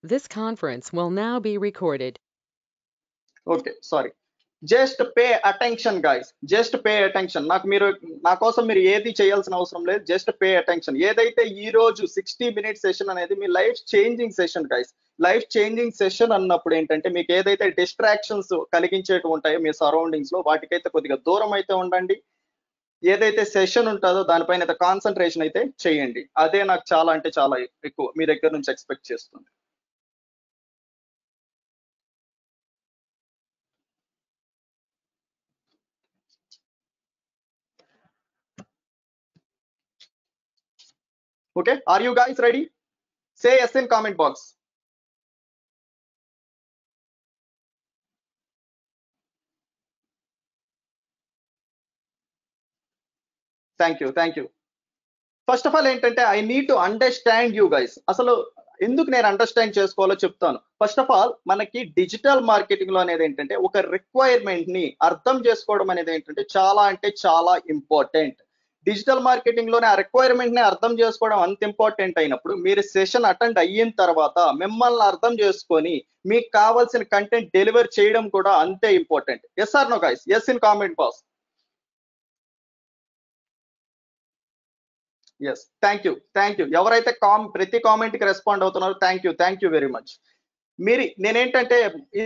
This conference will now be recorded. Okay sorry. Just pay attention guys, just pay attention. నా కోసం మీరు ఏది చేయాల్సిన అవసరం లేదు. Just pay attention. ఏదైతే ఈ రోజు 60 minutes సెషన్ అనేది మీ life changing session guys. Life changing session అన్నప్పుడు ఏంటంటే మీకు ఏదైతే డిస్ట్రాక్షన్స్ కలిగించేవి ఉంటాయో మీ సరౌండింగ్స్ లో వాటికైతే కొద్దిగా దూరం అయితే ఉండండి. ఏదైతే సెషన్ ఉంటుందో దానిపైన అయితే కాన్సన్ట్రేషన్ అయితే చేయండి. అదే నాకు చాలా అంటే చాలా ఎక్కువ మీ దగ్గర నుంచి ఎక్స్పెక్ట్ చేస్తుంది. Okay, are you guys ready? Say yes in comment box. Thank you. First of all ఏంటంటే I need to understand you guys. అసలు ఎందుకు నేను అండర్స్టాండ్ చేసుకోవాలో చెప్తాను. ఫస్ట్ ఆఫ్ ఆల్ మనకి డిజిటల్ మార్కెటింగ్ లో అనేది ఏంటంటే ఒక రిక్వైర్మెంట్ ని అర్థం చేసుకోవడం అనేది ఏంటంటే చాలా అంటే చాలా ఇంపార్టెంట్. డిజిటల్ మార్కెటింగ్ లోనే ఆ రిక్వైర్మెంట్ ని అర్థం చేసుకోవడం అంత ఇంపార్టెంట్ అయినప్పుడు మీరు సెషన్ అటెండ్ అయిన తర్వాత మిమ్మల్ని అర్థం చేసుకొని మీకు కావాల్సిన కంటెంట్ డెలివర్ చేయడం కూడా అంతే important. Yes or no guys? Yes in comment box. Yes, thank you. ఎవరైతే ప్రతి కామెంట్ కి రెస్పాండ్ అవుతున్నారో థ్యాంక్ యూ వెరీ మచ్. నేనేంటంటే ఈ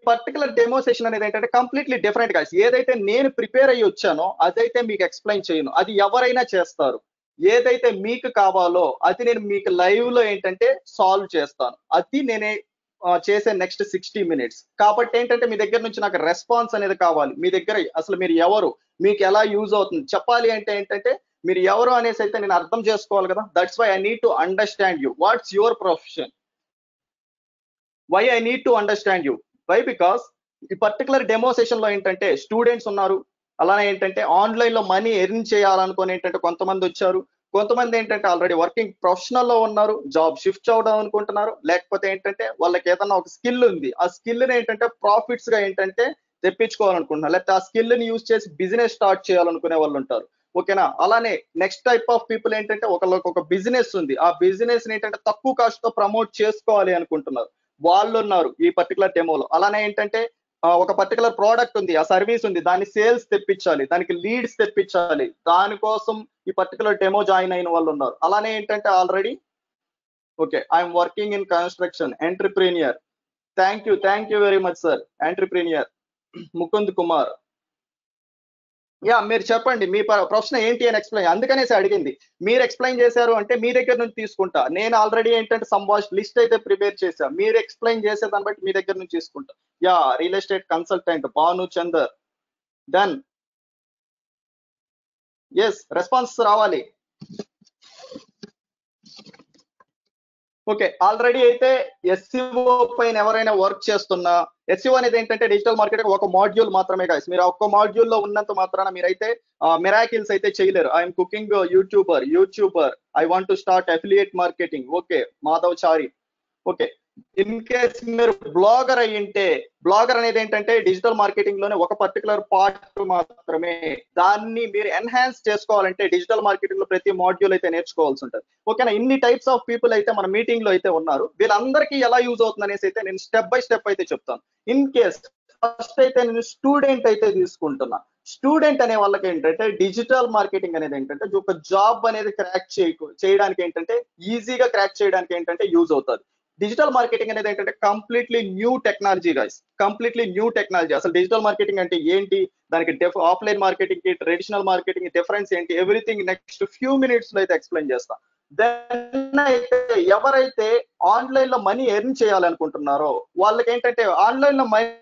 పర్టికులర్ డెమో సెషన్ అనేది ఏంటంటే కంప్లీట్లీ డిఫరెంట్ గా, ఏదైతే నేను ప్రిపేర్ అయ్యి వచ్చానో అదైతే మీకు ఎక్స్ప్లెయిన్ చేయను. అది ఎవరైనా చేస్తారు. ఏదైతే మీకు కావాలో అది నేను మీకు లైవ్ లో ఏంటంటే సాల్వ్ చేస్తాను. అది నేనే చేసే నెక్స్ట్ 60 minutes. కాబట్టి ఏంటంటే మీ దగ్గర నుంచి నాకు రెస్పాన్స్ అనేది కావాలి. మీ దగ్గర అసలు మీరు ఎవరు, మీకు ఎలా యూజ్ అవుతుంది చెప్పాలి అంటే ఏంటంటే మీరు ఎవరు అనేసి అయితే నేను అర్థం చేసుకోవాలి కదా. That's why I need to understand you. What's your profession? Why I need to understand you? Why? Because ఈ పర్టికులర్ డెమో సెషన్ లో ఏంటంటే స్టూడెంట్స్ ఉన్నారు. అలానే ఏంటంటే ఆన్లైన్ లో మనీ ఎర్న్ చేయాలనుకుని ఏంటంటే కొంతమంది వచ్చారు. కొంతమంది ఏంటంటే ఆల్రెడీ వర్కింగ్ ప్రొఫెషనల్ లో ఉన్నారు, జాబ్ షిఫ్ట్ అవడం అనుకుంటున్నారు. లేకపోతే ఏంటంటే వాళ్ళకి ఏదన్నా ఒక స్కిల్ ఉంది, ఆ స్కిల్ ఏంటంటే ప్రాఫిట్స్ గా ఏంటంటే తెప్పించుకోవాలనుకుంటున్నారు. లేకపోతే ఆ స్కిల్ ని యూజ్ చేసి బిజినెస్ స్టార్ట్ చేయాలనుకునే వాళ్ళు ఉంటారు. ఓకేనా? అలానే నెక్స్ట్ టైప్ ఆఫ్ పీపుల్ ఏంటంటే ఒకళ్ళకి ఒక బిజినెస్ ఉంది, ఆ బిజినెస్ ఏంటంటే తక్కువ కాస్ట్ తో ప్రమోట్ చేసుకోవాలి అనుకుంటున్నారు. వాళ్ళు ఉన్నారు ఈ పర్టికులర్ డెమోలో. అలానే ఏంటంటే ఒక పర్టికులర్ ప్రోడక్ట్ ఉంది, ఆ సర్వీస్ ఉంది, దాని సేల్స్ తెప్పించాలి, దానికి లీడ్స్ తెప్పించాలి, దానికోసం ఈ పర్టికులర్ డెమో జాయిన్ అయిన వాళ్ళు ఉన్నారు. అలానే ఏంటంటే already okay I'm working in construction entrepreneur. Thank you very much sir. Entrepreneur Mukund Kumar. Yeah, మీరు చెప్పండి మీ ప్రశ్న ఏంటి అని ఎక్స్ప్లెయిన్, అందుకనేసి అడిగింది. మీరు ఎక్స్ప్లెయిన్ చేశారు అంటే మీ దగ్గర నుంచి తీసుకుంటా. నేను ఆల్రెడీ ఏంటంటే సంభాష్ లిస్ట్ అయితే ప్రిపేర్ చేశా. మీరు ఎక్స్ప్లెయిన్ చేసే దాన్ని బట్టి మీ దగ్గర నుంచి తీసుకుంటా. Yeah, real estate consultant Bhanu Chander. Done. Yes, response రావాలి. ఓకే, ఆల్రెడీ అయితే ఎస్సీఓ పైన ఎవరైనా వర్క్ చేస్తున్నా, ఎస్సీఓ అనేది ఏంటంటే డిజిటల్ మార్కెటింగ్ ఒక మాడ్యూల్ మాత్రమే కాదు. మీరు ఒక్క మాడ్యూల్ లో ఉన్నంత మాత్రాన మీరైతే మిరాకిల్స్ అయితే చేయలేరు. I'm cooking YouTuber, I want to start affiliate marketing. Okay, Madhav Chari. Okay, in case మీరు బ్లాగర్ అయ్యింటే, బ్లాగర్ అనేది ఏంటంటే డిజిటల్ మార్కెటింగ్ లోనే ఒక పర్టికులర్ పార్ట్ మాత్రమే. దాన్ని మీరు ఎన్హాన్స్ చేసుకోవాలంటే డిజిటల్ మార్కెటింగ్ లో ప్రతి మాడ్యూల్ అయితే నేర్చుకోవాల్సి ఉంటుంది. ఓకేనా? ఇన్ని టైప్స్ ఆఫ్ పీపుల్ అయితే మన మీటింగ్ లో అయితే ఉన్నారు. వీళ్ళందరికీ ఎలా యూజ్ అవుతుంది అనేసి అయితే నేను స్టెప్ బై స్టెప్ అయితే చెప్తాను. ఇన్ కేస్ ఫస్ట్ అయితే నేను స్టూడెంట్ అయితే తీసుకుంటున్నా. స్టూడెంట్ అనే వాళ్ళకి ఏంటంటే డిజిటల్ మార్కెటింగ్ అనేది ఏంటంటే ఒక జాబ్ అనేది చేయడానికి ఏంటంటే ఈజీగా క్రాక్ చేయడానికి ఏంటంటే యూజ్ అవుతుంది. డిజిటల్ మార్కెటింగ్ అనేది ఏంటంటే completely new technology guys. Completely new technology. అసలు డిజిటల్ మార్కెటింగ్ అంటే ఏంటి, దానికి ఆఫ్లైన్ మార్కెటింగ్ కి ట్రెడిషనల్ మార్కెటింగ్ డిఫరెన్స్ ఏంటి, ఎవ్రీథింగ్ నెక్స్ట్ ఫ్యూ మినిట్స్ లో అయితే ఎక్స్ప్లెయిన్ చేస్తా. దెన్ అయితే ఎవరైతే ఆన్లైన్ లో మనీ ఎర్న్ చేయాలనుకుంటున్నారో వాళ్ళకి ఏంటంటే ఆన్లైన్ లో మనీ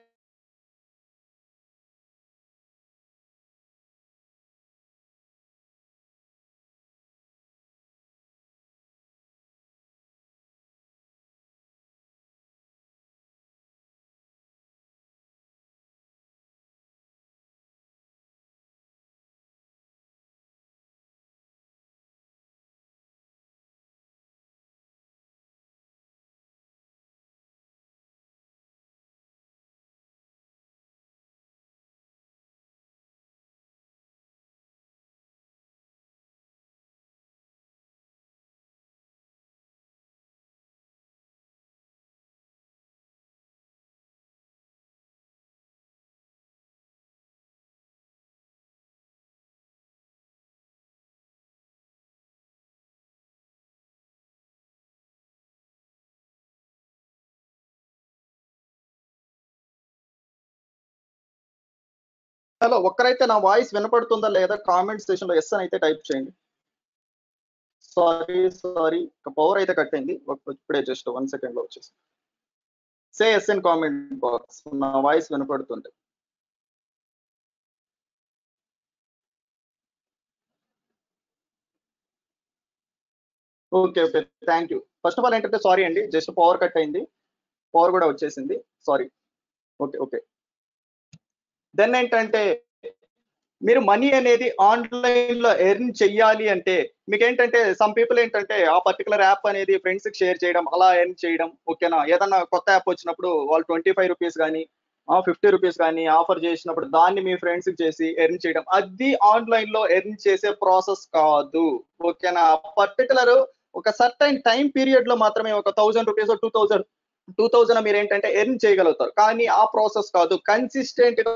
హలో, ఒక్కరైతే నా వాయిస్ వినపడుతుందా లేదా కామెంట్ సెషన్ లో ఎస్ అని అయితే టైప్ చేయండి. సారీ పవర్ అయితే కట్ అయింది. ఇప్పుడే జస్ట్ 1 సెకండ్ లో వచ్చేసి say yes in comment box. నా వాయిస్ వినపడుతుంది. Okay thank you. First of all ఏంటంటే సారీ అండి, జస్ట్ పవర్ కట్ అయింది. పవర్ కూడా వచ్చేసింది, సారీ. ఓకే దెన్ ఏంటంటే మీరు మనీ అనేది ఆన్లైన్ లో ఎర్న్ చెయ్యాలి అంటే మీకు ఏంటంటే సమ్ పీపుల్ ఏంటంటే ఆ పర్టికులర్ యాప్ అనేది ఫ్రెండ్స్ కి షేర్ చేయడం, అలా ఎర్న్ చేయడం. ఓకేనా, ఏదన్నా కొత్త యాప్ వచ్చినప్పుడు వాళ్ళు 25 రూపీస్ కానీ 50 రూపీస్ కానీ ఆఫర్ చేసినప్పుడు దాన్ని మీ ఫ్రెండ్స్ కి చేసి ఎర్న్ చేయడం, అది ఆన్లైన్ లో ఎర్న్ చేసే ప్రాసెస్ కాదు. ఓకేనా, పర్టికులర్ ఒక సర్టైన్ టైం పీరియడ్ లో మాత్రమే ఒక 1000 రూపీస్ 2000 మీరు ఏంటంటే ఎర్న్ చేయగలుగుతారు. కానీ ఆ ప్రాసెస్ కాదు, కన్సిస్టెంట్ గా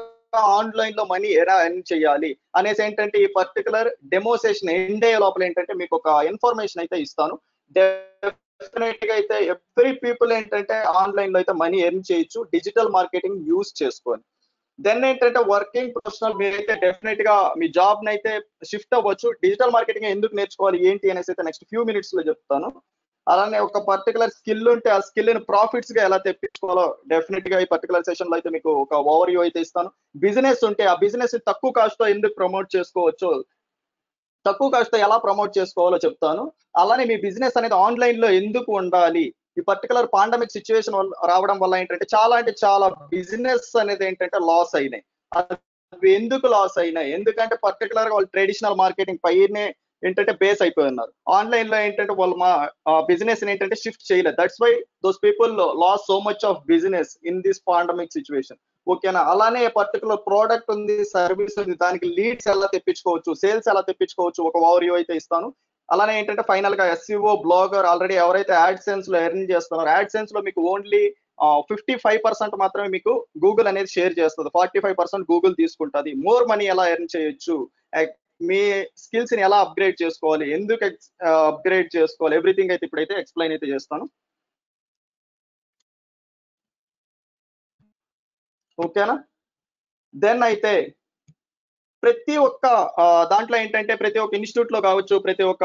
ఆన్లైన్ లో మనీ ఎలా ఎర్న్ చేయాలి అనేసి ఏంటంటే ఈ పర్టికులర్ డెమో సెషన్ ఎండ్ అయ్యే లోపల ఏంటంటే మీకు ఒక ఇన్ఫర్మేషన్ అయితే ఇస్తాను. డెఫినెట్ గా అయితే ఎవ్రీ పీపుల్ ఏంటంటే ఆన్లైన్ లో అయితే మనీ ఎర్న్ చేయొచ్చు డిజిటల్ మార్కెటింగ్ యూజ్ చేసుకొని. దెన్ ఏంటంటే వర్కింగ్ ప్రొఫెషనల్ మీరైతే డెఫినెట్ గా మీ జాబ్ నైతే షిఫ్ట్ అవ్వచ్చు. డిజిటల్ మార్కెటింగ్ ఎందుకు నేర్చుకోవాలి ఏంటి అనేసి అయితే నెక్స్ట్ ఫ్యూ మినిట్స్ లో చెప్తాను. అలానే ఒక పర్టికులర్ స్కిల్ ఉంటే ఆ స్కిల్ ని ప్రాఫిట్స్ గా ఎలా తెప్పించుకోవాలో డెఫినెట్ గా ఈ పర్టికులర్ సెషన్ లో అయితే మీకు ఒక ఓవర్ వ్యూ అయితే ఇస్తాను. బిజినెస్ ఉంటే ఆ బిజినెస్ తక్కువ కాస్ట్ తో ఎందుకు ప్రమోట్ చేసుకోవచ్చు, తక్కువ కాస్ట్ తో ఎలా ప్రమోట్ చేసుకోవాలో చెప్తాను. అలానే మీ బిజినెస్ అనేది ఆన్లైన్ లో ఎందుకు ఉండాలి, ఈ పర్టికులర్ పాండమిక్ సిచ్యువేషన్ రావడం వల్ల ఏంటంటే చాలా అంటే చాలా బిజినెస్ అనేది ఏంటంటే లాస్ అయినాయి. అవి ఎందుకు లాస్ అయినాయి, ఎందుకంటే పర్టికులర్ గా వాళ్ళు ట్రెడిషనల్ మార్కెటింగ్ పైనే ఏంటంటే బేస్ అయిపోయి ఉన్నారు. ఆన్లైన్ లో ఏంటంటే వాళ్ళు మా బిజినెస్ ఏంటంటే షిఫ్ట్ చేయలేదు. That's why those people loss so much of business in this pandemic situation. ఓకేనా, అలానే పర్టికులర్ ప్రోడక్ట్ ఉంది, సర్వీస్ ఉంది, దానికి లీడ్స్ ఎలా తెప్పించుకోవచ్చు, సేల్స్ ఎలా తెప్పించుకోవచ్చు, ఒక ఓవర్ వ్యూ అయితే ఇస్తాను. అలానే ఏంటంటే ఫైనల్ గా ఎస్ఈఓ బ్లాగర్ ఆల్రెడీ ఎవరైతే యాడ్సెన్స్ లో ఎర్న్ చేస్తున్నారో యాడ్సెన్స్ లో మీకు ఓన్లీ 55% మాత్రమే మీకు గూగుల్ అనేది షేర్ చేస్తుంది, 45% గూగుల్ తీసుకుంటుంది. మోర్ మనీ ఎలా ఎర్న్ చేయొచ్చు, మీ స్కిల్స్ ని ఎలా అప్గ్రేడ్ చేసుకోవాలి, ఎందుకు అప్గ్రేడ్ చేసుకోవాలి, ఎవ్రీథింగ్ అయితే ఇప్పుడైతే ఎక్స్ప్లెయిన్ అయితే చేస్తాను. ఓకేనా, దెన్ అయితే ప్రతి ఒక్క దాంట్లో ఏంటంటే ప్రతి ఒక్క ఇన్స్టిట్యూట్ లో కావచ్చు, ప్రతి ఒక్క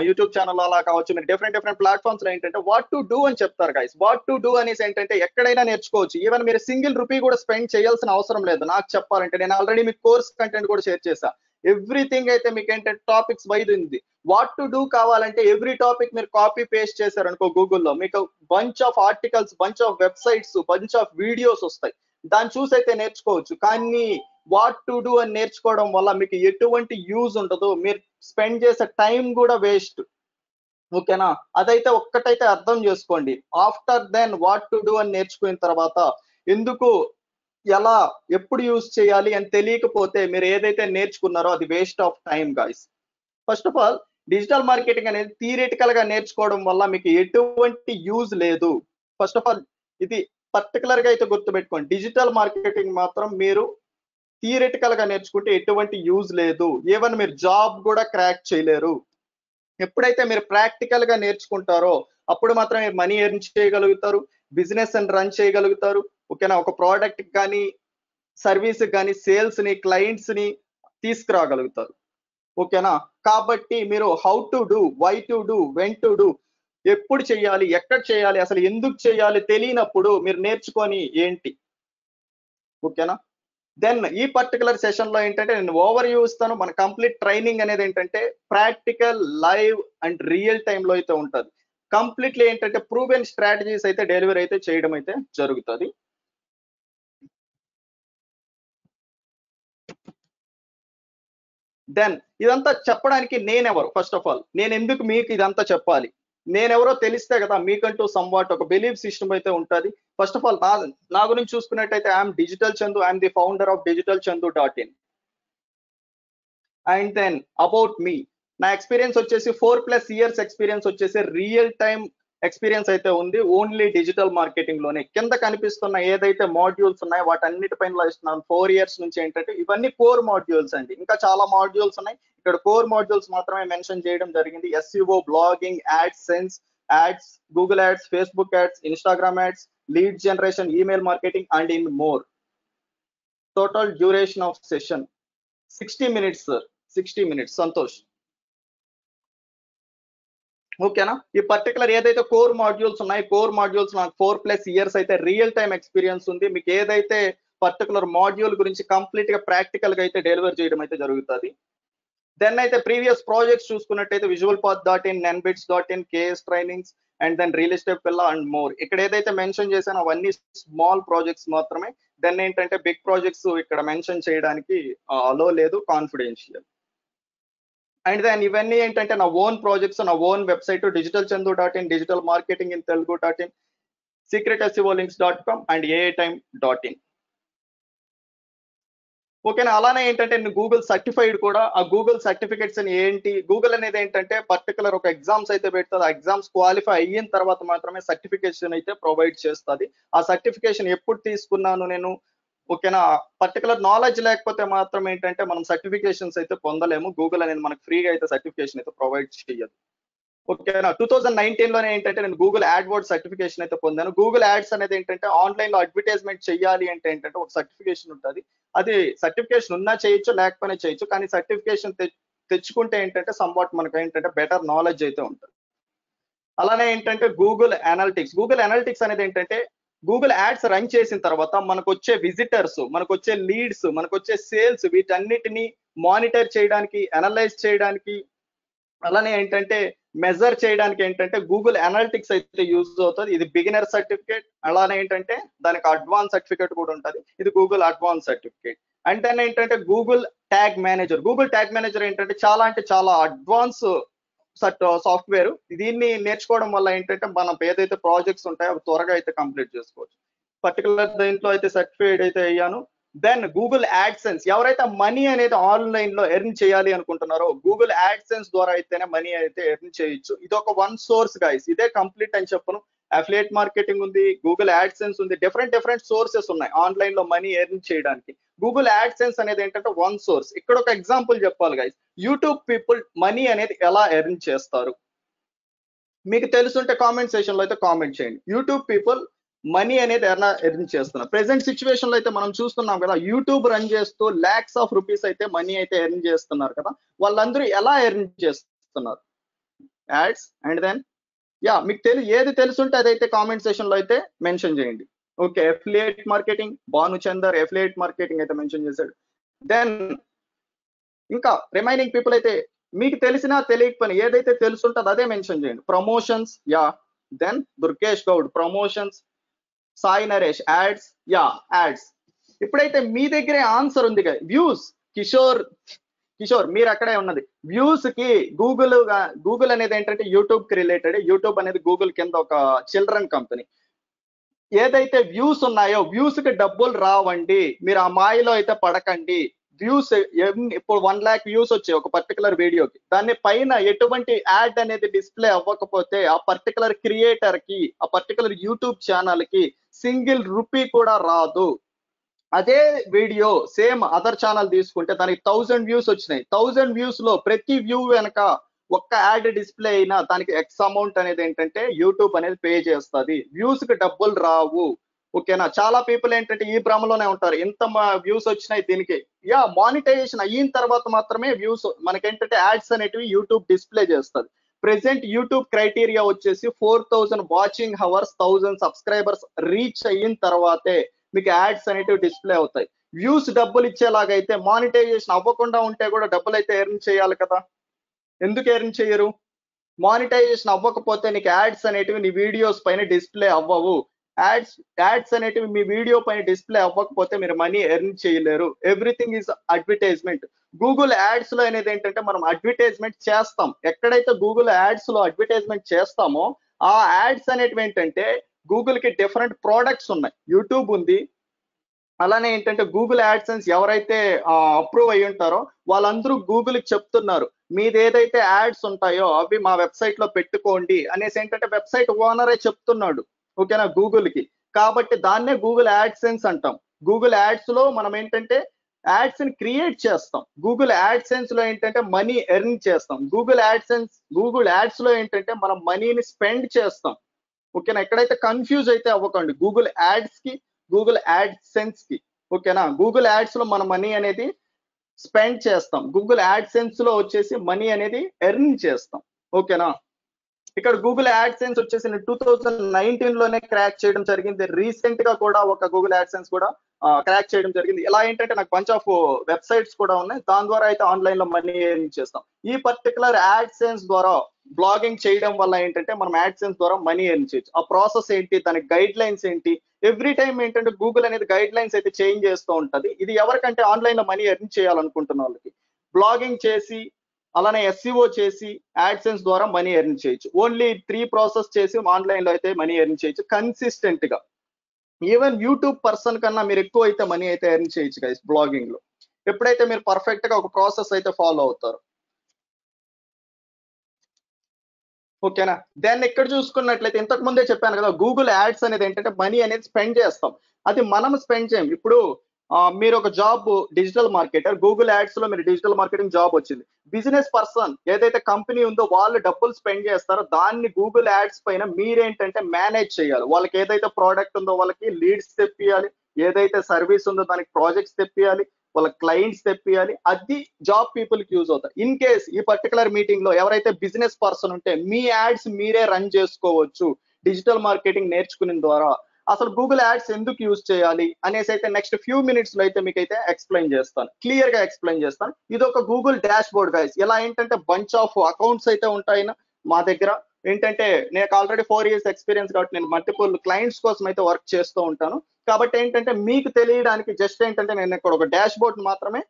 యూట్యూబ్ ఛానల్ అలా కావచ్చు, మీరు డిఫరెంట్ ప్లాట్ఫామ్స్ లో ఏంటంటే వాట్ టు డూ అని చెప్తారు గైస్. వాట్ టు డూ అనేసి ఏంటంటే ఎక్కడైనా నేర్చుకోవచ్చు. ఈవెన్ మీరు సింగిల్ రూపీ కూడా స్పెండ్ చేయాల్సిన అవసరం లేదు. నాకు చెప్పాలంటే నేను ఆల్రెడీ మీకు కోర్స్ కంటెంట్ కూడా షేర్ చేశా. ఎవ్రీథింగ్ అయితే మీకు ఏంటంటే టాపిక్స్ వైజ్ ఉంది. వాట్ టు డూ కావాలంటే ఎవ్రీ టాపిక్ మీరు కాపీ పేస్ట్ చేశారు అనుకో గూగుల్లో, మీకు bunch of articles, bunch of websites, bunch of videos వస్తాయి. దాన్ని చూసి అయితే నేర్చుకోవచ్చు. కానీ వాట్ టు డూ అని నేర్చుకోవడం వల్ల మీకు ఎటువంటి యూజ్ ఉండదు, మీరు స్పెండ్ చేసే టైం కూడా వేస్ట్. ఓకేనా, అదైతే ఒక్కటైతే అర్థం చేసుకోండి. After then what to do అని నేర్చుకున్న తర్వాత ఎందుకు, ఎలా, ఎప్పుడు యూజ్ చేయాలి అని తెలియకపోతే మీరు ఏదైతే నేర్చుకున్నారో అది waste of time guys. First of all digital marketing అనేది థియరిటికల్ గా నేర్చుకోవడం వల్ల మీకు ఎటువంటి యూజ్ లేదు. ఫస్ట్ ఆఫ్ ఆల్ ఇది పర్టికులర్ గా అయితే గుర్తుపెట్టుకోండి, డిజిటల్ మార్కెటింగ్ మాత్రం మీరు థియరిటికల్ గా నేర్చుకుంటే ఎటువంటి యూజ్ లేదు. ఈవెన్ మీరు జాబ్ కూడా క్రాక్ చేయలేరు. ఎప్పుడైతే మీరు ప్రాక్టికల్ గా నేర్చుకుంటారో అప్పుడు మాత్రం మీరు మనీ ఎర్న్ చేయగలుగుతారు, బిజినెస్ అని రన్ చేయగలుగుతారు. ఓకేనా, ఒక ప్రోడక్ట్ కానీ సర్వీస్ కానీ సేల్స్ ని, క్లయింట్స్ ని తీసుకురాగలుగుతారు. ఓకేనా, కాబట్టి మీరు how to do, why to do, when to do, ఎప్పుడు చేయాలి, ఎక్కడ చేయాలి, అసలు ఎందుకు చేయాలి తెలియనప్పుడు మీరు నేర్చుకొని ఏంటి. ఓకేనా, దెన్ ఈ పర్టికులర్ సెషన్ లో ఏంటంటే నేను ఓవర్ వ్యూ ఇస్తాను. మన కంప్లీట్ ట్రైనింగ్ అనేది ఏంటంటే practical, live and real time లో అయితే ఉంటుంది. కంప్లీట్లీ ఏంటంటే ప్రూవెన్ స్ట్రాటజీస్ అయితే డెలివరీ అయితే చేయడం అయితే జరుగుతుంది. దెన్ ఇదంతా చెప్పడానికి నేనెవరు, ఫస్ట్ ఆఫ్ ఆల్ నేను ఎందుకు మీకు ఇదంతా చెప్పాలి, నేనెవరో తెలిస్తే కదా మీకంటూ సమ్వాట్ ఒక బిలీఫ్ సిస్టమ్ అయితే ఉంటుంది. ఫస్ట్ ఆఫ్ ఆల్ నా గురించి చూసుకున్నట్టయితే I'm digital Chandu, I'm the founder of digitalchandu.in. And then about me, నా ఎక్స్పీరియన్స్ వచ్చేసి 4+ ఇయర్స్ ఎక్స్పీరియన్స్ వచ్చేసి రియల్ టైమ్ ఎక్స్పీరియన్స్ అయితే ఉంది ఓన్లీ డిజిటల్ మార్కెటింగ్ లోనే. కింద కనిపిస్తున్న ఏదైతే మాడ్యూల్స్ ఉన్నాయో వాటన్నిటిపైన ఇస్తున్నాను. 4 ఇయర్స్ నుంచి ఏంటంటే ఇవన్నీ కోర్ మాడ్యూల్స్ అండి, ఇంకా చాలా మాడ్యూల్స్ ఉన్నాయి. ఇక్కడ కోర్ మాడ్యూల్స్ మాత్రమే మెన్షన్ చేయడం జరిగింది. SEO, blogging, ads sense, ads, Google ads, Facebook ads, Instagram ads, lead generation, email marketing and in more. Total duration of session 60 minutes sir, 60 minutes. Santosh, ఓకేనా? ఈ పర్టికులర్ ఏదైతే కోర్ మాడ్యూల్స్ ఉన్నాయి, core modules నాకు 4+ years అయితే real time experience ఉంది. మీకు ఏదైతే particular module గురించి కంప్లీట్ గా ప్రాక్టికల్ గా అయితే డెలివర్ చేయడం అయితే జరుగుతుంది. దెన్ అయితే ప్రీవియస్ ప్రాజెక్ట్స్ చూసుకున్నట్టయితే visualpath.in, nenbits.in, KS trainings and then real estate పిల్ల అండ్ మోర్. ఇక్కడ ఏదైతే మెన్షన్ చేశానో అవన్నీ స్మాల్ ప్రాజెక్ట్స్ మాత్రమే. దెన్ ఏంటంటే బిగ్ ప్రాజెక్ట్స్ ఇక్కడ మెన్షన్ చేయడానికి అలో లేదు, కాన్ఫిడెన్షియల్. అండ్ దెన్ ఇవన్నీ ఏంటంటే నా ఓన్ ప్రాజెక్ట్స్, నా own website digitalchandu.in, digital marketing in telugu.in, secretsevolinks.com and aatime.in. ఓకేనా? అలానే ఏంటంటే గూగుల్ సర్టిఫైడ్ కూడా. ఆ గూగుల్ సర్టిఫికేట్స్ అని ఏంటి, గూగుల్ అనేది ఏంటంటే పర్టికులర్ ఒక ఎగ్జామ్స్ అయితే పెడుతుంది. ఆ ఎగ్జామ్స్ క్వాలిఫై అయిన తర్వాత మాత్రమే సర్టిఫికేషన్ అయితే ప్రొవైడ్ చేస్తుంది. ఆ సర్టిఫికేషన్ ఎప్పుడు తీసుకున్నాను నేను, ఓకేనా? పర్టికులర్ నాలెడ్జ్ లేకపోతే మాత్రం ఏంటంటే మనం సర్టిఫికేషన్స్ అయితే పొందలేము. గూగుల్ అనేది మనకు ఫ్రీగా అయితే సర్టిఫికేషన్ అయితే ప్రొవైడ్ చేయదు, ఓకేనా? 2019 లోనే ఏంటంటే నేను గూగుల్ యాడ్వర్డ్ సర్టిఫికేషన్ అయితే పొందాను. గూగుల్ యాడ్స్ అనేది ఏంటంటే ఆన్లైన్ లో అడ్వర్టైజ్మెంట్ చేయాలి అంటే ఏంటంటే ఒక సర్టిఫికేషన్ ఉంటుంది. అది సర్టిఫికేషన్ ఉన్నా చేయొచ్చు, లేకపోయినా చేయొచ్చు. కానీ సర్టిఫికేషన్ తెచ్చుకుంటే ఏంటంటే సంవాట్ మనకు ఏంటంటే బెటర్ నాలెడ్జ్ అయితే ఉంటుంది. అలానే ఏంటంటే గూగుల్ అనలిటిక్స్. గూగుల్ అనలిటిక్స్ అనేది ఏంటంటే గూగుల్ యాడ్స్ రన్ చేసిన తర్వాత మనకు వచ్చే విజిటర్స్, మనకు వచ్చే లీడ్స్, మనకు వచ్చే సేల్స్, వీటన్నిటిని మానిటర్ చేయడానికి, అనలైజ్ చేయడానికి, అలానే ఏంటంటే మెజర్ చేయడానికి ఏంటంటే గూగుల్ అనలిటిక్స్ అయితే యూజ్ అవుతుంది. ఇది బిగినర్ సర్టిఫికేట్. అలానే ఏంటంటే దానికి అడ్వాన్స్ సర్టిఫికేట్ కూడా ఉంటుంది. ఇది Google advance certificate. And then ఏంటంటే Google tag manager. Google tag manager ఏంటంటే చాలా అడ్వాన్స్ సాఫ్ట్వేర్. దీన్ని నేర్చుకోవడం వల్ల ఏంటంటే మనం ఏదైతే ప్రాజెక్ట్స్ ఉంటాయో అవి త్వరగా అయితే కంప్లీట్ చేసుకోవచ్చు. పర్టికులర్ దీంట్లో అయితే సర్టిఫైడ్ అయితే అయ్యాను. Then Google AdSense. ఎవరైతే మనీ అనేది ఆన్లైన్ లో ఎర్న్ చేయాలి అనుకుంటున్నారో గూగుల్ యాడ్సెన్స్ ద్వారా అయితేనే మనీ అయితే ఎర్న్ చేయొచ్చు. ఇది ఒక వన్ సోర్స్ గైస్, ఇదే కంప్లీట్ అని చెప్పను. అఫిలియేట్ మార్కెటింగ్ ఉంది, గూగుల్ యాడ్సెన్స్ ఉంది, డిఫరెంట్ సోర్సెస్ ఉన్నాయి ఆన్లైన్ లో మనీ ఎర్న్ చేయడానికి. గూగుల్ యాడ్సెన్స్ అనేది ఏంటంటే వన్ సోర్స్. ఇక్కడ ఒక ఎగ్జాంపుల్ చెప్పాలి గైస్, యూట్యూబ్ పీపుల్ మనీ అనేది ఎలా ఎర్న్ చేస్తారు మీకు తెలుసుంటే కామెంట్ సెషన్ లో అయితే కామెంట్ చేయండి. యూట్యూబ్ పీపుల్ మనీ అనేది ఎర్న్ చేస్తున్నారు. ప్రెసెంట్ సిచ్యువేషన్ లో అయితే మనం చూస్తున్నాం కదా, యూట్యూబ్ రన్ చేస్తూ లాక్స్ ఆఫ్ రూపీస్ అయితే మనీ అయితే ఎర్న్ చేస్తున్నారు కదా. వాళ్ళందరూ ఎలా ఎర్న్ చేస్తున్నారు? యాడ్స్. అండ్ దెన్ మీకు ఏది తెలుసుంటే అదైతే కామెంట్ సెషన్ లో అయితే మెన్షన్ చేయండి. Okay, affiliate marketing, Bhanuchander affiliate marketing అయితే మెన్షన్ చేశాడు. దెన్ ఇంకా రిమైనింగ్ పీపుల్ అయితే మీకు తెలిసినా తెలియకపోయినా ఏదైతే తెలుసుంటుందో అదే మెన్షన్ చేయండి. Promotions, then Durgesh Goud promotions, Sai Naresh ads, ads. ఇప్పుడైతే మీ దగ్గరే ఆన్సర్ ఉంది కదా, వ్యూస్. కిషోర్ మీరు అక్కడే ఉన్నది. వ్యూస్ కి గూగుల్ అనేది ఏంటంటే యూట్యూబ్ కి రిలేటెడ్. యూట్యూబ్ అనేది గూగుల్ కింద ఒక చిల్డ్రన్ కంపెనీ. ఏదైతే వ్యూస్ ఉన్నాయో వ్యూస్ కి డబ్బులు రావండి, మీరు ఆ మాయలో అయితే పడకండి. వ్యూస్ ఇప్పుడు 1 lakh వ్యూస్ వచ్చాయి ఒక పర్టికులర్ వీడియోకి, దాని పైన ఎటువంటి యాడ్ అనేది డిస్ప్లే అవ్వకపోతే ఆ పర్టికులర్ క్రియేటర్ కి, ఆ పర్టికులర్ యూట్యూబ్ ఛానల్ కి సింగిల్ రూపీ కూడా రాదు. అదే వీడియో సేమ్ అదర్ ఛానల్ తీసుకుంటే దానికి 1000 వ్యూస్ వచ్చినాయి. 1000 వ్యూస్ లో ప్రతి వ్యూ వెనక ఒక్క యాడ్ డిస్ప్లే అయినా దానికి ఎక్స్ అమౌంట్ అనేది ఏంటంటే యూట్యూబ్ అనేది పే చేస్తుంది. వ్యూస్ కి డబ్బులు రావు, ఓకేనా? చాలా పీపుల్ ఏంటంటే ఈ భ్రమలోనే ఉంటారు, ఎంత వ్యూస్ వచ్చినాయి దీనికి. మానిటైజేషన్ అయిన తర్వాత మాత్రమే వ్యూస్ మనకేంటంటే యాడ్స్ అనేటివి యూట్యూబ్ డిస్ప్లే చేస్తుంది. ప్రెసెంట్ యూట్యూబ్ క్రైటీరియా వచ్చేసి 4000 వాచింగ్ హవర్స్, 1000 సబ్స్క్రైబర్స్ రీచ్ అయిన తర్వాతే మీకు యాడ్స్ అనేటివి డిస్ప్లే అవుతాయి. వ్యూస్ డబ్బులు ఇచ్చేలాగైతే మానిటైజేషన్ అవ్వకుండా ఉంటే కూడా డబ్బులు అయితే ఎర్న్ చేయాలి కదా, ఎందుకు ఎర్న్ చేయరు? మానిటైజేషన్ అవ్వకపోతే నీకు యాడ్స్ అనేటివి నీ వీడియోస్ పైన డిస్ప్లే అవ్వవు. యాడ్స్ అనేటివి మీ వీడియో పైన డిస్ప్లే అవ్వకపోతే మీరు మనీ ఎర్న్ చేయలేరు. Everything is advertisement. Google ads లో అనేది ఏంటంటే మనం అడ్వర్టైజ్మెంట్ చేస్తాం. ఎక్కడైతే గూగుల్ యాడ్స్ లో అడ్వర్టైజ్మెంట్ చేస్తామో ఆ యాడ్స్ అనేటివి ఏంటంటే గూగుల్ కి డిఫరెంట్ ప్రోడక్ట్స్ ఉన్నాయి. యూట్యూబ్ ఉంది, అలానే ఏంటంటే గూగుల్ యాడ్సెన్స్ ఎవరైతే అప్రూవ్ అయ్యి ఉంటారో వాళ్ళందరూ గూగుల్ కి చెప్తున్నారు, మీది ఏదైతే యాడ్స్ ఉంటాయో అవి మా వెబ్సైట్ లో పెట్టుకోండి అనేసి ఏంటంటే వెబ్సైట్ ఓనరే చెప్తున్నాడు, ఓకేనా, గూగుల్ కి. కాబట్టి దాన్నే గూగుల్ యాడ్సెన్స్ అంటాం. గూగుల్ యాడ్స్ లో మనం ఏంటంటే యాడ్స్ ని క్రియేట్ చేస్తాం. గూగుల్ యాడ్సెన్స్ లో ఏంటంటే మనీ ఎర్న్ చేస్తాం. గూగుల్ యాడ్స్ లో ఏంటంటే మనం మనీని స్పెండ్ చేస్తాం, ఓకేనా? ఎక్కడైతే కన్ఫ్యూజ్ అయితే అవ్వకండి గూగుల్ యాడ్స్ కి, గూగుల్ యాడ్సెన్స్ కి. ఓకేనా. గూగుల్ యాడ్స్ లో మన మనీ అనేది స్పెండ్ చేస్తాం, గూగుల్ యాడ్సెన్స్ లో వచ్చేసి మనీ అనేది ఎర్న్ చేస్తాం. ఓకేనా. ఇక్కడ గూగుల్ యాడ్సెన్స్ వచ్చేసి 2019 లోనే క్రాక్ చేయడం జరిగింది. రీసెంట్ గా కూడా ఒక గూగుల్ యాడ్సెన్స్ కూడా క్రాక్ చేయడం జరిగింది. ఇలా ఏంటంటే నాకు బంచ్ ఆఫ్ వెబ్సైట్స్ కూడా ఉన్నాయి, దాని ద్వారా అయితే ఆన్లైన్ లో మనీ ఎర్న్ చేస్తాం. ఈ పర్టికులర్ యాడ్సెన్స్ ద్వారా బ్లాగింగ్ చేయడం వల్ల ఏంటంటే మనం యాడ్సెన్స్ ద్వారా మనీ ఎర్న్ చేయొచ్చు. ఆ ప్రాసెస్ ఏంటి, దానికి గైడ్ లైన్స్ ఏంటి, ఎవ్రీ టైం ఏంటంటే గూగుల్ అనేది గైడ్ లైన్స్ అయితే చేంజ్ చేస్తూ ఉంటది. ఇది ఎవరికంటే ఆన్లైన్ లో మనీ ఎర్న్ చేయాలనుకుంటున్న వాళ్ళకి, బ్లాగింగ్ చేసి అలానే ఎస్సీఓ చేసి యాడ్సెన్స్ ద్వారా మనీ ఎర్న్ చేయొచ్చు. ఓన్లీ 3 ప్రాసెస్ చేసి ఆన్లైన్ లో అయితే మనీ ఎర్న్ చేయొచ్చు కన్సిస్టెంట్ గా. ఈవెన్ యూట్యూబ్ పర్సన్ కన్నా మీరు ఎక్కువ అయితే మనీ అయితే ఎర్న్ చేయొచ్చు గైస్ బ్లాగింగ్ లో, ఎప్పుడైతే మీరు పర్ఫెక్ట్ గా ఒక ప్రాసెస్ అయితే ఫాలో అవుతారు. ఓకేనా. దెన్ ఇక్కడ చూసుకున్నట్లయితే ఇంతకు ముందే చెప్పాను కదా, గూగుల్ యాడ్స్ అనేది ఏంటంటే మనీ అనేది స్పెండ్ చేస్తాం, అది మనం స్పెండ్ చేయం. ఇప్పుడు మీరు ఒక job digital marketer, Google ads లో మీరు డిజిటల్ మార్కెటింగ్ జాబ్ వచ్చింది. బిజినెస్ పర్సన్ ఏదైతే కంపెనీ ఉందో వాళ్ళు డబ్బులు స్పెండ్ చేస్తారో దాన్ని గూగుల్ యాడ్స్ పైన మీరేంటంటే మేనేజ్ చేయాలి. వాళ్ళకి ఏదైతే ప్రోడక్ట్ ఉందో వాళ్ళకి లీడ్స్ తెప్పియాలి, ఏదైతే సర్వీస్ ఉందో దానికి ప్రాజెక్ట్స్ తెప్పియాలి, వాళ్ళ క్లయింట్స్ తెప్పియాలి. అది జాబ్ పీపుల్ కి యూజ్ అవుతాయి. ఇన్ కేస్ ఈ పర్టికులర్ మీటింగ్ లో ఎవరైతే బిజినెస్ పర్సన్ ఉంటే మీ యాడ్స్ మీరే రన్ చేసుకోవచ్చు డిజిటల్ మార్కెటింగ్ నేర్చుకున్న ద్వారా. అసలు గూగుల్ యాడ్స్ ఎందుకు యూజ్ చేయాలి అనేసి అయితే నెక్స్ట్ ఫ్యూ మినిట్స్ లో అయితే మీకైతే ఎక్స్ప్లెయిన్ చేస్తాను, క్లియర్ గా ఎక్స్ప్లెయిన్ చేస్తాను. ఇది ఒక గూగుల్ డాష్ బోర్డ్ గైస్. ఎలా ఏంటంటే బంచ్ ఆఫ్ అకౌంట్స్ అయితే ఉంటాయి మా దగ్గర. ఏంటంటే నేను ఆల్రెడీ 4 years ఎక్స్పీరియన్స్ కాబట్టి నేను మల్టిపుల్ క్లయింట్స్ కోసం అయితే వర్క్ చేస్తూ ఉంటాను. కాబట్టి ఏంటంటే మీకు తెలియడానికి జస్ట్ ఏంటంటే నేను ఇక్కడ ఒక డాష్ బోర్డ్ మాత్రమే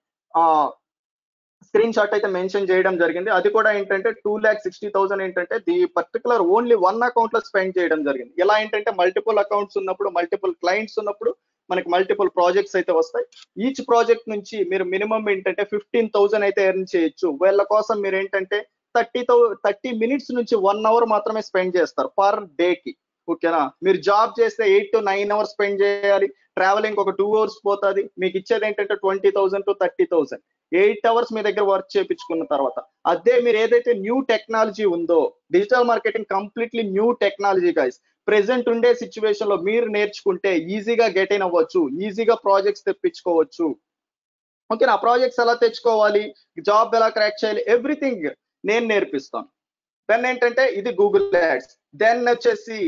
స్క్రీన్ షాట్ అయితే మెన్షన్ చేయడం జరిగింది. అది కూడా ఏంటంటే 2,60,000 ఏంటంటే ది పర్టికులర్ ఓన్లీ 1 అకౌంట్ లో స్పెండ్ చేయడం జరిగింది. ఎలా ఏంటంటే మల్టిపుల్ అకౌంట్స్ ఉన్నప్పుడు, మల్టిపుల్ క్లయింట్స్ ఉన్నప్పుడు మనకి మల్టిపుల్ ప్రాజెక్ట్స్ అయితే వస్తాయి. ఈచ్ ప్రాజెక్ట్ నుంచి మీరు మినిమం ఏంటంటే 15,000 అయితే ఎర్న్ చేయొచ్చు. వీళ్ళ కోసం మీరు ఏంటంటే 30 minutes నుంచి 1 hour మాత్రమే స్పెండ్ చేస్తారు పర్ డే కి. ఓకేనా. మీరు జాబ్ చేస్తే 8 to 9 hours స్పెండ్ చేయాలి, ట్రావెలింగ్ ఒక 2 hours పోతుంది. మీకు ఇచ్చేది ఏంటంటే 20,000 to 30,000. 8 hours మీ దగ్గర వర్క్ చేయించుకున్న తర్వాత. అదే మీరు ఏదైతే న్యూ టెక్నాలజీ ఉందో, digital marketing completely new technology guys. Present ఉండే సిచ్యువేషన్ లో మీరు నేర్చుకుంటే ఈజీగా గెట్ ఇన్ అవ్వచ్చు, ఈజీగా ప్రాజెక్ట్స్ తెప్పించుకోవచ్చు. ఓకే. ఆ ప్రాజెక్ట్స్ ఎలా తెచ్చుకోవాలి, జాబ్ ఎలా క్రాక్ చేయాలి, ఎవ్రీథింగ్ నేను నేర్పిస్తాను. దెన్ ఏంటంటే ఇది గూగుల్ యాడ్స్. దెన్ వచ్చేసి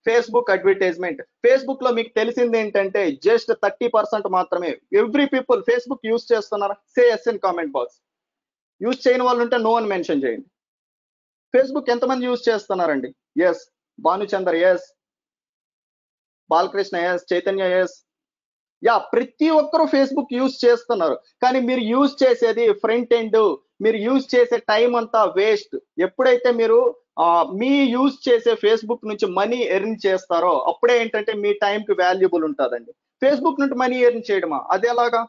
ఫేస్బుక్ అడ్వర్టైజ్మెంట్. ఫేస్బుక్ లో మీకు తెలిసింది ఏంటంటే జస్ట్ 30% మాత్రమే. ఎవ్రీ పీపుల్ ఫేస్బుక్ యూజ్ చేస్తున్నారా, say yes in comment box. Use చేయని వాళ్ళు ఉంటే నో అని మెన్షన్ చేయండి. ఫేస్బుక్ ఎంతమంది యూజ్ చేస్తున్నారండి? Yes. Bhanuchander yes, Balakrishna yes, Chaitanya yes. Yeah, ప్రతి ఒక్కరు ఫేస్బుక్ యూజ్ చేస్తున్నారు. కానీ మీరు యూజ్ చేసేది ఫ్రంట్ ఎండ్, మీరు యూజ్ చేసే టైం అంతా వేస్ట్. ఎప్పుడైతే మీరు మీ యూజ్ చేసే ఫేస్బుక్ నుంచి మనీ ఎర్న్ చేస్తారో అప్పుడే ఏంటంటే మీ టైంకి వాల్యుబుల్ ఉంటుందండి. ఫేస్బుక్ నుండి మనీ ఎర్న్ చేయడమా, అది ఎలాగా?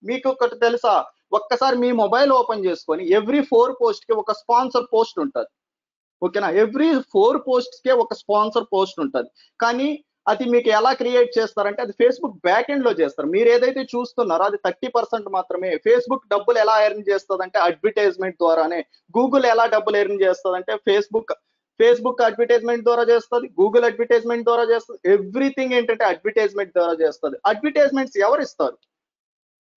మీకు ఒకటి తెలుసా, ఒక్కసారి మీ మొబైల్ ఓపెన్ చేసుకొని ఎవ్రీ 4 post కి ఒక స్పాన్సర్ పోస్ట్ ఉంటుంది. ఓకేనా. ఎవ్రీ 4 posts కే ఒక స్పాన్సర్ పోస్ట్ ఉంటుంది. కానీ అది మీకు ఎలా క్రియేట్ చేస్తారంటే అది ఫేస్బుక్ బ్యాక్ ఎండ్ లో చేస్తారు. మీరు ఏదైతే చూస్తున్నారో అది 30% మాత్రమే. ఫేస్బుక్ డబ్బులు ఎలా ఎర్న్ చేస్తుందంటే అడ్వర్టైజ్మెంట్ ద్వారానే. గూగుల్ ఎలా డబ్బులు ఎర్న్ చేస్తుందంటే ఫేస్బుక్ అడ్వర్టైజ్మెంట్ ద్వారా చేస్తుంది, గూగుల్ అడ్వర్టైజ్మెంట్ ద్వారా చేస్తుంది. ఎవ్రీథింగ్ ఏంటంటే అడ్వర్టైజ్మెంట్ ద్వారా చేస్తుంది. అడ్వర్టైజ్మెంట్స్ ఎవరు ఇస్తారు?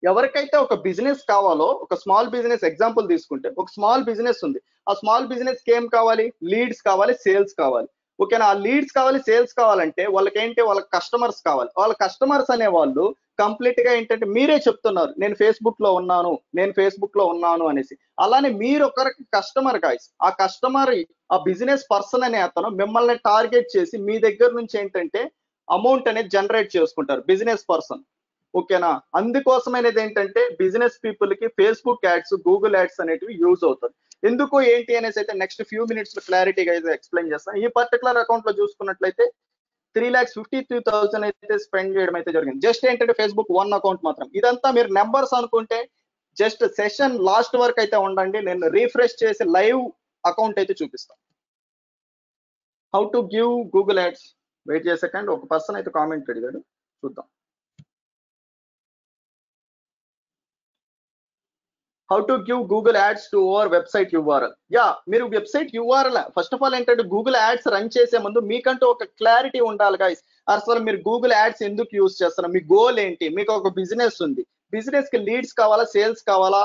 ఎవరికైతే ఒక బిజినెస్ కావాలో, ఒక స్మాల్ బిజినెస్ ఎగ్జాంపుల్ తీసుకుంటే ఒక స్మాల్ బిజినెస్ ఉంది. ఆ స్మాల్ బిజినెస్ కి ఏం కావాలి? లీడ్స్ కావాలి, సేల్స్ కావాలి. ఓకేనా. ఆ లీడ్స్ కావాలి, సేల్స్ కావాలంటే వాళ్ళకేంటి, వాళ్ళ కస్టమర్స్ కావాలి. వాళ్ళ కస్టమర్స్ అనే వాళ్ళు కంప్లీట్ గా ఏంటంటే మీరే చెప్తున్నారు నేను ఫేస్బుక్ లో ఉన్నాను, నేను ఫేస్బుక్ లో ఉన్నాను అనేసి. అలానే మీరు ఒకరికి కస్టమర్ గాయస్. ఆ కస్టమర్, ఆ బిజినెస్ పర్సన్ అనే అతను మిమ్మల్ని టార్గెట్ చేసి మీ దగ్గర నుంచి ఏంటంటే అమౌంట్ అనేది జనరేట్ చేసుకుంటారు బిజినెస్ పర్సన్. ఓకేనా. అందుకోసమైనది ఏంటంటే బిజినెస్ పీపుల్ కి ఫేస్బుక్ యాడ్స్, గూగుల్ యాడ్స్ అనేటివి యూజ్ అవుతుంది. ఎందుకు ఏంటి అనేసి అయితే నెక్స్ట్ ఫ్యూ మినిట్స్ లో క్లారిటీగా అయితే ఎక్స్ప్లెయిన్ చేస్తాను. ఈ పర్టికులర్ అకౌంట్ లో చూసుకున్నట్లయితే 3,53,000 అయితే స్పెండ్ చేయడం అయితే జరిగింది. జస్ట్ ఏంటంటే ఫేస్బుక్ 1 అకౌంట్ మాత్రం. ఇదంతా మీరు నెంబర్స్ అనుకుంటే జస్ట్ సెషన్ లాస్ట్ వరకు అయితే ఉండండి, నేను రీఫ్రెష్ చేసి లైవ్ అకౌంట్ అయితే చూపిస్తాను. How to give Google ads. Wait చేసే సెకండ్, ఒక పర్సన్ అయితే కామెంట్ అడిగాడు, చూద్దాం. How to give Google ads to our website URL. Yeah, మీరు website URL first of all ఏంటంటే గూగుల్ యాడ్స్ రన్ చేసే ముందు మీకంటూ ఒక క్లారిటీ ఉండాలి గైస్. అసలు మీరు గూగుల్ యాడ్స్ ఎందుకు యూజ్ చేస్తున్నారు, మీ గోల్ ఏంటి, మీకు ఒక బిజినెస్ ఉంది, బిజినెస్ కి లీడ్స్ కావాలా, సేల్స్ కావాలా,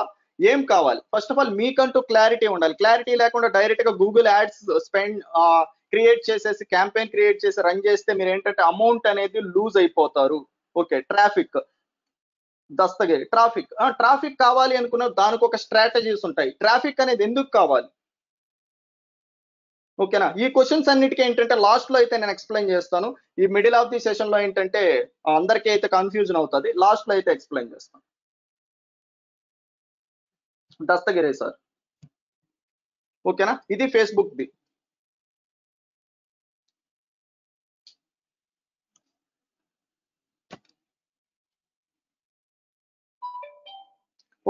ఏం కావాలి? ఫస్ట్ ఆఫ్ ఆల్ మీకంటూ క్లారిటీ ఉండాలి. క్లారిటీ లేకుండా డైరెక్ట్ గా గూగుల్ యాడ్స్ స్పెండ్ క్రియేట్ చేసేసి క్యాంపెయిన్ క్రియేట్ చేసి రన్ చేస్తే మీరు ఏంటంటే అమౌంట్ అనేది లూజ్ అయిపోతారు. ఓకే, ట్రాఫిక్ దస్తగిరి ట్రాఫిక్ కావాలి అనుకున్న దానికి ఒక స్ట్రాటజీస్ ఉంటాయి. ట్రాఫిక్ అనేది ఎందుకు కావాలి? ఓకేనా, ఈ క్వశ్చన్స్ అన్నిటికీ ఏంటంటే లాస్ట్ లో అయితే నేను ఎక్స్ప్లెయిన్ చేస్తాను. ఈ మిడిల్ ఆఫ్ ది సెషన్ లో ఏంటంటే అందరికీ అయితే కన్ఫ్యూజన్ అవుతుంది, లాస్ట్ లో అయితే ఎక్స్ప్లెయిన్ చేస్తాను. దస్తగిరి సార్, ఓకేనా, ఇది Facebook the.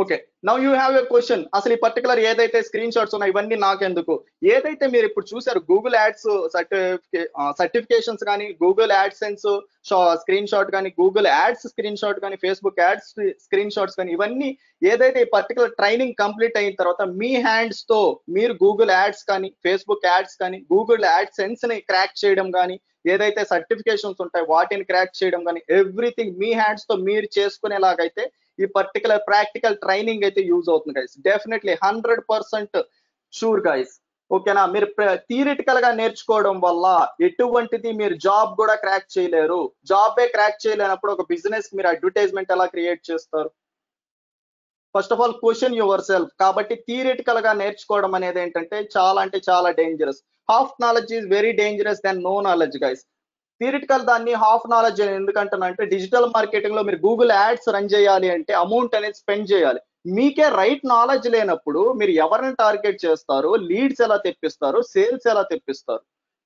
Okay, now you have a question. అసలు ఈ పర్టికులర్ ఏదైతే స్క్రీన్ షాట్స్ ఉన్నాయి ఇవన్నీ నాకెందుకు? ఏదైతే మీరు ఇప్పుడు చూసారు గూగుల్ యాడ్స్ సర్టిఫికేషన్స్ కానీ, గూగుల్ యాడ్సెన్స్ స్క్రీన్ షాట్ కానీ, గూగుల్ యాడ్స్ స్క్రీన్ షాట్ కానీ, ఫేస్బుక్ యాడ్స్ స్క్రీన్ షాట్స్ కానీ, ఇవన్నీ ఏదైతే ఈ పర్టికులర్ ట్రైనింగ్ కంప్లీట్ అయిన తర్వాత మీ హ్యాండ్స్ తో మీరు గూగుల్ యాడ్స్ కానీ, ఫేస్బుక్ యాడ్స్ కానీ, గూగుల్ యాడ్సెన్స్ ని క్రాక్ చేయడం కానీ, ఏదైతే సర్టిఫికేషన్స్ ఉంటాయి వాటిని క్రాక్ చేయడం కానీ, ఎవ్రీథింగ్ మీ హ్యాండ్స్ తో మీరు చేసుకునేలాగైతే ఈ పర్టికులర్ ప్రాక్టికల్ ట్రైనింగ్ అయితే యూజ్ అవుతుంది గైస్. Definitely 100% sure guys. ఓకేనా, మీరు థియరిటికల్ గా నేర్చుకోవడం వల్ల ఎటువంటిది మీరు జాబ్ కూడా క్రాక్ చేయలేరు. జాబే క్రాక్ చేయలేనప్పుడు ఒక బిజినెస్ మీరు అడ్వర్టైజ్మెంట్ ఎలా క్రియేట్ చేస్తారు? First of all question yourself. కాబట్టి థియరిటికల్ గా నేర్చుకోవడం అనేది ఏంటంటే చాలా అంటే చాలా dangerous. Half knowledge is very dangerous than no knowledge guys. Theoretical దాన్ని హాఫ్ నాలెడ్జ్ ఎందుకంటున్నా అంటే డిజిటల్ మార్కెటింగ్ లో మీరు గూగుల్ యాడ్స్ రన్ చేయాలి అంటే అమౌంట్ అనేది స్పెండ్ చేయాలి. మీకే రైట్ నాలెడ్జ్ లేనప్పుడు మీరు ఎవరిని టార్గెట్ చేస్తారు, లీడ్స్ ఎలా తెప్పిస్తారు, సేల్స్ ఎలా తెప్పిస్తారు?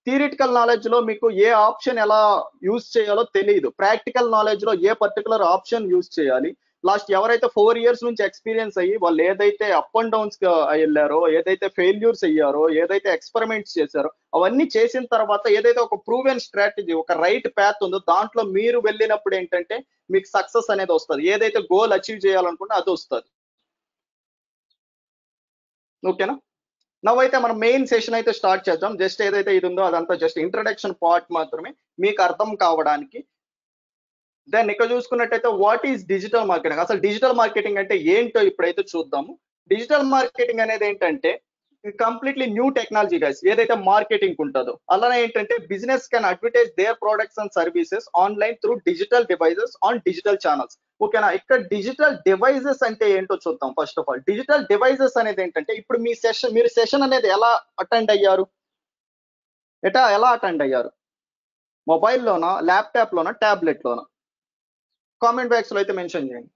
థియరిటికల్ నాలెడ్జ్ లో మీకు ఏ ఆప్షన్ ఎలా యూజ్ చేయాలో తెలియదు. ప్రాక్టికల్ నాలెడ్జ్ లో ఏ పర్టికులర్ ఆప్షన్ యూజ్ చేయాలి. లాస్ట్ ఎవరైతే 4 years నుంచి ఎక్స్పీరియన్స్ అయ్యి వాళ్ళు ఏదైతే అప్ అండ్ డౌన్స్ వెళ్ళారో, ఏదైతే ఫెయిల్యూర్స్ అయ్యారో, ఏదైతే ఎక్స్పెరిమెంట్స్ చేశారో అవన్నీ చేసిన తర్వాత ఏదైతే ఒక ప్రూవెన్ స్ట్రాటజీ, ఒక రైట్ ప్యాత్ ఉందో దాంట్లో మీరు వెళ్ళినప్పుడు ఏంటంటే మీకు సక్సెస్ అనేది వస్తుంది. ఏదైతే గోల్ అచీవ్ చేయాలనుకుంటే అది వస్తుంది. ఓకేనా, నవ్వైతే మనం మెయిన్ సెషన్ అయితే స్టార్ట్ చేద్దాం. జస్ట్ ఏదైతే ఇది ఉందో అదంతా జస్ట్ ఇంట్రడక్షన్ పార్ట్ మాత్రమే మీకు అర్థం కావడానికి. దెన్ ఇక్కడ చూసుకున్నట్టయితే వాట్ ఈస్ డిజిటల్ మార్కెటింగ్, అసలు డిజిటల్ మార్కెటింగ్ అంటే ఏంటో ఇప్పుడైతే చూద్దాము. డిజిటల్ మార్కెటింగ్ అనేది ఏంటంటే కంప్లీట్లీ న్యూ టెక్నాలజీ గైస్. ఏదైతే మార్కెటింగ్ ఉంటుందో అలానే ఏంటంటే business can advertise their products and services online through digital devices on digital channels. ఓకేనా, ఇక్కడ డిజిటల్ డివైజెస్ అంటే ఏంటో చూద్దాం. First of all digital devices అనేది ఏంటంటే ఇప్పుడు మీరు సెషన్ అనేది ఎలా అటెండ్ అయ్యారు, ఎలా అటెండ్ అయ్యారు? మొబైల్లోనా, ల్యాప్టాప్ లోనా, టాబ్లెట్ లోనా? కామెంట్ బాక్స్ లో అయితే మెన్షన్ చేయండి.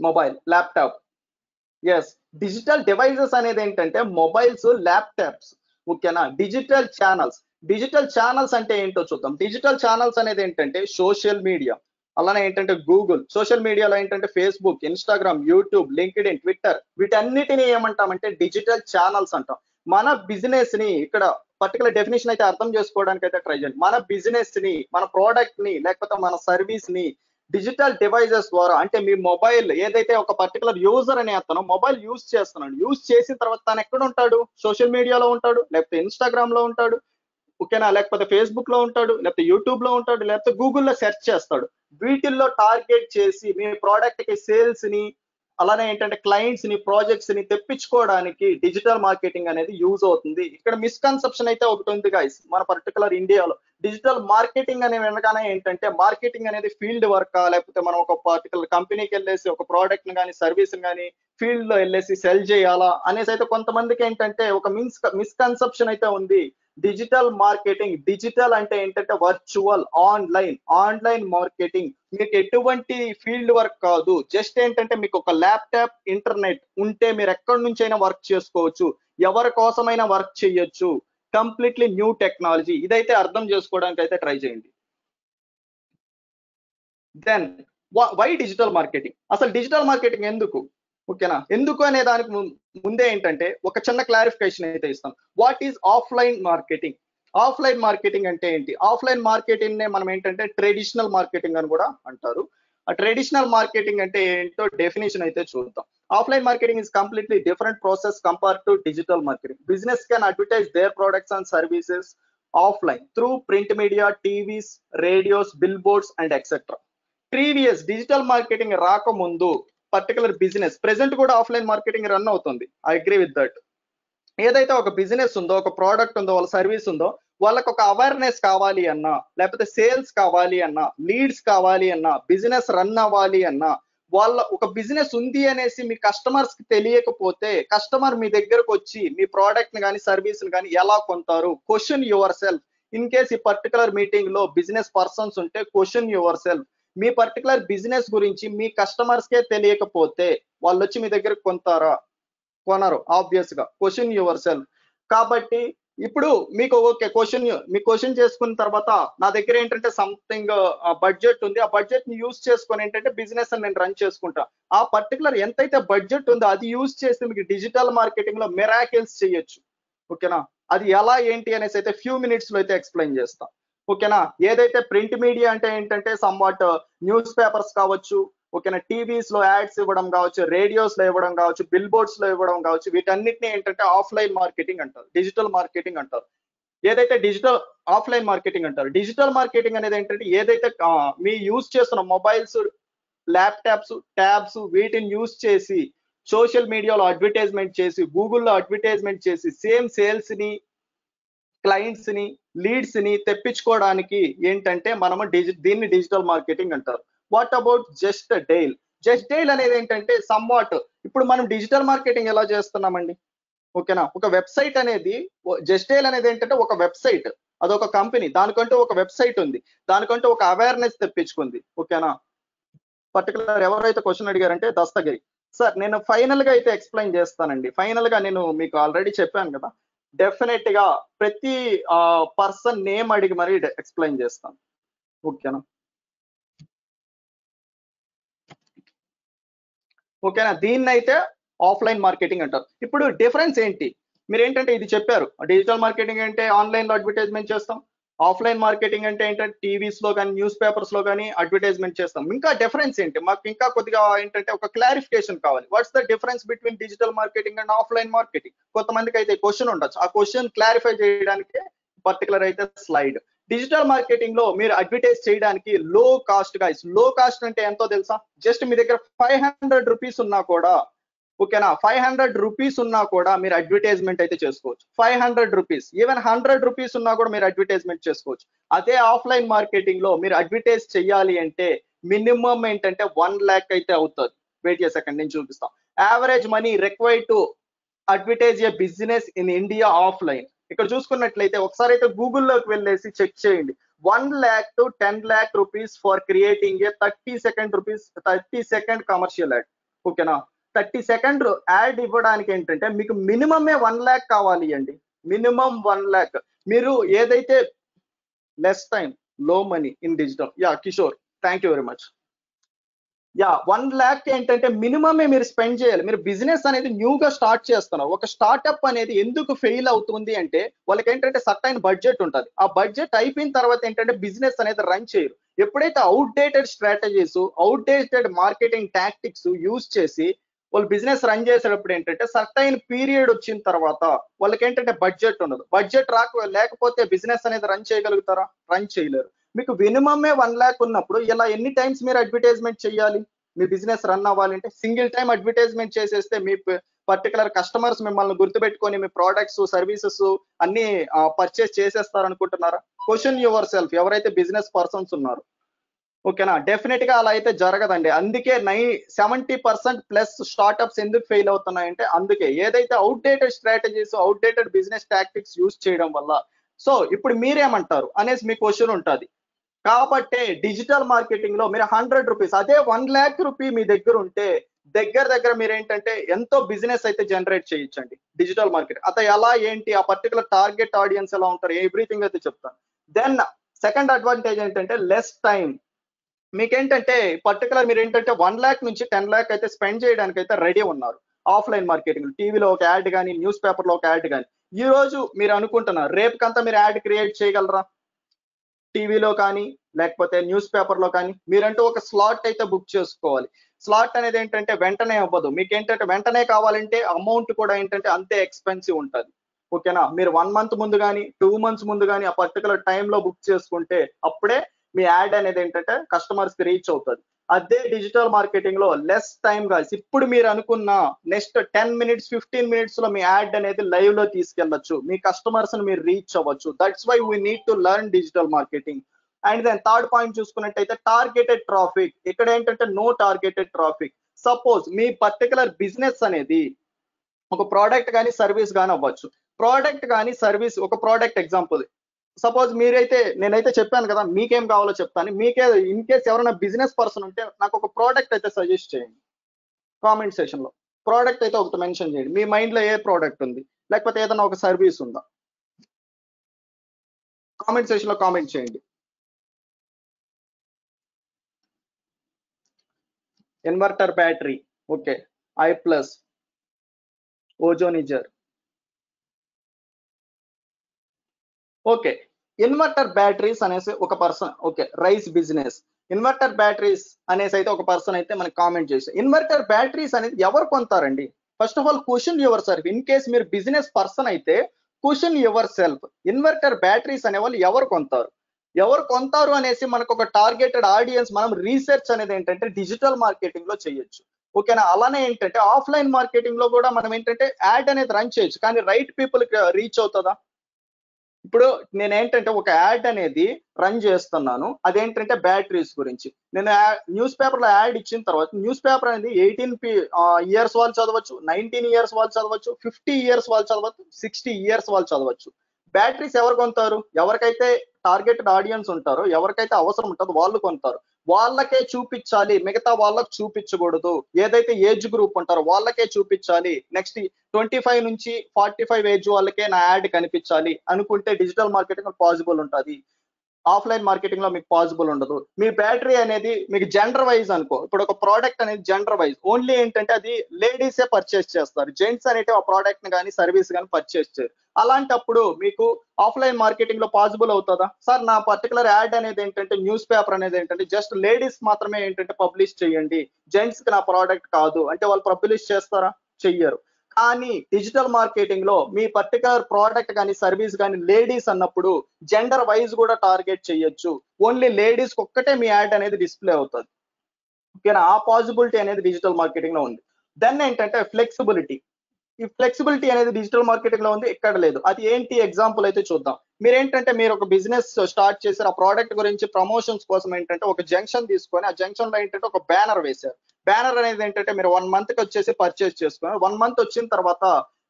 Mobile, laptop. Yes, digital devices అనేది ఏంటంటే మొబైల్స్, ల్యాప్టాప్స్. ఓకేనా, డిజిటల్ ఛానల్స్ అంటే ఏంటో చూద్దాం. డిజిటల్ ఛానల్స్ అనేది ఏంటంటే సోషల్ మీడియా, అలానే ఏంటంటే గూగుల్, సోషల్ మీడియాలో ఏంటంటే Facebook, Instagram, YouTube, LinkedIn, Twitter, వీటన్నిటిని ఏమంటామంటే డిజిటల్ ఛానల్స్ అంటాం. మన బిజినెస్ ని ఇక్కడ పర్టికులర్ డెఫినేషన్ అయితే అర్థం చేసుకోవడానికి అయితే ట్రై చేయండి. మన బిజినెస్ ని, మన ప్రోడక్ట్ ని, లేకపోతే మన సర్వీస్ ని డిజిటల్ డివైజెస్ ద్వారా, అంటే మీ మొబైల్ ఏదైతే ఒక పర్టికులర్ యూజర్ అనే అతను మొబైల్ యూజ్ చేస్తున్నాడు, యూజ్ చేసిన తర్వాత తను ఎక్కడ ఉంటాడు? సోషల్ మీడియాలో ఉంటాడు, లేకపోతే ఇన్స్టాగ్రామ్ లో ఉంటాడు, ఓకేనా, లేకపోతే ఫేస్బుక్ లో ఉంటాడు, లేకపోతే యూట్యూబ్ లో ఉంటాడు, లేకపోతే గూగుల్లో సెర్చ్ చేస్తాడు. వీటిల్లో టార్గెట్ చేసి మీ ప్రోడక్ట్ కి సేల్స్ ని, అలానే ఏంటంటే క్లయింట్స్ ని, ప్రాజెక్ట్స్ ని తెప్పించుకోవడానికి డిజిటల్ మార్కెటింగ్ అనేది యూజ్ అవుతుంది. ఇక్కడ మిస్కన్సెప్షన్ అయితే ఒకటి ఉంది గైస్ మన పర్టికులర్ ఇండియాలో. డిజిటల్ మార్కెటింగ్ అనే వెనకానే ఏంటంటే మార్కెటింగ్ అనేది ఫీల్డ్ వర్క్, లేకపోతే మనం ఒక పర్టికులర్ కంపెనీకి వెళ్ళేసి ఒక ప్రోడక్ట్ ని కానీ, సర్వీస్ కానీ ఫీల్డ్ లో వెళ్ళేసి సెల్ చేయాలా అనేసి అయితే కొంతమందికి ఏంటంటే ఒక మిస్కన్సెప్షన్ అయితే ఉంది. డిజిటల్ మార్కెటింగ్, డిజిటల్ అంటే ఏంటంటే వర్చువల్, ఆన్లైన్ మార్కెటింగ్. మీకు ఎటువంటి ఫీల్డ్ వర్క్ కాదు. జస్ట్ ఏంటంటే మీకు ఒక ల్యాప్టాప్, ఇంటర్నెట్ ఉంటే మీరు ఎక్కడి నుంచి అయినా వర్క్ చేసుకోవచ్చు, ఎవరి కోసమైనా వర్క్ చేయొచ్చు. Completely new technology. ఇదైతే అర్థం చేసుకోవడానికి అయితే ట్రై చేయండి. దెన్ వై డిజిటల్ మార్కెటింగ్, అసలు డిజిటల్ మార్కెటింగ్ ఎందుకు? ఓకేనా, ఎందుకు అనే దానికి ముందే ఏంటంటే ఒక చిన్న క్లారిఫికేషన్ అయితే ఇస్తాం. What is offline marketing? Offline marketing అంటే ఏంటి? ఆఫ్లైన్ మార్కెటింగ్ నే మనం ఏంటంటే ట్రెడిషనల్ మార్కెటింగ్ అని కూడా అంటారు. ఆ ట్రెడిషనల్ మార్కెటింగ్ అంటే ఏంటో డెఫినేషన్ అయితే చూద్దాం. Offline marketing is completely different process compared to digital marketing. Business can advertise their products and services offline through print media, TVs, radios, billboards, and etc. Previous digital marketing రాకముందు particular business present కూడా offline marketing run అవుతుంది. I agree with that. ఏదైతే ఒక business ఉందో, ఒక product ఉందో, వాళ్ళ service ఉందో, వాళ్ళకి ఒక అవేర్నెస్ కావాలి అన్నా, లేకపోతే సేల్స్ కావాలి అన్నా, లీడ్స్ కావాలి అన్నా, బిజినెస్ రన్ అవ్వాలి అన్నా, వాళ్ళ ఒక బిజినెస్ ఉంది అనేసి మీ కస్టమర్స్ కి తెలియకపోతే కస్టమర్ మీ దగ్గరకు వచ్చి మీ ప్రోడక్ట్ ని కానీ సర్వీస్ ని కానీ ఎలా కొంటారు? Question yourself. In case ఈ పర్టికులర్ మీటింగ్ లో బిజినెస్ పర్సన్స్ ఉంటే question your self. Me particular business గురించి మీ కస్టమర్స్ కే తెలియకపోతే వాళ్ళు వచ్చి మీ దగ్గర కొంటారా? కొనరు. ఆబ్వియస్ గా క్వశ్చన్ యువర్ సెల్ఫ్. కాబట్టి ఇప్పుడు మీకు ఓకే మీ క్వశ్చన్ చేసుకున్న తర్వాత నా దగ్గర ఏంటంటే సంథింగ్ బడ్జెట్ ఉంది, ఆ బడ్జెట్ ని యూజ్ చేసుకొని ఏంటంటే బిజినెస్ నేను రన్ చేసుకుంటా. ఆ పర్టికులర్ ఎంతైతే బడ్జెట్ ఉందో అది యూజ్ చేసి మీకు డిజిటల్ మార్కెటింగ్ లో మిరాకిల్స్ చేయొచ్చు. ఓకేనా? అది ఎలా ఏంటి అనేసి అయితే ఫ్యూ మినిట్స్ లో అయితే ఎక్స్ప్లెయిన్ చేస్తా. ఓకేనా? ఏదైతే ప్రింట్ మీడియా అంటే ఏంటంటే సమ్వాట్ న్యూస్ పేపర్స్ కావచ్చు, ఓకేనా, టీవీస్ లో యాడ్స్ ఇవ్వడం కావచ్చు, రేడియోస్ లో ఇవ్వడం కావచ్చు, బిల్ బోర్డ్స్ లో ఇవ్వడం కావచ్చు, వీటన్నిటిని ఏంటంటే ఆఫ్లైన్ మార్కెటింగ్ అంటారు, డిజిటల్ మార్కెటింగ్ అంటారు. ఏదైతే ఆఫ్లైన్ మార్కెటింగ్ అంటారు. డిజిటల్ మార్కెటింగ్ అనేది ఏంటంటే ఏదైతే మీ యూజ్ చేస్తున్న మొబైల్స్, ల్యాప్టాప్స్, ట్యాబ్స్ వీటిని యూజ్ చేసి సోషల్ మీడియాలో అడ్వర్టైజ్మెంట్ చేసి, గూగుల్లో అడ్వర్టైజ్మెంట్ చేసి సేమ్ సేల్స్ ని, క్లయింట్స్ ని, లీడ్స్ ని తెప్పించుకోవడానికి ఏంటంటే మనము దీన్ని డిజిటల్ మార్కెటింగ్ అంటారు. What about just dial? Just dial అనేది ఏంటంటే సమ్వాట్ ఇప్పుడు మనం డిజిటల్ మార్కెటింగ్ ఎలా చేస్తున్నామండి? ఓకేనా? ఒక వెబ్సైట్ అనేది జస్ట్ డైల్ అనేది ఏంటంటే ఒక వెబ్సైట్, అదొక కంపెనీ, దానికంటూ ఒక వెబ్సైట్ ఉంది, దానికంటూ ఒక అవేర్నెస్ తెప్పించుకుంది. ఓకేనా? పర్టికులర్ ఎవరైతే క్వశ్చన్ అడిగారంటే దస్తగిరి సార్, నేను ఫైనల్ గా అయితే ఎక్స్ప్లెయిన్ చేస్తానండి. ఫైనల్ గా నేను మీకు ఆల్రెడీ చెప్పాను కదా, డెఫినెట్ గా ప్రతి పర్సన్ నేమ్ అడిగి మరీ ఎక్స్ప్లెయిన్ చేస్తాను. ఓకేనా? ఓకేనా? దీన్నైతే ఆఫ్లైన్ మార్కెటింగ్ అంటారు. ఇప్పుడు డిఫరెన్స్ ఏంటి? మీరు ఏంటంటే ఇది చెప్పారు, డిజిటల్ మార్కెటింగ్ అంటే ఆన్లైన్ లో అడ్వర్టైజ్మెంట్ చేస్తాం, ఆఫ్లైన్ మార్కెటింగ్ అంటే ఏంటంటే టీవీస్ లో కానీ న్యూస్ పేపర్స్ లో కానీ అడ్వర్టైజ్మెంట్ చేస్తాం. ఇంకా డిఫరెన్స్ ఏంటి? మాకు ఇంకా కొద్దిగా ఏంటంటే ఒక క్లారిఫికేషన్ కావాలి. Watts the difference between digital marketing and offline marketing? కొంతమందికి అయితే క్వశ్చన్ ఉండొచ్చు, ఆ క్వశ్చన్ క్లారిఫై చేయడానికి పర్టికులర్ అయితే స్లైడ్. డిజిటల్ మార్కెటింగ్ లో మీరు అడ్వర్టైజ్ చేయడానికి లో కాస్ట్ గైస్. లో కాస్ట్ అంటే ఎంతో తెలుసా? జస్ట్ మీ దగ్గర 500 రూపీస్ ఉన్నా కూడా, ఓకేనా, 500 రూపీస్ ఉన్నా కూడా మీరు అడ్వర్టైజ్మెంట్ అయితే చేసుకోవచ్చు. 500 రూపీస్, ఈవెన్ 100 రూపీస్ ఉన్నా కూడా మీరు అడ్వర్టైజ్మెంట్ చేసుకోవచ్చు. అదే ఆఫ్లైన్ మార్కెటింగ్ లో మీరు అడ్వర్టైజ్ చేయాలి అంటే మినిమం ఏంటంటే 1 lakh అయితే అవుతుంది. వెయిట్ చేయ సెకండ్, నేను చూపిస్తాను. Average money required to advertise A business in India offline. ఇక్కడ చూసుకున్నట్లయితే ఒకసారి అయితే గూగుల్లోకి వెళ్ళేసి చెక్ చేయండి. 1 lakh to 10 lakh rupees for creating a 30 second commercial add. ఓకేనా? 30 సెకండ్ యాడ్ ఇవ్వడానికి ఏంటంటే మీకు మినిమమే 1 lakh కావాలి అండి. Minimum 1 lakh. మీరు ఏదైతే లెస్ టైం లో money in digital. Yeah Kishore, thank you very much. Yeah 1 lakh ఏంటంటే మినిమమే మీరు స్పెండ్ చేయాలి. మీరు బిజినెస్ అనేది న్యూగా స్టార్ట్ చేస్తున్నారు. ఒక స్టార్ట్అప్ అనేది ఎందుకు ఫెయిల్ అవుతుంది అంటే వాళ్ళకి ఏంటంటే సర్టైన్ బడ్జెట్ ఉంటుంది. ఆ బడ్జెట్ అయిపోయిన తర్వాత ఏంటంటే బిజినెస్ అనేది రన్ చేయరు. ఎప్పుడైతే outdated strategies, outdated marketing tactics use చేసి వాళ్ళు బిజినెస్ రన్ చేసేటప్పుడు ఏంటంటే సర్టైన్ పీరియడ్ వచ్చిన తర్వాత వాళ్ళకి ఏంటంటే బడ్జెట్ ఉండదు. బడ్జెట్ లేకపోతే బిజినెస్ అనేది రన్ చేయగలుగుతారా? రన్ చేయలేరు. మీకు మినిమమే 1 lakh ఉన్నప్పుడు ఇలా ఎన్ని టైమ్స్ మీరు అడ్వర్టైజ్మెంట్ చేయాలి? మీ బిజినెస్ రన్ అవ్వాలంటే సింగిల్ టైం అడ్వర్టైజ్మెంట్ చేసేస్తే మీ పర్టికులర్ కస్టమర్స్ మిమ్మల్ని గుర్తుపెట్టుకొని మీ ప్రోడక్ట్స్, సర్వీసెస్ అన్ని పర్చేస్ చేసేస్తారు అనుకుంటున్నారా? క్వశ్చన్ యువర్ సెల్ఫ్, ఎవరైతే బిజినెస్ పర్సన్స్ ఉన్నారు. ఓకేనా? డెఫినెట్ గా అలా అయితే జరగదండి. అందుకే 70% ప్లస్ స్టార్ట్అప్స్ ఎందుకు ఫెయిల్ అవుతున్నాయంటే అందుకే ఏదైతే outdated strategies, outdated business tactics use చేయడం వల్ల. సో ఇప్పుడు మీరేమంటారు అనేసి మీ క్వశ్చన్ ఉంటుంది. కాబట్టి డిజిటల్ మార్కెటింగ్ లో మీరు 100 రూపీస్, అదే 1 lakh రూపీ మీ దగ్గర ఉంటే దగ్గర మీరు ఏంటంటే ఎంతో బిజినెస్ అయితే జనరేట్ చేయొచ్చండి డిజిటల్ మార్కెట్. అత ఎలా ఏంటి, ఆ పర్టికులర్ టార్గెట్ ఆడియన్స్ ఎలా ఉంటారు, ఎవ్రీథింగ్ అయితే చెప్తాను. దెన్ సెకండ్ అడ్వాంటేజ్ ఏంటంటే లెస్ టైం. మీకేంటంటే పర్టికులర్ మీరు ఏంటంటే 1 lakh నుంచి 10 lakh అయితే స్పెండ్ చేయడానికి అయితే రెడీ ఉన్నారు ఆఫ్లైన్ మార్కెటింగ్. టీవీలో ఒక యాడ్ కానీ, న్యూస్ పేపర్ లో ఒక యాడ్ కానీ. ఈ రోజు మీరు అనుకుంటున్నారు రేపుకంతా మీరు యాడ్ క్రియేట్ చేయగలరా? టీవీలో కానీ లేకపోతే న్యూస్ పేపర్లో కానీ మీరంటూ ఒక స్లాట్ అయితే బుక్ చేసుకోవాలి. స్లాట్ అనేది ఏంటంటే వెంటనే అవ్వదు. మీకేంటంటే వెంటనే కావాలంటే అమౌంట్ కూడా ఏంటంటే అంతే ఎక్స్‌పెన్సివ్ ఉంటది. ఓకేనా? మీరు 1 మంత్ ముందు గాని, 2 మంత్స్ ముందు గాని ఆ పర్టిక్యులర్ టైమ్‌లో బుక్ చేసుకుంటే అప్పుడే మీ యాడ్ అనేది ఏంటంటే కస్టమర్స్‌కి రీచ్ అవుతది. అదే డిజిటల్ మార్కెటింగ్‌లో లెస్ టైమ్ గాయ్స్. ఇప్పుడు మీరు అనుకున్న నెక్స్ట్ 10 మినిట్స్, 15 మినిట్స్‌లో మీ యాడ్ అనేది లైవ్‌లో తీసుకెళ్లొచ్చు. మీ కస్టమర్స్‌ని మీరు రీచ్ అవ్వచ్చు. That's why we need to learn digital marketing. And then third point చూసుకున్నట్టయితే టార్గెటెడ్ ట్రాఫిక్. ఇక్కడ ఏంటంటే నో టార్గెటెడ్ ట్రాఫిక్. సపోజ్ మీ పర్టిక్యులర్ బిజినెస్ అనేది ఒక ప్రోడక్ట్ గాని, సర్వీస్ గాని అవ్వచ్చు. ప్రోడక్ట్ గాని, సర్వీస్ ఒక ప్రోడక్ట్ ఎగ్జాంపుల్. సపోజ్ నేనైతే చెప్పాను కదా! మీకేం కావాలో చెప్తాను. మీకే ఇన్ కేస్ ఎవరైనా బిజినెస్ పర్సన్ ఉంటే నాకు ఒక ప్రోడక్ట్ అయితే సజెస్ట్ చేయండి. కామెంట్ సెక్షన్‌లో. ప్రోడక్ట్ అయితే ఒకటి మెన్షన్ చేయండి. మీ మైండ్‌లో ఏ ప్రోడక్ట్ ఉంది? లేకపోతే ఏదైనా ఒక సర్వీస్ ఉందా? కామెంట్ సెక్షన్‌లో కామెంట్ చేయండి. Inverter battery. Okay. I plus, ozonizer. Okay. Inverter batteries అనేసి ఒక person okay. Rice business. Inverter batteries అనేసి అయితే ఒక పర్సన్ అయితే మనకి కామెంట్ చేశారు. ఇన్వర్టర్ బ్యాటరీస్ అనేది ఎవరు కొంటారండి? First of all question yourself. In case మీరు బిజినెస్ పర్సన్ అయితే question yourself. Inverter batteries అనేవాళ్ళు ఎవరు కొంటారు? ఎవరు కొంటారు అనేసి మనకు ఒక టార్గెటెడ్ ఆడియన్స్ మనం రీసెర్చ్ అనేది ఏంటంటే డిజిటల్ మార్కెటింగ్ లో చేయొచ్చు. ఓకేనా? అలానే ఏంటంటే ఆఫ్‌లైన్ మార్కెటింగ్ లో కూడా మనం ఏంటంటే యాడ్ అనేది రన్ చేయొచ్చు. కానీ రైట్ పీపుల్‌కి రీచ్ అవుతదా? ఇప్పుడు నేనేంటంటే ఒక యాడ్ అనేది రన్ చేస్తున్నాను. అదేంటంటే బ్యాటరీస్ గురించి. నేను న్యూస్ పేపర్‌లో యాడ్ ఇచ్చిన తర్వాత న్యూస్ పేపర్ అనేది 18 ఇయర్స్ వాళ్ళు చదవచ్చు, 19 ఇయర్స్ వాళ్ళు చదవచ్చు, 50 ఇయర్స్ వాళ్ళు చదవచ్చు, 60 ఇయర్స్ వాళ్ళు చదవచ్చు. బ్యాటరీస్ ఎవరు కొంటారు? ఎవరికైతే టార్గెటెడ్ ఆడియన్స్ ఉంటారో, ఎవరికైతే అవసరం ఉంటదో వాళ్ళు కొంటారు. వాళ్ళకే చూపిచ్చాలి. మిగతా వాళ్ళకి చూపిచ్చకూడదు. ఏదైతే ఏజ్ గ్రూప్ ఉంటారో వాళ్ళకే చూపిచ్చాలి. నెక్స్ట్ 25 నుంచి 45 ఏజ్ వాళ్ళకే నా యాడ్ కనిపించాలి అనుకుంటే డిజిటల్ మార్కెటింగ్ పాసిబుల్ ఉంటది. ఆఫ్‌లైన్ మార్కెటింగ్ లో మీకు పాసిబుల్ ఉండదు. మీ బ్యాటరీ అనేది మీకు జెండర్ వైస్ అనుకో. ఇప్పుడు ఒక ప్రొడక్ట్ అనేది జెండర్ వైస్. ఓన్లీ ఏంటంటే అది లేడీసే పర్చేస్ చేస్తారు. జెంట్స్ అనేటివి ఆ ప్రొడక్ట్ ని గాని, సర్వీస్ గాని పర్చేస్ చేయరు. అలాంటప్పుడు మీకు ఆఫ్‌లైన్ మార్కెటింగ్ లో పాసిబుల్ అవుతదా? సార్ నా పర్టిక్యులర్ యాడ్ అనేది ఏంటంటే న్యూస్ పేపర్ అనేది ఏంటంటే జస్ట్ లేడీస్ మాత్రమే ఏంటంటే పబ్లిష్ చేయండి. జెంట్స్ కి నా ప్రొడక్ట్ కాదు. అంటే వాళ్ళు పబ్లిష్ చేస్తారా? చెయ్యరు. కానీ డిజిటల్ మార్కెటింగ్ లో మీ పర్టికులర్ ప్రోడక్ట్ గాని, సర్వీస్ గాని లేడీస్ అన్నప్పుడు జెండర్ వైస్ కూడా టార్గెట్ చేయొచ్చు. ఓన్లీ లేడీస్ ఒక్కటే మీ యాడ్ అనేది డిస్‌ప్లే అవుతది. ఓకేనా? ఆ పాసిబిలిటీ అనేది డిజిటల్ మార్కెటింగ్ లో ఉంది. దెన్ ఏంటంటే ఫ్లెక్సిబిలిటీ. ఈ ఫ్లెక్సిబిలిటీ అనేది డిజిటల్ మార్కెటింగ్ లో ఉంది. ఇక్కడ లేదు. అది ఏంటి ఎగ్జాంపుల్ అయితే చూద్దాం. మీరు ఒక బిజినెస్ స్టార్ట్ చేసారు. ఆ ప్రొడక్ట్ గురించి ప్రమోషన్స్ కోసం ఏంటంటే ఒక జంక్షన్ తీసుకొని ఆ జంక్షన్ లో ఏంటంటే ఒక బ్యానర్ వేశారు. బ్యానర్ అనేది ఏంటంటే మీరు 1 మంత్ కి వచ్చేసి పర్చేస్ చేసుకున్నారు. 1 మంత్ వచ్చిన తర్వాత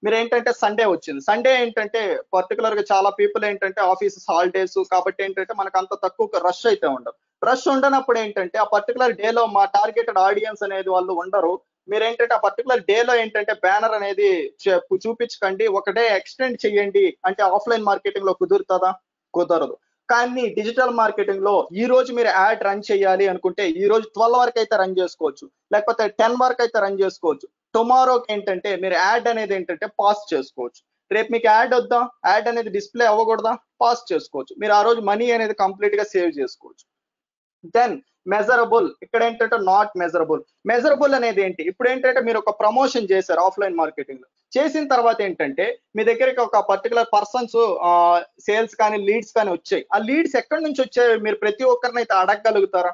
మీరేంటంటే సండే వచ్చింది. సండే ఏంటంటే పర్టిక్యులర్ గా చాలా పీపుల్ ఏంటంటే ఆఫీసెస్ హాలిడేస్ కాబట్టి ఏంటంటే మనకు అంత తక్కువ రష్ అయితే ఉండదు. రష్ ఉండనప్పుడు ఏంటంటే ఆ పర్టిక్యులర్ డేలో మా టార్గెటెడ్ ఆడియన్స్ అనేది వాళ్ళు ఉండరు. మీరేంటంటే ఆ పర్టిక్యులర్ డేలో ఏంటంటే బ్యానర్ అనేది చూపించకండి. ఒక డే ఎక్స్టెండ్ చేయండి అంటే ఆఫ్‌లైన్ మార్కెటింగ్ లో కుదురుతదా? కుదరదు. కానీ డిజిటల్ మార్కెటింగ్ లో ఈ రోజు మీరు యాడ్ రన్ చేయాలి అనుకుంటే ఈ రోజు 12 వరకు అయితే రన్ చేసుకోవచ్చు. లేకపోతే 10 వరకు అయితే రన్ చేసుకోవచ్చు. టుమారోకి ఏంటంటే మీరు యాడ్ అనేది ఏంటంటే పాజ్ చేసుకోవచ్చు. రేపు మీకు యాడ్ వద్దా? యాడ్ అనేది డిస్‌ప్లే అవ్వకూడదా? పాజ్ చేసుకోవచ్చు. మీరు ఆ రోజు మనీ అనేది కంప్లీట్ గా సేవ్ చేసుకోవచ్చు. దెన్ మెజరబుల్ ఇక్కడ ఏంటంటే నాట్ మెజరబుల్. మెజరబుల్ అనేది ఏంటి? ఇప్పుడు ఏంటంటే మీరు ఒక ప్రమోషన్ చేశారు ఆఫ్‌లైన్ మార్కెటింగ్ లో. చేసిన తర్వాత ఏంటంటే మీ దగ్గరికి ఒక పర్టిక్యులర్ పర్సన్స్ సేల్స్ కానీ, లీడ్స్ కానీ వచ్చాయి. ఆ లీడ్స్ ఎక్కడి నుంచి వచ్చాయి? మీరు ప్రతి ఒక్కరినైతే అడగగలుగుతారా?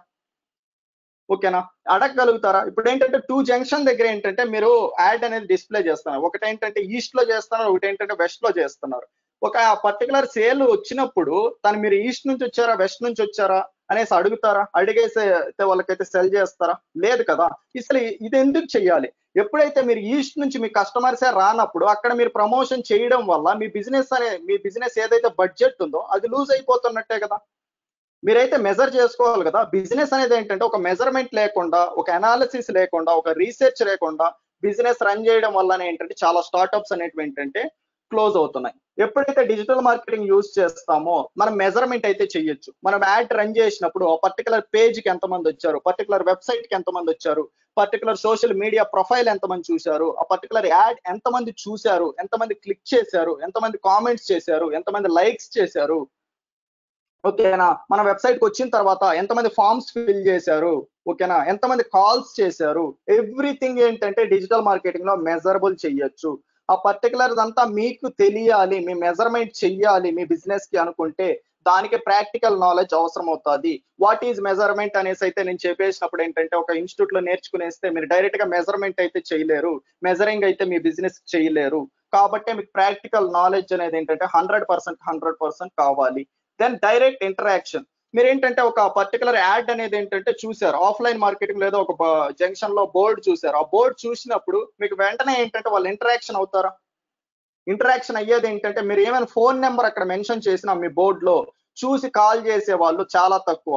ఓకేనా? అడగగలుగుతారా? ఇప్పుడేంటంటే 2 జంక్షన్ దగ్గర ఏంటంటే మీరు యాడ్ అనేది డిస్‌ప్లే చేస్తున్నారు. ఒకటేంటంటే ఈస్ట్‌లో చేస్తున్నారు. ఒకటేంటంటే వెస్ట్‌లో చేస్తున్నారు. ఒక పర్టిక్యులర్ సేల్ వచ్చినప్పుడు మీరు ఈస్ట్ నుంచి వచ్చారా? వెస్ట్ నుంచి వచ్చారా? అనేసి అడుగుతారా? అడిగేసైతే వాళ్ళకైతే సెల్ చేస్తారా? లేదు కదా! అసలు ఇదెందుకు చెయ్యాలి? ఎప్పుడైతే మీరు ఈస్ట్ నుంచి మీ కస్టమర్సే రానప్పుడు అక్కడ మీరు ప్రమోషన్ చేయడం వల్ల మీ బిజినెస్ ఏదైతే బడ్జెట్ ఉందో అది లూజ్ అయిపోతున్నట్టే కదా! మీరైతే మెజర్ చేసుకోవాలి కదా! బిజినెస్ అనేది ఏంటంటే ఒక మెజర్‌మెంట్ లేకుండా, ఒక అనాలిసిస్ లేకుండా, ఒక రీసెర్చ్ లేకుండా బిజినెస్ రన్ చేయడం వల్లనే ఏంటంటే చాలా స్టార్టప్స్ అనేటివి ఏంటంటే క్లోజ్ అవుతున్నాయి. ఎప్పుడైతే డిజిటల్ మార్కెటింగ్ యూజ్ చేస్తామో మనం మెజర్‌మెంట్ అయితే చేయొచ్చు. మనం యాడ్ రన్ చేసినప్పుడు ఆ పర్టిక్యులర్ పేజ్‌కి ఎంతమందొచ్చారు, పర్టిక్యులర్ వెబ్‌సైట్‌కి ఎంతమందొచ్చారు, పర్టిక్యులర్ సోషల్ మీడియా ప్రొఫైల్ ఎంతమంది చూసారు, ఆ పర్టిక్యులర్ యాడ్ ఎంతమంది చూసారు, ఎంతమంది క్లిక్ చేశారు, ఎంతమంది కామెంట్స్ చేశారు, ఎంతమంది లైక్స్ చేశారు. ఓకేనా, మన వెబ్సైట్ కి వచ్చిన తర్వాత ఎంతమంది ఫార్మ్స్ ఫిల్ చేశారు, ఓకేనా, ఎంతమంది కాల్స్ చేశారు, ఎవ్రీథింగ్ ఏంటంటే డిజిటల్ మార్కెటింగ్ లో మెజరబుల్ చెయ్యొచ్చు. ఆ పర్టికులర్ అంతా మీకు తెలియాలి, మీ మెజర్మెంట్ చెయ్యాలి మీ బిజినెస్ కి అనుకుంటే దానికి ప్రాక్టికల్ నాలెడ్జ్ అవసరం అవుతుంది. వాట్ ఈజ్ మెజర్మెంట్ అనేసి అయితే నేను చెప్పేసినప్పుడు ఏంటంటే ఒక ఇన్స్టిట్యూట్ లో నేర్చుకునేస్తే మీరు డైరెక్ట్ గా మెజర్మెంట్ అయితే చేయలేరు, మెజరింగ్ అయితే మీ బిజినెస్ చేయలేరు. కాబట్టి మీకు ప్రాక్టికల్ నాలెడ్జ్ అనేది ఏంటంటే 100% కావాలి. Then direct interaction. మీరు ఏంటంటే ఒక పర్టికులర్ యాడ్ అనేది ఏంటంటే చూసారు ఆఫ్లైన్ మార్కెటింగ్ లేదా ఒక జంక్షన్ లో బోర్డు చూసారు, ఆ బోర్డు చూసినప్పుడు మీకు వెంటనే ఏంటంటే వాళ్ళు ఇంటరాక్షన్ అవుతారా? ఇంటరాక్షన్ అయ్యేది ఏంటంటే మీరు ఏమైనా ఫోన్ నెంబర్ అక్కడ మెన్షన్ చేసిన మీ బోర్డు లో చూసి కాల్ చేసే వాళ్ళు చాలా తక్కువ.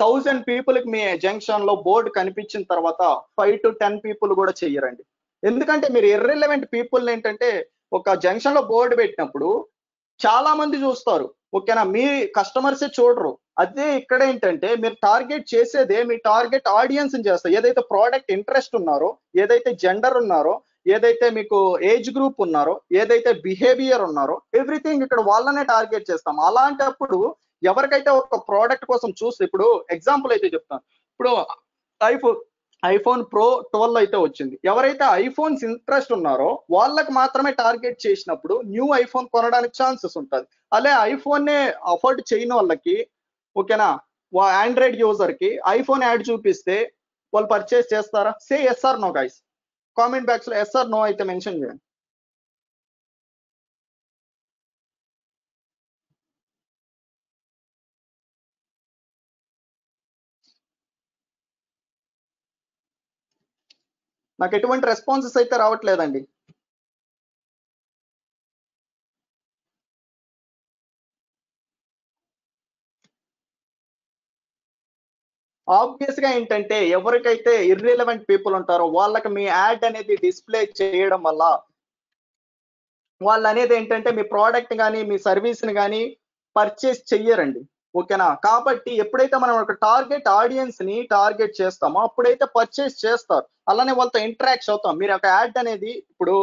1000 పీపుల్ కి మీ జంక్షన్ లో బోర్డు కనిపించిన తర్వాత 5 to 10 పీపుల్ కూడా చెయ్యరండి. ఎందుకంటే మీరు ఇర్రిలవెంట్ పీపుల్ ఏంటంటే ఒక జంక్షన్ లో బోర్డు పెట్టినప్పుడు చాలా మంది చూస్తారు, ఓకేనా, మీ కస్టమర్సే చూడరు. అదే ఇక్కడ ఏంటంటే మీరు టార్గెట్ చేసేదే మీ టార్గెట్ ఆడియన్స్ చేస్తారు, ఏదైతే ప్రోడక్ట్ ఇంట్రెస్ట్ ఉన్నారో, ఏదైతే జెండర్ ఉన్నారో, ఏదైతే మీకు ఏజ్ గ్రూప్ ఉన్నారో, ఏదైతే బిహేవియర్ ఉన్నారో ఎవ్రీథింగ్ ఇక్కడ వాళ్ళనే టార్గెట్ చేస్తాం. అలాంటప్పుడు ఎవరికైతే ఒక ప్రోడక్ట్ కోసం చూస్తే, ఇప్పుడు ఎగ్జాంపుల్ అయితే చెప్తాను, ఇప్పుడు ఐఫోన్ ఐఫోన్ ప్రో 12 అయితే వచ్చింది, ఎవరైతే ఐఫోన్స్ ఇంట్రెస్ట్ ఉన్నారో వాళ్ళకి మాత్రమే టార్గెట్ చేసినప్పుడు న్యూ ఐఫోన్ కొనడానికి ఛాన్సెస్ ఉంటుంది. అదే ఐఫోన్ నే అఫోర్డ్ చేయని వాళ్ళకి, ఓకేనా, ఆండ్రాయిడ్ యూజర్ కి ఐఫోన్ యాడ్ చూపిస్తే వాళ్ళు పర్చేస్ చేస్తారా? Say yes or no guys, comment box లో ఎస్ ఆర్ నో అయితే మెన్షన్ చేయండి. నాకు ఎటువంటి రెస్పాన్సెస్ అయితే రావట్లేదండి. ఆబ్వియస్ గా ఏంటంటే ఎవరికైతే ఇర్రిలవెంట్ పీపుల్ ఉంటారో వాళ్ళకి మీ యాడ్ అనేది డిస్ప్లే చేయడం వల్ల వాళ్ళు అనేది ఏంటంటే మీ ప్రోడక్ట్ కానీ మీ సర్వీస్ ని కానీ పర్చేస్ చెయ్యరండి, ఓకేనా. కాబట్టి ఎప్పుడైతే మనం ఒక టార్గెట్ ఆడియన్స్ ని టార్గెట్ చేస్తామో అప్పుడైతే పర్చేస్ చేస్తారు, అలానే వాళ్ళతో ఇంటరాక్ట్ అవుతాం. మీరు ఒక యాడ్ అనేది ఇప్పుడు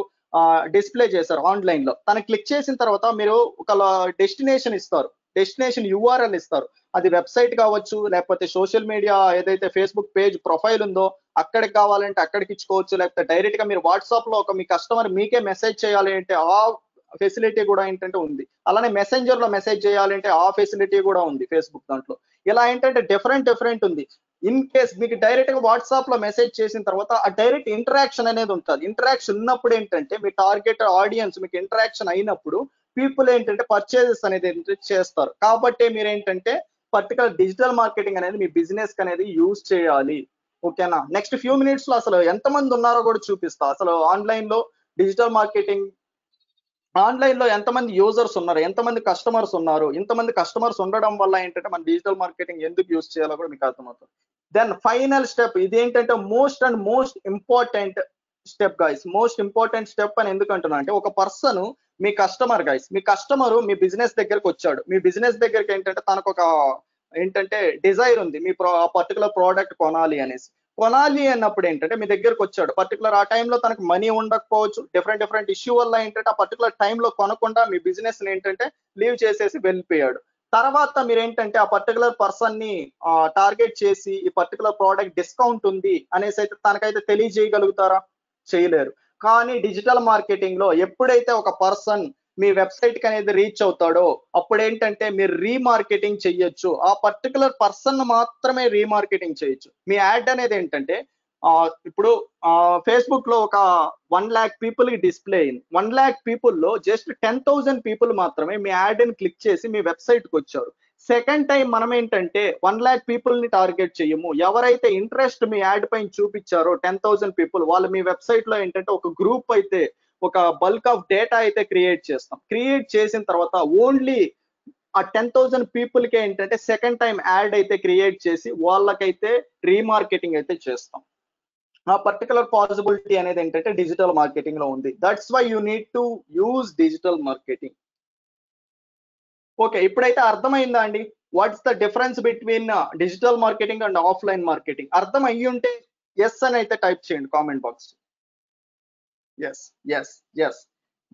డిస్ప్లే చేశారు ఆన్లైన్ లో, తను క్లిక్ చేసిన తర్వాత మీరు ఒక డెస్టినేషన్ ఇస్తారు, డెస్టినేషన్ యూఆర్ఎల్ ఇస్తారు. అది వెబ్సైట్ కావచ్చు, లేకపోతే సోషల్ మీడియా ఏదైతే ఫేస్బుక్ పేజ్ ప్రొఫైల్ ఉందో అక్కడికి కావాలంటే అక్కడికి ఇచ్చుకోవచ్చు, లేకపోతే డైరెక్ట్ గా మీరు వాట్సాప్ లో ఒక మీ కస్టమర్ మీకే మెసేజ్ చేయాలి అంటే ఆ ఫెసిలిటీ కూడా ఏంటంటే ఉంది. అలానే మెసెంజర్ లో మెసేజ్ చేయాలంటే ఆ ఫెసిలిటీ కూడా ఉంది ఫేస్బుక్ దాంట్లో. ఇలా ఏంటంటే డిఫరెంట్ ఉంది. ఇన్ కేస్ మీకు డైరెక్ట్ గా వాట్సాప్ లో మెసేజ్ చేసిన తర్వాత ఆ డైరెక్ట్ ఇంటరాక్షన్ అనేది ఉంటుంది. ఇంటరాక్షన్ ఉన్నప్పుడు ఏంటంటే మీ టార్గెట్ ఆడియన్స్ మీకు ఇంటరాక్షన్ అయినప్పుడు పీపుల్ ఏంటంటే పర్చేజెస్ అనేది చేస్తారు. కాబట్టి మీరు ఏంటంటే పర్టికులర్ డిజిటల్ మార్కెటింగ్ అనేది మీ బిజినెస్ అనేది యూజ్ చేయాలి, ఓకేనా. నెక్స్ట్ ఫ్యూ మినిట్స్ లో అసలు ఎంత మంది ఉన్నారో కూడా చూపిస్తా. అసలు ఆన్లైన్ లో డిజిటల్ మార్కెటింగ్ ఆన్లైన్ లో ఎంతమంది యూజర్స్ ఉన్నారు, ఎంతమంది కస్టమర్స్ ఉన్నారు, ఇంతమంది కస్టమర్స్ ఉండడం వల్ల ఏంటంటే మన డిజిటల్ మార్కెటింగ్ ఎందుకు యూజ్ చేయాలో కూడా మీకు అర్థమవుతుంది. దెన్ ఫైనల్ స్టెప్ ఇది ఏంటంటే most important step guys, most important step అని ఎందుకు అంటున్నా అంటే ఒక పర్సన్ మీ కస్టమర్ గైస్, మీ కస్టమర్ మీ బిజినెస్ దగ్గరకు వచ్చాడు, మీ బిజినెస్ దగ్గరికి ఏంటంటే తనకు ఒక ఏంటంటే డిజైర్ ఉంది, మీ పర్టికులర్ ప్రోడక్ట్ కొనాలి అనేసి. కొనాలి అన్నప్పుడు ఏంటంటే మీ దగ్గరకు వచ్చాడు, పర్టికులర్ ఆ టైంలో తనకు మనీ ఉండకపోవచ్చు, డిఫరెంట్ ఇష్యూ వల్ల ఏంటంటే ఆ పర్టికులర్ టైంలో కొనకుండా మీ బిజినెస్ ఏంటంటే లీవ్ చేసేసి వెళ్ళిపోయాడు. తర్వాత మీరు ఏంటంటే ఆ పర్టికులర్ పర్సన్ ని టార్గెట్ చేసి ఈ పర్టికులర్ ప్రోడక్ట్ డిస్కౌంట్ ఉంది అనేసి అయితే తనకైతే తెలియజేయగలుగుతారా? చేయలేరు. కానీ డిజిటల్ మార్కెటింగ్ లో ఎప్పుడైతే ఒక పర్సన్ మీ వెబ్సైట్ కి అనేది రీచ్ అవుతాడో అప్పుడు ఏంటంటే మీరు రీమార్కెటింగ్ చెయ్యొచ్చు, ఆ పర్టికులర్ పర్సన్ మాత్రమే రీమార్కెటింగ్ చేయొచ్చు. మీ యాడ్ అనేది ఏంటంటే ఇప్పుడు ఫేస్బుక్ లో ఒక 1 lakh పీపుల్ కి డిస్ప్లే అయింది, 1 lakh పీపుల్ లో జస్ట్ 10,000 పీపుల్ మాత్రమే మీ యాడ్ ని క్లిక్ చేసి మీ వెబ్సైట్ కి వచ్చారు. సెకండ్ టైం మనం ఏంటంటే 1 lakh పీపుల్ ని టార్గెట్ చేయము, ఎవరైతే ఇంట్రెస్ట్ మీ యాడ్ పైన చూపించారో 10,000 పీపుల్ వాళ్ళు మీ వెబ్సైట్ లో ఏంటంటే ఒక గ్రూప్ అయితే ఒక బల్క్ ఆఫ్ డేటా అయితే క్రియేట్ చేస్తాం. క్రియేట్ చేసిన తర్వాత ఓన్లీ ఆ 10,000 పీపుల్ కి ఏంటంటే సెకండ్ టైం యాడ్ అయితే క్రియేట్ చేసి వాళ్ళకైతే రీమార్కెటింగ్ అయితే చేస్తాం. ఆ పర్టికులర్ పాసిబిలిటీ అనేది ఏంటంటే డిజిటల్ మార్కెటింగ్ లో ఉంది. That's why you need to use digital marketing. Okay, ఇప్పుడైతే అర్థమైందా అండి what's the difference between digital marketing and offline marketing? అర్థం అయ్యి ఉంటే ఎస్ అని అయితే టైప్ చేయండి comment box. Yes yes yes,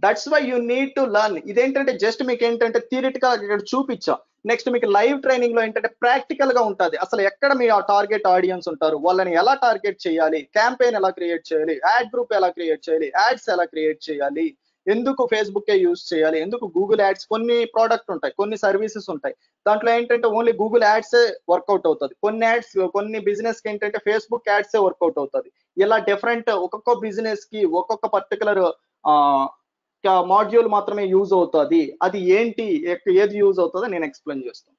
that's why you need to learn. ఇదేంటంటే జస్ట్ మీకు ఏంటంటే థియరిటికల్ ఇక్కడ చూపించా, నెక్స్ట్ మీకు లైవ్ ట్రైనింగ్ లో ఏంటంటే ప్రాక్టికల్ గా ఉంటుంది. అసలు ఎక్కడ మీ టార్గెట్ ఆడియన్స్ ఉంటారు, వాళ్ళని ఎలా టార్గెట్ చేయాలి, క్యాంపెయిన్ ఎలా క్రియేట్ చేయాలి, యాడ్ గ్రూప్ ఎలా క్రియేట్ చేయాలి, యాడ్స్ ఎలా క్రియేట్ చేయాలి, ఎందుకు ఫేస్బుక్ యూజ్ చేయాలి, ఎందుకు గూగుల్ యాడ్స్, కొన్ని ప్రోడక్ట్ ఉంటాయి, కొన్ని సర్వీసెస్ ఉంటాయి, దాంట్లో ఏంటంటే ఓన్లీ గూగుల్ యాడ్స్ వర్కౌట్ అవుతుంది, కొన్ని యాడ్స్ కొన్ని బిజినెస్ కి ఏంటంటే ఫేస్బుక్ యాడ్స్ వర్కౌట్ అవుతుంది. ఇలా డిఫరెంట్ ఒక్కొక్క బిజినెస్ కి ఒక్కొక్క పర్టికులర్ మాడ్యూల్ మాత్రమే యూజ్ అవుతుంది. అది ఏంటి, ఏది యూజ్ అవుతుందో నేను ఎక్స్ప్లెయిన్ చేస్తాను.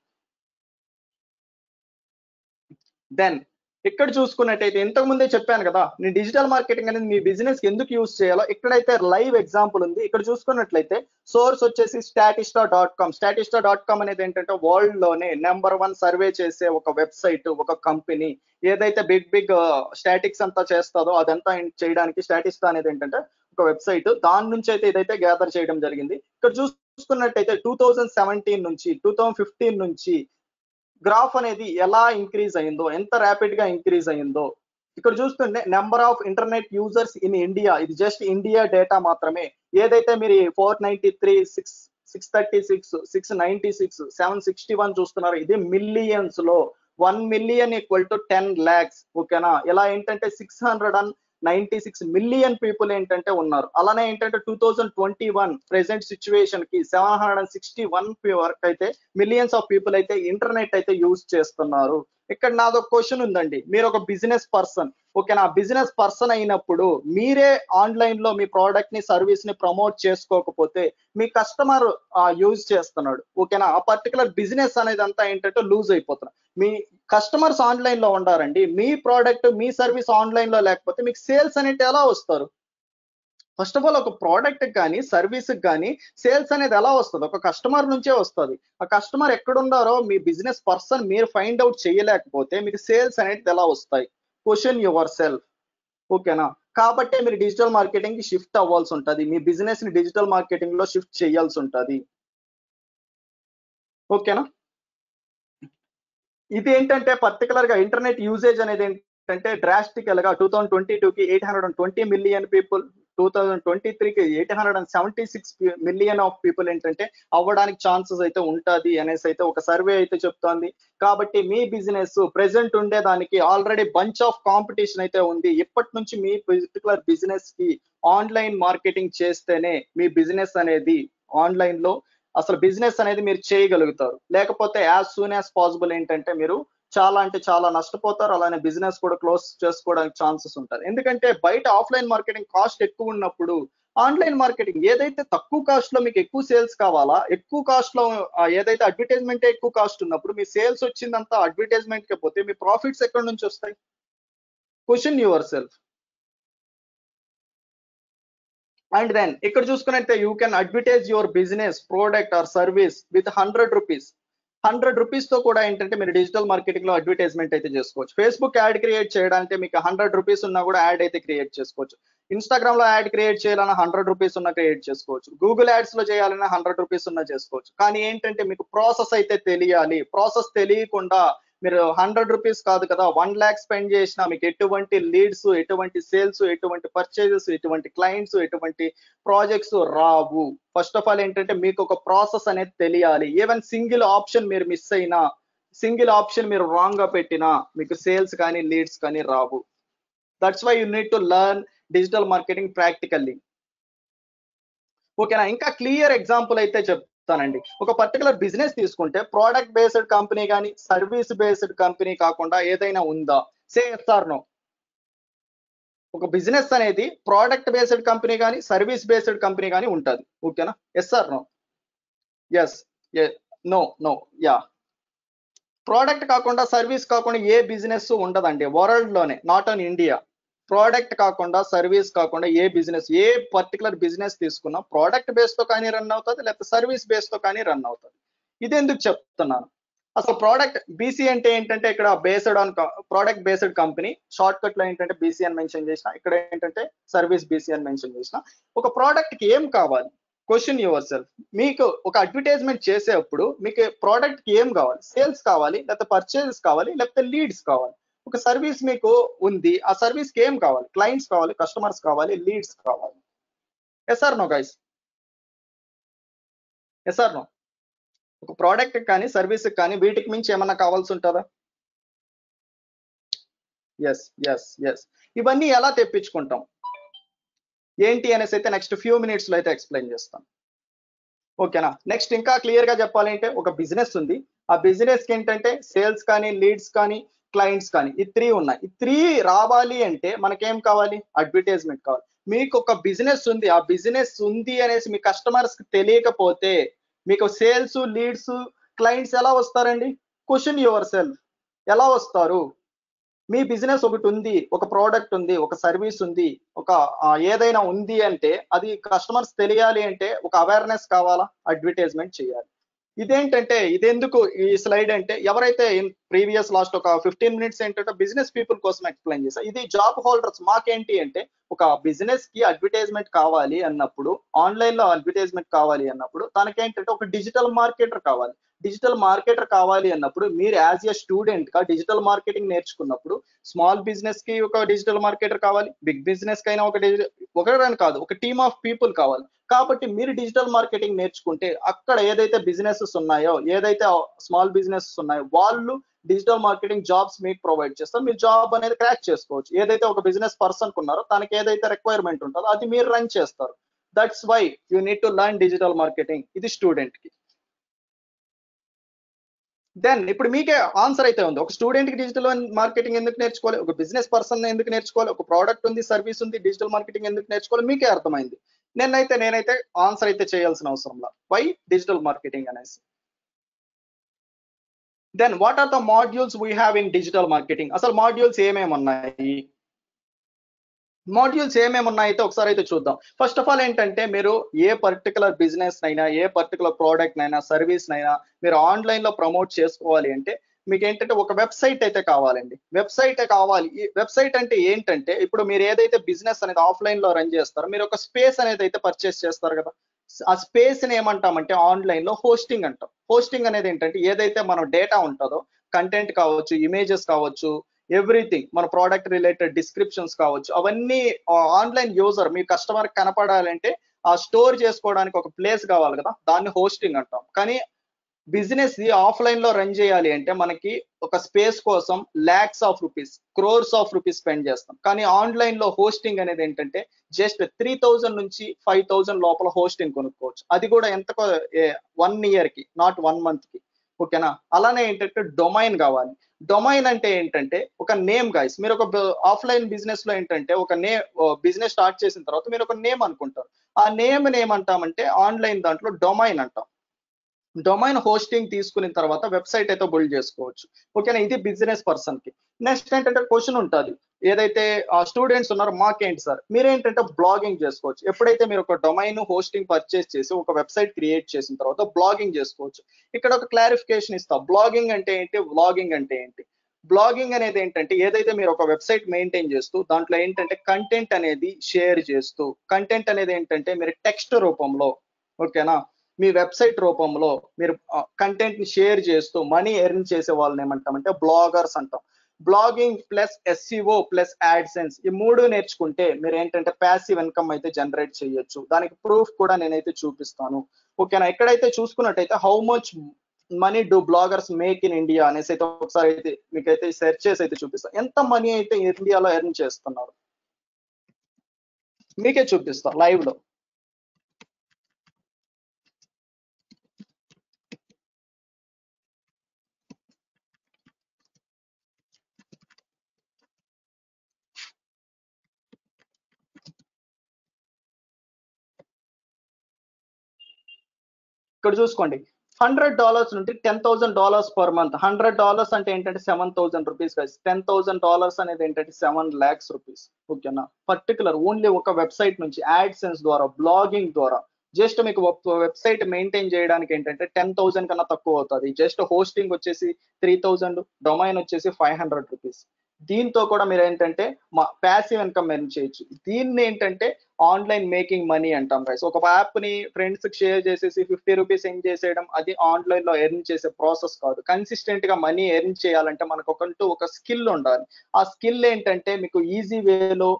దెన్ ఇక్కడ చూసుకున్నట్టయితే ఇంతకు ముందే చెప్పాను కదా, నేను డిజిటల్ మార్కెటింగ్ అనేది మీ బిజినెస్ కి ఎందుకు యూజ్ చేయాలో ఇక్కడైతే లైవ్ ఎగ్జాంపుల్ ఉంది. ఇక్కడ చూసుకున్నట్లయితే సోర్స్ వచ్చేసి statista.com. statista.com అనేది ఏంటంటే వరల్డ్ లోనే నెంబర్ 1 సర్వే చేసే ఒక వెబ్సైట్, ఒక కంపెనీ. ఏదైతే బిగ్ స్టాటిక్స్ అంతా చేస్తుందో అదంతా చేయడానికి స్టాటిస్టా అనేది ఏంటంటే ఒక వెబ్సైట్. దాని నుంచి అయితే ఇదైతే గ్యాదర్ చేయడం జరిగింది. ఇక్కడ చూసుకున్నట్టయితే 2017 నుంచి 2015 నుంచి గ్రాఫ్ అనేది ఎలా ఇంక్రీజ్ అయిందో, ఎంత ర్యాపిడ్ గా ఇంక్రీజ్ అయిందో ఇక్కడ చూస్తుంటే number of internet users in India, ఇది జస్ట్ ఇండియా డేటా మాత్రమే. ఏదైతే మీరు 493, 636, 696, 761 చూస్తున్నారు, ఇది మిలియన్స్ లో. 1 మిలియన్ ఈక్వల్ టు 10 lakhs. ఓకేనా? ఇలా ఏంటంటే 696 మిలియన్ పీపుల్ ఏంటంటే ఉన్నారు. అలానే ఏంటంటే 2021 ప్రెసెంట్ సిచ్యువేషన్ కి 761 వరకు అయితే మిలియన్స్ ఆఫ్ పీపుల్ అయితే ఇంటర్నెట్ అయితే యూజ్ చేస్తున్నారు. ఇక్కడ నాదో క్వశ్చన్ ఉందండి, మీరు ఒక బిజినెస్ పర్సన్, ఓకేనా? బిజినెస్ పర్సన్ అయినప్పుడు మీరే ఆన్లైన్ లో మీ ప్రోడక్ట్ ని సర్వీస్ ని ప్రమోట్ చేసుకోకపోతే మీ కస్టమర్ యూజ్ చేస్తున్నాడు, ఓకేనా? ఆ పర్టికులర్ బిజినెస్ అనేది అంతా ఏంటంటే లూజ్ అయిపోతున్నారు. మీ కస్టమర్స్ ఆన్లైన్ లో ఉండారండి, మీ ప్రోడక్ట్ మీ సర్వీస్ ఆన్లైన్ లో లేకపోతే మీకు సేల్స్ అనేది ఎలా వస్తారు? ఫస్ట్ ఆఫ్ ఆల్ ఒక ప్రోడక్ట్ కానీ సర్వీస్ కానీ సేల్స్ అనేది ఎలా వస్తుంది? ఒక కస్టమర్ నుంచే వస్తుంది. ఆ కస్టమర్ ఎక్కడున్నారో మీ బిజినెస్ పర్సన్ మీరు ఫైండ్ అవుట్ చేయలేకపోతే మీకు సేల్స్ అనేది ఎలా వస్తాయి? క్వశ్చన్ యువర్ సెల్ఫ్, ఓకేనా? కాబట్టి మీరు డిజిటల్ మార్కెటింగ్ కి షిఫ్ట్ అవ్వాల్సి ఉంటుంది, మీ బిజినెస్ ని డిజిటల్ మార్కెటింగ్ లో షిఫ్ట్ చేయాల్సి ఉంటుంది, ఓకేనా? ఇది ఏంటంటే పర్టికులర్ గా ఇంటర్నెట్ యూసేజ్ అనేది ఏంటంటే డ్రాస్టికల్ గా 2022కి 820 మిలియన్ పీపుల్, 2023కి 876 మిలియన్ ఆఫ్ పీపుల్ ఏంటంటే అవ్వడానికి ఛాన్సెస్ అయితే ఉంటుంది అనేసి అయితే ఒక సర్వే అయితే చెప్తోంది. కాబట్టి మీ బిజినెస్ ప్రెసెంట్ ఉండేదానికి ఆల్రెడీ బంచ్ ఆఫ్ కాంపిటీషన్ అయితే ఉంది. ఇప్పటి నుంచి మీ పర్టికులర్ బిజినెస్ కి ఆన్లైన్ మార్కెటింగ్ చేస్తేనే మీ బిజినెస్ అనేది ఆన్లైన్ లో అసలు బిజినెస్ అనేది మీరు చేయగలుగుతారు. లేకపోతే యాజ్ సూన్ యాజ్ పాసిబుల్ ఏంటంటే మీరు చాలా అంటే చాలా నష్టపోతారు. అలానే బిజినెస్ కూడా క్లోజ్ చేసుకోవడానికి ఛాన్సెస్ ఉంటాయి. ఎందుకంటే బయట ఆఫ్లైన్ మార్కెటింగ్ కాస్ట్ ఎక్కువ ఉన్నప్పుడు ఆన్లైన్ మార్కెటింగ్ ఏదైతే తక్కువ కాస్ట్ లో మీకు ఎక్కువ సేల్స్ కావాలా, ఎక్కువ కాస్ట్ లో ఏదైతే అడ్వర్టైజ్మెంట్ ఎక్కువ కాస్ట్ ఉన్నప్పుడు మీ సేల్స్ వచ్చిందంతా అడ్వర్టైజ్మెంట్ కి పోతే మీ ప్రాఫిట్స్ ఎక్కడి నుంచి వస్తాయి? Question yourself. And then ఇక్కడ చూసుకున్నట్టే you can advertise your business product or service with 100 rupees. 100 rupees తో కూడా ఏంటంటే మీరు డిజిటల్ మార్కెటింగ్ లో అడ్వర్టైజ్మెంట్ అయితే చేసుకోవచ్చు. ఫేస్బుక్ యాడ్ క్రియేట్ చేయడానికి మీకు 100 రూపీస్ ఉన్నా కూడా యాడ్ అయితే క్రియేట్ చేసుకోవచ్చు. ఇన్స్టాగ్రామ్ లో యాడ్ క్రియేట్ చేయాలన్నా 100 రూపీస్ ఉన్నా క్రియేట్ చేసుకోవచ్చు. గూగుల్ యాడ్స్ లో చేయాలన్నా 100 రూపీస్ ఉన్నా చేసుకోవచ్చు. కానీ ఏంటంటే మీకు ప్రాసెస్ అయితే తెలియాలి. ప్రాసెస్ తెలియకుండా మీరు 100 రూపీస్ కాదు కదా 1 lakh స్పెండ్ చేసినా మీకు ఎటువంటి లీడ్స్, ఎటువంటి సేల్స్, ఎటువంటి పర్చేజెస్, ఎటువంటి క్లయింట్స్, ఎటువంటి ప్రాజెక్ట్స్ రావు. ఫస్ట్ ఆఫ్ ఆల్ ఏంటంటే మీకు ఒక ప్రాసెస్ అనేది తెలియాలి. ఈవెన్ సింగిల్ ఆప్షన్ మీరు మిస్ అయినా, సింగిల్ ఆప్షన్ మీరు రాంగ్ గా పెట్టినా మీకు సేల్స్ కానీ లీడ్స్ కానీ రావు. That's why you need to learn digital marketing practically, ఓకేనా? ఇంకా క్లియర్ ఎగ్జాంపుల్ అయితే చెప్తానండి. ఒక పర్టికులర్ బిజినెస్ తీసుకుంటే ప్రోడక్ట్ బేస్డ్ కంపెనీ కానీ సర్వీస్ బేస్డ్ కంపెనీ కాకుండా ఏదైనా ఉందా? Say yes or no. ఒక బిజినెస్ అనేది ప్రోడక్ట్ బేస్డ్ కంపెనీ కానీ సర్వీస్ బేస్డ్ కంపెనీ కానీ ఉంటుంది, ఓకేనా? Yes or no? Yes, no, no, yeah. Product కాకుండా సర్వీస్ కాకుండా ఏ బిజినెస్ ఉండదండి వరల్డ్ లోనే, నాట్ ఆన్ ఇండియా. ప్రోడక్ట్ కాకుండా సర్వీస్ కాకుండా ఏ బిజినెస్, ఏ పర్టికులర్ బిజినెస్ తీసుకున్నా ప్రోడక్ట్ బేస్ తో కానీ రన్ అవుతుంది, లేకపోతే సర్వీస్ బేస్ తో కానీ రన్ అవుతుంది. ఇది ఎందుకు చెప్తున్నాను? అసలు ప్రోడక్ట్ బీసీ అంటే ఏంటంటే ఇక్కడ based on product based company, short cut లో ఏంటంటే బీసీ అని మెన్షన్ చేసిన, ఇక్కడ ఏంటంటే సర్వీస్ బీసీ అని మెన్షన్ చేసిన. ఒక ప్రోడక్ట్ కి ఏం కావాలి? Question your self. మీకు ఒక అడ్వర్టైజ్మెంట్ చేసేటప్పుడు మీకు ప్రోడక్ట్ కి ఏం కావాలి? సేల్స్ కావాలి, లేకపోతే పర్చేజెస్ కావాలి, లేకపోతే లీడ్స్ కావాలి. ఒక సర్వీస్ మీకు ఉంది, ఆ సర్వీస్ కి ఏం కావాలి? క్లయింట్స్ కావాలి, కస్టమర్స్ కావాలి, లీడ్స్ కావాలి. Yes or no guys? Yes or no? ఒక ప్రోడక్ట్ కానీ సర్వీస్ కానీ వీటికి మించి ఏమన్నా కావాల్సి ఉంటుందా? Yes yes yes. ఇవన్నీ ఎలా తెప్పించుకుంటాం ఏంటి అనేసి అయితే నెక్స్ట్ ఫ్యూ మినిట్స్ లో అయితే ఎక్స్ప్లెయిన్ చేస్తాం. ఓకేనా? నెక్స్ట్ ఇంకా క్లియర్ గా చెప్పాలంటే ఒక బిజినెస్ ఉంది. ఆ బిజినెస్ కి ఏంటంటే సేల్స్ కానీ, లీడ్స్ కానీ, క్లయింట్స్ కానీ ఈ 3 ఉన్నాయి. ఈ 3 రావాలి అంటే మనకేం కావాలి? అడ్వర్టైజ్మెంట్ కావాలి. మీకు ఒక బిజినెస్ ఉంది. ఆ బిజినెస్ ఉంది అనేసి మీ కస్టమర్స్ కి తెలియకపోతే మీకు సేల్స్, లీడ్స్, క్లయింట్స్ ఎలా వస్తారండి? Question your self. ఎలా వస్తారు? మీ బిజినెస్ ఒకటి ఉంది, ఒక ప్రోడక్ట్ ఉంది, ఒక సర్వీస్ ఉంది, ఒక ఏదైనా ఉంది అంటే అది కస్టమర్స్ తెలియాలి అంటే ఒక అవేర్నెస్ కావాలా? అడ్వర్టైజ్మెంట్ చేయాలి. ఇదేంటంటే ఇదెందుకు ఈ స్లైడ్ అంటే ఎవరైతే ప్రీవియస్ లాస్ట్ ఒక 15 మినిట్స్ ఏంటంటే బిజినెస్ పీపుల్ కోసం ఎక్స్ప్లెయిన్ చేశా. ఇది జాబ్ హోల్డర్స్ మాకేంటి అంటే ఒక బిజినెస్ కి అడ్వర్టైజ్మెంట్ కావాలి అన్నప్పుడు, ఆన్లైన్ లో అడ్వర్టైజ్మెంట్ కావాలి అన్నప్పుడు తనకేంటంటే ఒక డిజిటల్ మార్కెటర్ కావాలి. డిజిటల్ మార్కెటర్ కావాలి అన్నప్పుడు మీరు యాజ్ ఎ స్టూడెంట్ గా డిజిటల్ మార్కెటింగ్ నేర్చుకున్నప్పుడు స్మాల్ బిజినెస్ కి ఒక డిజిటల్ మార్కెటర్ కావాలి, బిగ్ బిజినెస్ కైనా ఒకరని కాదు, ఒక టీమ్ ఆఫ్ పీపుల్ కావాలి. కాబట్టి మీరు డిజిటల్ మార్కెటింగ్ నేర్చుకుంటే అక్కడ ఏదైతే బిజినెసెస్ ఉన్నాయో, ఏదైతే స్మాల్ బిజినెసెస్ ఉన్నాయో వాళ్ళు డిజిటల్ మార్కెటింగ్ జాబ్స్ మీకు ప్రొవైడ్ చేస్తారు. మీరు జాబ్ అనేది క్రాక్ చేసుకోవచ్చు. ఏదైతే ఒక బిజినెస్ పర్సన్ ఉన్నారో తనకి ఏదైతే రిక్వైర్మెంట్ ఉంటుందో అది మీరు రన్ చేస్తారు. That's why you need to learn digital marketing. ఇది స్టూడెంట్ కి. దెన్ ఇప్పుడు మీకే ఆన్సర్ అయితే ఉంది. ఒక స్టూడెంట్ కి డిజిటల్ మార్కెటింగ్ ఎందుకు నేర్చుకోవాలి? ఒక బిజినెస్ పర్సన్ ఎందుకు నేర్చుకోవాలి? ఒక ప్రోడక్ట్ ఉంది, సర్వీస్ ఉంది, డిజిటల్ మార్కెటింగ్ ఎందుకు నేర్చుకోవాలి? మీకే అర్థమైంది. నేనైతే ఆన్సర్ అయితే చేయాల్సిన అవసరం లేదు. వై డిజిటల్ మార్కెటింగ్ అనేసి. Then what are the modules we have in digital marketing? అసలు మాడ్యూల్స్ ఏమేమి ఉన్నాయి? మాడ్యూల్స్ ఏమేమి ఉన్నాయితే ఒకసారి అయితే చూద్దాం. ఫస్ట్ ఆఫ్ ఆల్ ఏంటంటే మీరు ఏ పర్టికులర్ బిజినెస్ నైనా, ఏ పర్టికులర్ ప్రోడక్ట్ నైనా, సర్వీస్ నైనా మీరు ఆన్లైన్ లో ప్రమోట్ చేసుకోవాలి అంటే మీకు ఏంటంటే ఒక వెబ్సైట్ అయితే కావాలండి. వెబ్సైట్ కావాలి. ఈ వెబ్సైట్ అంటే ఏంటంటే ఇప్పుడు మీరు ఏదైతే బిజినెస్ అనేది ఆఫ్లైన్ లో రన్ చేస్తారో మీరు ఒక స్పేస్ అనేది అయితే పర్చేస్ చేస్తారు కదా. ఆ స్పేస్ ని ఏమంటామంటే ఆన్లైన్ లో హోస్టింగ్ అంటాం. హోస్టింగ్ అనేది ఏంటంటే ఏదైతే మన డేటా ఉంటుందో కంటెంట్ కావచ్చు, ఇమేజెస్ కావచ్చు, ఎవ్రీథింగ్ మన ప్రోడక్ట్ రిలేటెడ్ డిస్క్రిప్షన్స్ కావచ్చు, అవన్నీ ఆన్లైన్ యూజర్ మీ కస్టమర్ కనపడాలంటే ఆ స్టోర్ చేసుకోవడానికి ఒక ప్లేస్ కావాలి కదా, దాన్ని హోస్టింగ్ అంటాం. కానీ బిజినెస్ ది ఆఫ్లైన్ లో రన్ చేయాలి అంటే మనకి ఒక స్పేస్ కోసం lakhs of rupees, crores of rupees spend చేస్తాం. కానీ ఆన్లైన్ లో హోస్టింగ్ అనేది ఏంటంటే జస్ట్ 3000 నుంచి 5000 లోపల హోస్టింగ్ కొనుక్కోవచ్చు. అది కూడా ఎంత 1 ఇయర్ కి, నాట్ 1 మంత్ కి. ఓకేనా? అలానే ఏంటంటే డొమైన్ కావాలి. డొమైన్ అంటే ఏంటంటే ఒక నేమ్ గైస్. మీరు ఒక ఆఫ్లైన్ బిజినెస్ లో ఏంటంటే ఒక బిజినెస్ స్టార్ట్ చేసిన తర్వాత మీరు ఒక నేమ్ అనుకుంటారు. ఆ నేమ్ ఏమంటామంటే ఆన్లైన్ దాంట్లో డొమైన్ అంటాం. డొమైన్ హోస్టింగ్ తీసుకున్న తర్వాత వెబ్సైట్ అయితే బిల్డ్ చేసుకోవచ్చు. ఓకేనా? ఇది బిజినెస్ పర్సన్ కి. నెక్స్ట్ ఏంటంటే క్వశ్చన్ ఉంటుంది. ఏదైతే స్టూడెంట్స్ ఉన్నారో మాకేంటి సార్, మీరేంటంటే బ్లాగింగ్ చేసుకోవచ్చు. ఎప్పుడైతే మీరు ఒక డొమైన్ హోస్టింగ్ పర్చేస్ చేసి ఒక వెబ్సైట్ క్రియేట్ చేసిన తర్వాత బ్లాగింగ్ చేసుకోవచ్చు. ఇక్కడ ఒక క్లారిఫికేషన్ ఇస్తా. బ్లాగింగ్ అంటే ఏంటి, వ్లాగింగ్ అంటే ఏంటి? బ్లాగింగ్ అనేది ఏంటంటే ఏదైతే మీరు ఒక వెబ్సైట్ మెయింటైన్ చేస్తూ దాంట్లో ఏంటంటే కంటెంట్ అనేది షేర్ చేస్తూ, కంటెంట్ అనేది ఏంటంటే మీరు టెక్స్ట్ రూపంలో, ఓకేనా, మీ వెబ్సైట్ రూపంలో మీరు కంటెంట్ ని షేర్ చేస్తూ మనీ ఎర్న్ చేసే వాళ్ళని ఏమంటామంటే బ్లాగర్స్ అంటాం. Blogging plus SCO plus AdSense ఈ 3 నేర్చుకుంటే మీరు ఏంటంటే ప్యాసివ్ ఇన్కమ్ అయితే జనరేట్ చేయొచ్చు. దానికి ప్రూఫ్ కూడా నేనైతే చూపిస్తాను. ఓకేనా? ఎక్కడైతే చూసుకున్నట్టయితే how much money do bloggers make in India అనేసి అయితే ఒకసారి అయితే మీకైతే సెర్చ్ చేసి అయితే చూపిస్తాను. ఎంత మనీ అయితే ఇండియాలో ఎర్న్ చేస్తున్నారు మీకే చూపిస్తా లైవ్ లో. ఇక్కడ చూసుకోండి. $100 నుండి $10,000 పర్ మంత్. $100 అంటే ఏంటంటే 7000 రూపీస్ గైస్. $10,000 అనేది ఏంటంటే 7 lakhs రూపీస్. ఓకేనా? పర్టికులర్ ఓన్లీ ఒక వెబ్సైట్ నుంచి యాడ్సెన్స్ ద్వారా, బ్లాగింగ్ ద్వారా జస్ట్ మీకు వెబ్సైట్ మెయింటైన్ చేయడానికి ఏంటంటే 10,000 కన్నా తక్కువ అవుతుంది. జస్ట్ హోస్టింగ్ వచ్చేసి 3000, డొమైన్ వచ్చేసి 500 రూపీస్. దీంతో కూడా మీరు ఏంటంటే ప్యాసివ్ ఇన్కమ్ ఎర్న్ చేయొచ్చు. దీన్ని ఏంటంటే ఆన్లైన్ మేకింగ్ మనీ అంటాం గైస్. ఒక యాప్ ని ఫ్రెండ్స్ కి షేర్ చేసేసి 50 రూపీస్ ఎర్న్ చేసేయడం అది ఆన్లైన్ లో ఎర్న్ చేసే ప్రాసెస్ కాదు. కన్సిస్టెంట్ గా మనీ ఎర్న్ చేయాలంటే మనకు ఒక స్కిల్ ఉండాలి. ఆ స్కిల్ ఏంటంటే మీకు ఈజీ వేలో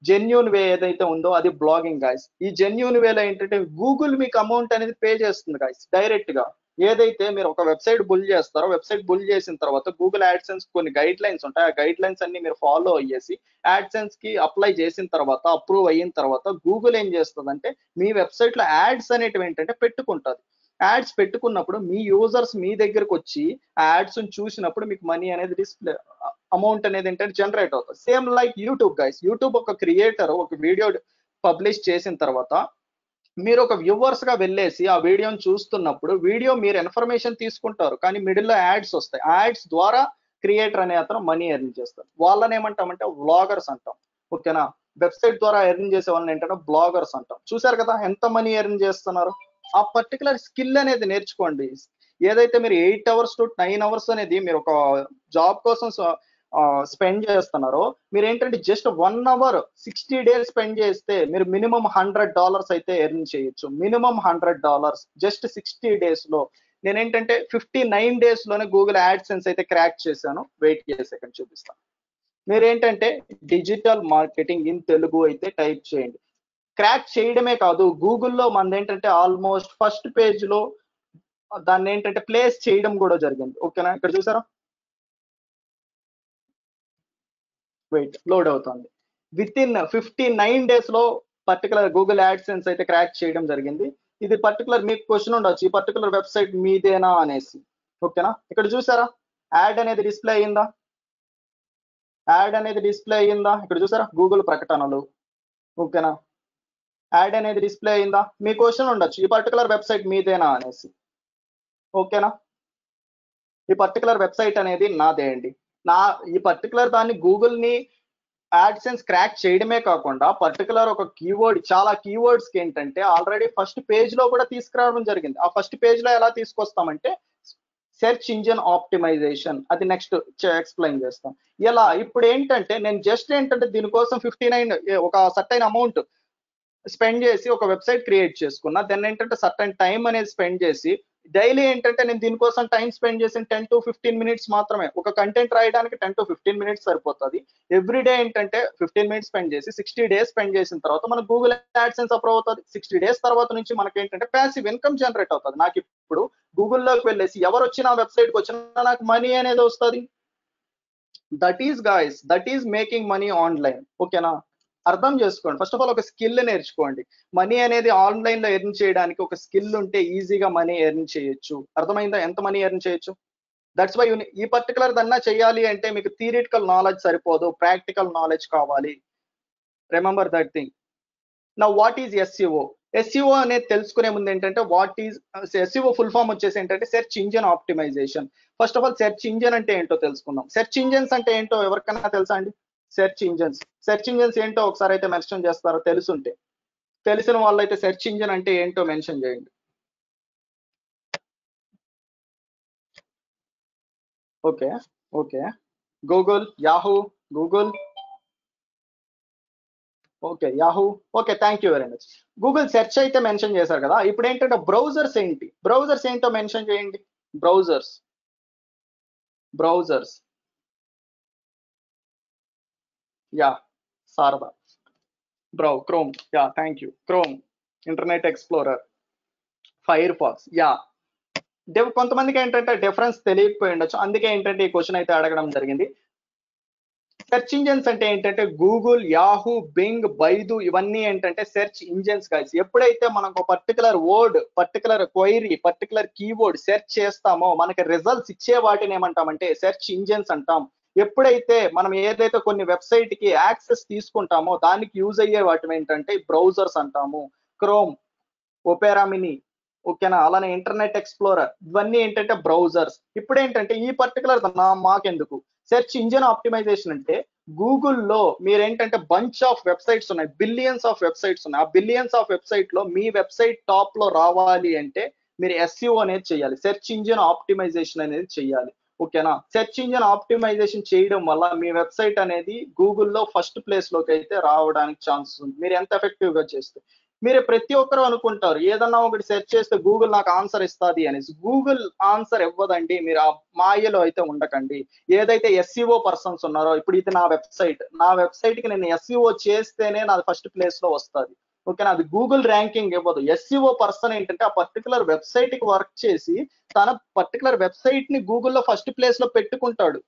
జెన్యూన్ వే ఏదైతే ఉందో అది బ్లాగింగ్ గైస్. ఈ జెన్యూన్ వేలో ఏంటంటే గూగుల్ మీకు అమౌంట్ అనేది పే చేస్తుంది గైస్ డైరెక్ట్ గా. ఏదైతే మీరు ఒక వెబ్సైట్ బుల్ చేస్తారో, వెబ్సైట్ బుల్ చేసిన తర్వాత గూగుల్ యాడ్సెన్స్ కొన్ని గైడ్ లైన్స్ ఉంటాయి. ఆ గైడ్ లైన్స్ అన్ని మీరు ఫాలో అయ్యేసి యాడ్సెన్స్ కి అప్లై చేసిన తర్వాత, అప్రూవ్ అయిన తర్వాత గూగుల్ ఏం చేస్తుందంటే మీ వెబ్సైట్ లో యాడ్స్ అనేటివి ఏంటంటే పెట్టుకుంటది. యాడ్స్ పెట్టుకున్నప్పుడు మీ యూజర్స్ మీ దగ్గరకు వచ్చి ఆ యాడ్స్ చూసినప్పుడు మీకు మనీ అనేది డిస్ప్లే అమౌంట్ అనేది ఏంటంటే జనరేట్ అవుతుంది. Same like YouTube guys. YouTube ఒక క్రియేటర్ ఒక వీడియో పబ్లిష్ చేసిన తర్వాత మీరు ఒక వ్యూవర్స్ గా వెళ్ళేసి ఆ వీడియోని చూస్తున్నప్పుడు వీడియో మీరు ఇన్ఫర్మేషన్ తీసుకుంటారు, కానీ మిడిల్ లో యాడ్స్ వస్తాయి. ఆ యాడ్స్ ద్వారా క్రియేటర్ అనే అతను మనీ ఎర్న్ చేస్తారు. వాళ్ళని ఏమంటామంటే వ్లాగర్స్ అంటాం. ఓకేనా? వెబ్సైట్ ద్వారా ఎర్న్ చేసే వాళ్ళని ఏంటంటే బ్లాగర్స్ అంటాం. చూసారు కదా ఎంత మనీ ఎర్న్ చేస్తున్నారు. ఆ పర్టికులర్ స్కిల్ అనేది నేర్చుకోండి. ఏదైతే మీరు 8 అవర్స్ టు 9 అవర్స్ అనేది మీరు ఒక జాబ్ కోసం స్పెండ్ చేస్తున్నారో, మీరు ఏంటంటే జస్ట్ 1 అవర్ 60 డేస్ స్పెండ్ చేస్తే మీరు మినిమం $100 అయితే ఎర్న్ చేయొచ్చు. మినిమం $100 జస్ట్ 60 డేస్ లో. నేనేంటంటే 59 డేస్ లోనే గూగుల్ యాడ్సెన్స్ అయితే క్రాక్ చేశాను. వెయిట్ చేసాక చూపిస్తాను. మీరేంటంటే డిజిటల్ మార్కెటింగ్ ఇన్ తెలుగు అయితే టైప్ చేయండి. క్రాక్ చేయడమే కాదు, గూగుల్లో మనది ఏంటంటే ఆల్మోస్ట్ ఫస్ట్ పేజ్ లో దాన్ని ఏంటంటే ప్లేస్ చేయడం కూడా జరిగింది. ఓకేనా? ఇక్కడ చూసారా? వెయిట్ లోడ్ అవుతుంది. విత్ ఇన్ 59 డేస్ లో పర్టికులర్ గూగుల్ యాడ్సెన్స్ అయితే క్రాక్ చేయడం జరిగింది. ఇది పర్టికులర్ మీకు క్వశ్చన్ ఉండొచ్చు, ఈ పర్టికులర్ వెబ్సైట్ మీదేనా అనేసి. ఓకేనా? ఇక్కడ చూసారా యాడ్ అనేది డిస్ప్లే అయ్యిందా? యాడ్ అనేది డిస్ప్లే అయ్యిందా? ఇక్కడ చూసారా గూగుల్ ప్రకటనలు. ఓకేనా? యాడ్ అనేది డిస్ప్లే అయ్యిందా? మీ క్వశ్చన్ ఉండొచ్చు, ఈ పర్టికులర్ వెబ్సైట్ మీదేనా అనేసి. ఓకేనా? ఈ పర్టికులర్ వెబ్సైట్ అనేది నాదే అండి. ఈ పర్టికులర్ దాన్ని గూగుల్ ని యాడ్సెన్స్ క్రాక్ చేయడమే కాకుండా పర్టికులర్ ఒక కీవర్డ్, చాలా కీవర్డ్స్ కి ఏంటంటే ఆల్రెడీ ఫస్ట్ పేజ్ లో కూడా తీసుకురావడం జరిగింది. ఆ ఫస్ట్ పేజ్ లో ఎలా తీసుకొస్తామంటే సెర్చ్ ఇంజిన్ ఆప్టిమైజేషన్, అది నెక్స్ట్ ఎక్స్ప్లెయిన్ చేస్తాం. ఇలా ఇప్పుడు ఏంటంటే నేను జస్ట్ ఏంటంటే దీనికోసం 59 ఒక సర్టైన్ అమౌంట్ స్పెండ్ చేసి ఒక వెబ్సైట్ క్రియేట్ చేసుకున్నా. దెన్ ఏంటంటే సర్టన్ టైం అనేది స్పెండ్ చేసి డైలీ ఏంటంటే నేను దీనికోసం టైం స్పెండ్ చేసిన 10 to 15 మినిట్స్ మాత్రమే. ఒక కంటెంట్ రాయడానికి 10 to 15 మినిట్స్ సరిపోతుంది. ఎవ్రీ డే ఏంటంటే 15 మినిట్స్ స్పెండ్ చేసి 60 డేస్ స్పెండ్ చేసిన తర్వాత మనకు గూగుల్ యాడ్సెన్స్ అప్రూవ్ అవుతుంది. 60 డేస్ తర్వాత నుంచి మనకి ఏంటంటే ప్యాసివ్ ఇన్కమ్ జనరేట్ అవుతుంది. నాకు ఇప్పుడు గూగుల్లోకి వెళ్ళేసి ఎవరు వచ్చినా వెబ్సైట్కి వచ్చినా నాకు మనీ అనేది వస్తుంది. That is guys, that is making money online. ఓకేనా? అర్థం చేసుకోండి. ఫస్ట్ ఆఫ్ ఆల్ ఒక స్కిల్ నేర్చుకోండి. మనీ అనేది ఆన్లైన్ లో ఎర్న్ చేయడానికి ఒక స్కిల్ ఉంటే ఈజీగా మనీ ఎర్న్ చేయొచ్చు. అర్థమైందా ఎంత మనీ ఎర్న్ చేయొచ్చు? దట్స్ వై ఈ పర్టికులర్ దన్నా చేయాలి అంటే మీకు థియరిటికల్ నాలెడ్జ్ సరిపోదు, ప్రాక్టికల్ నాలెడ్జ్ కావాలి. Remember that thing. నా వాట్ ఈజ్ ఎస్ఈఓ? ఎస్ఈఓ అనేది తెలుసుకునే ముందు ఏంటంటే what is SEO full form వచ్చేసి ఏంటంటే search engine optimization. First of all search engine అంటే ఏంటో తెలుసుకుందాం. సెర్చ్ ఇంజిన్స్ అంటే ఏంటో ఎవరికైనా తెలుసా అండి? సెర్చ్ ఇంజిన్స్ ఏంటో ఒకసారి అయితే మెన్షన్ చేస్తారో తెలుసుంటే. తెలిసిన వాళ్ళైతే సెర్చ్ ఇంజిన్ అంటే ఏంటో మెన్షన్ చేయండి. Okay, okay. Google, Yahoo, Google, okay, Yahoo, okay. Thank you very much. Google search అయితే మెన్షన్ చేశారు కదా. ఇప్పుడు ఏంటంటే బ్రౌజర్స్ ఏంటి? బ్రౌజర్స్ ఏంటో మెన్షన్ చేయండి. Browsers, browsers, yeah, Sharada, Chrome, yeah, thank you. Chrome, Internet Explorer, Firefox, yeah. కొంతమందికి ఏంటంటే డిఫరెన్స్ తెలియకపోయి ఉండొచ్చు, అందుకే ఏంటంటే ఈ క్వశ్చన్ అయితే అడగడం జరిగింది. సెర్చ్ ఇంజిన్స్ అంటే ఏంటంటే గూగుల్, యాహూ, బింగ్, బైదు ఇవన్నీ ఏంటంటే సెర్చ్ ఇంజిన్స్ గైస్. ఎప్పుడైతే మనకు particular word, particular query, particular keyword search చేస్తామో మనకి రిజల్ట్స్ ఇచ్చే వాటిని ఏమంటామంటే సెర్చ్ ఇంజిన్స్ అంటాం. ఎప్పుడైతే మనం ఏదైతే కొన్ని వెబ్సైట్ కి యాక్సెస్ తీసుకుంటామో దానికి యూజ్ అయ్యే వాటిని ఏంటంటే బ్రౌజర్స్ అంటాము. క్రోమ్, ఒపేరా మినీ, ఓకేనా? అలానే ఇంటర్నెట్ ఎక్స్ప్లోరర్, ఇవన్నీ ఏంటంటే బ్రౌజర్స్. ఇప్పుడు ఏంటంటే ఈ పర్టికులర్ మాకెందుకు సెర్చ్ ఇంజిన్ ఆప్టిమైజేషన్ అంటే గూగుల్లో మీరేంటంటే బంచ్ ఆఫ్ వెబ్సైట్స్ ఉన్నాయి, బిలియన్స్ ఆఫ్ వెబ్సైట్స్ ఉన్నాయి. ఆ బిలియన్స్ ఆఫ్ వెబ్సైట్ లో మీ వెబ్సైట్ టాప్ లో రావాలి అంటే మీరు ఎస్ఈఓ అనేది చేయాలి, సెర్చ్ ఇంజిన్ ఆప్టిమైజేషన్ అనేది చేయాలి. ఓకేనా? సెర్చ్ ఇంజిన్ ఆప్టిమైజేషన్ చేయడం వల్ల మీ వెబ్సైట్ అనేది గూగుల్లో ఫస్ట్ ప్లేస్ లోకి అయితే రావడానికి ఛాన్స్ ఉంది, మీరు ఎంత ఎఫెక్టివ్ గా చేస్తే. మీరు ప్రతి ఒక్కరు అనుకుంటారు ఏదన్నా ఒకటి సెర్చ్ చేస్తే గూగుల్ నాకు ఆన్సర్ ఇస్తుంది అనేసి. గూగుల్ ఆన్సర్ ఇవ్వదండి, మీరు ఆ మాయలో అయితే ఉండకండి. ఏదైతే ఎస్ఈఓ పర్సన్స్ ఉన్నారో, ఇప్పుడు ఇది నా వెబ్సైట్ కి నేను ఎస్ఈఓ చేస్తేనే నాది ఫస్ట్ ప్లేస్ లో వస్తుంది. ఓకేనా, అది గూగుల్ ర్యాంకింగ్ ఇవ్వదు. ఎస్ఈఓ పర్సన్ ఏంటంటే ఆ పర్టికులర్ వెబ్సైట్ కి వర్క్ చేసి తన పర్టికులర్ వెబ్సైట్ ని గూగుల్లో ఫస్ట్ ప్లేస్ లో పెట్టుకుంటాడు.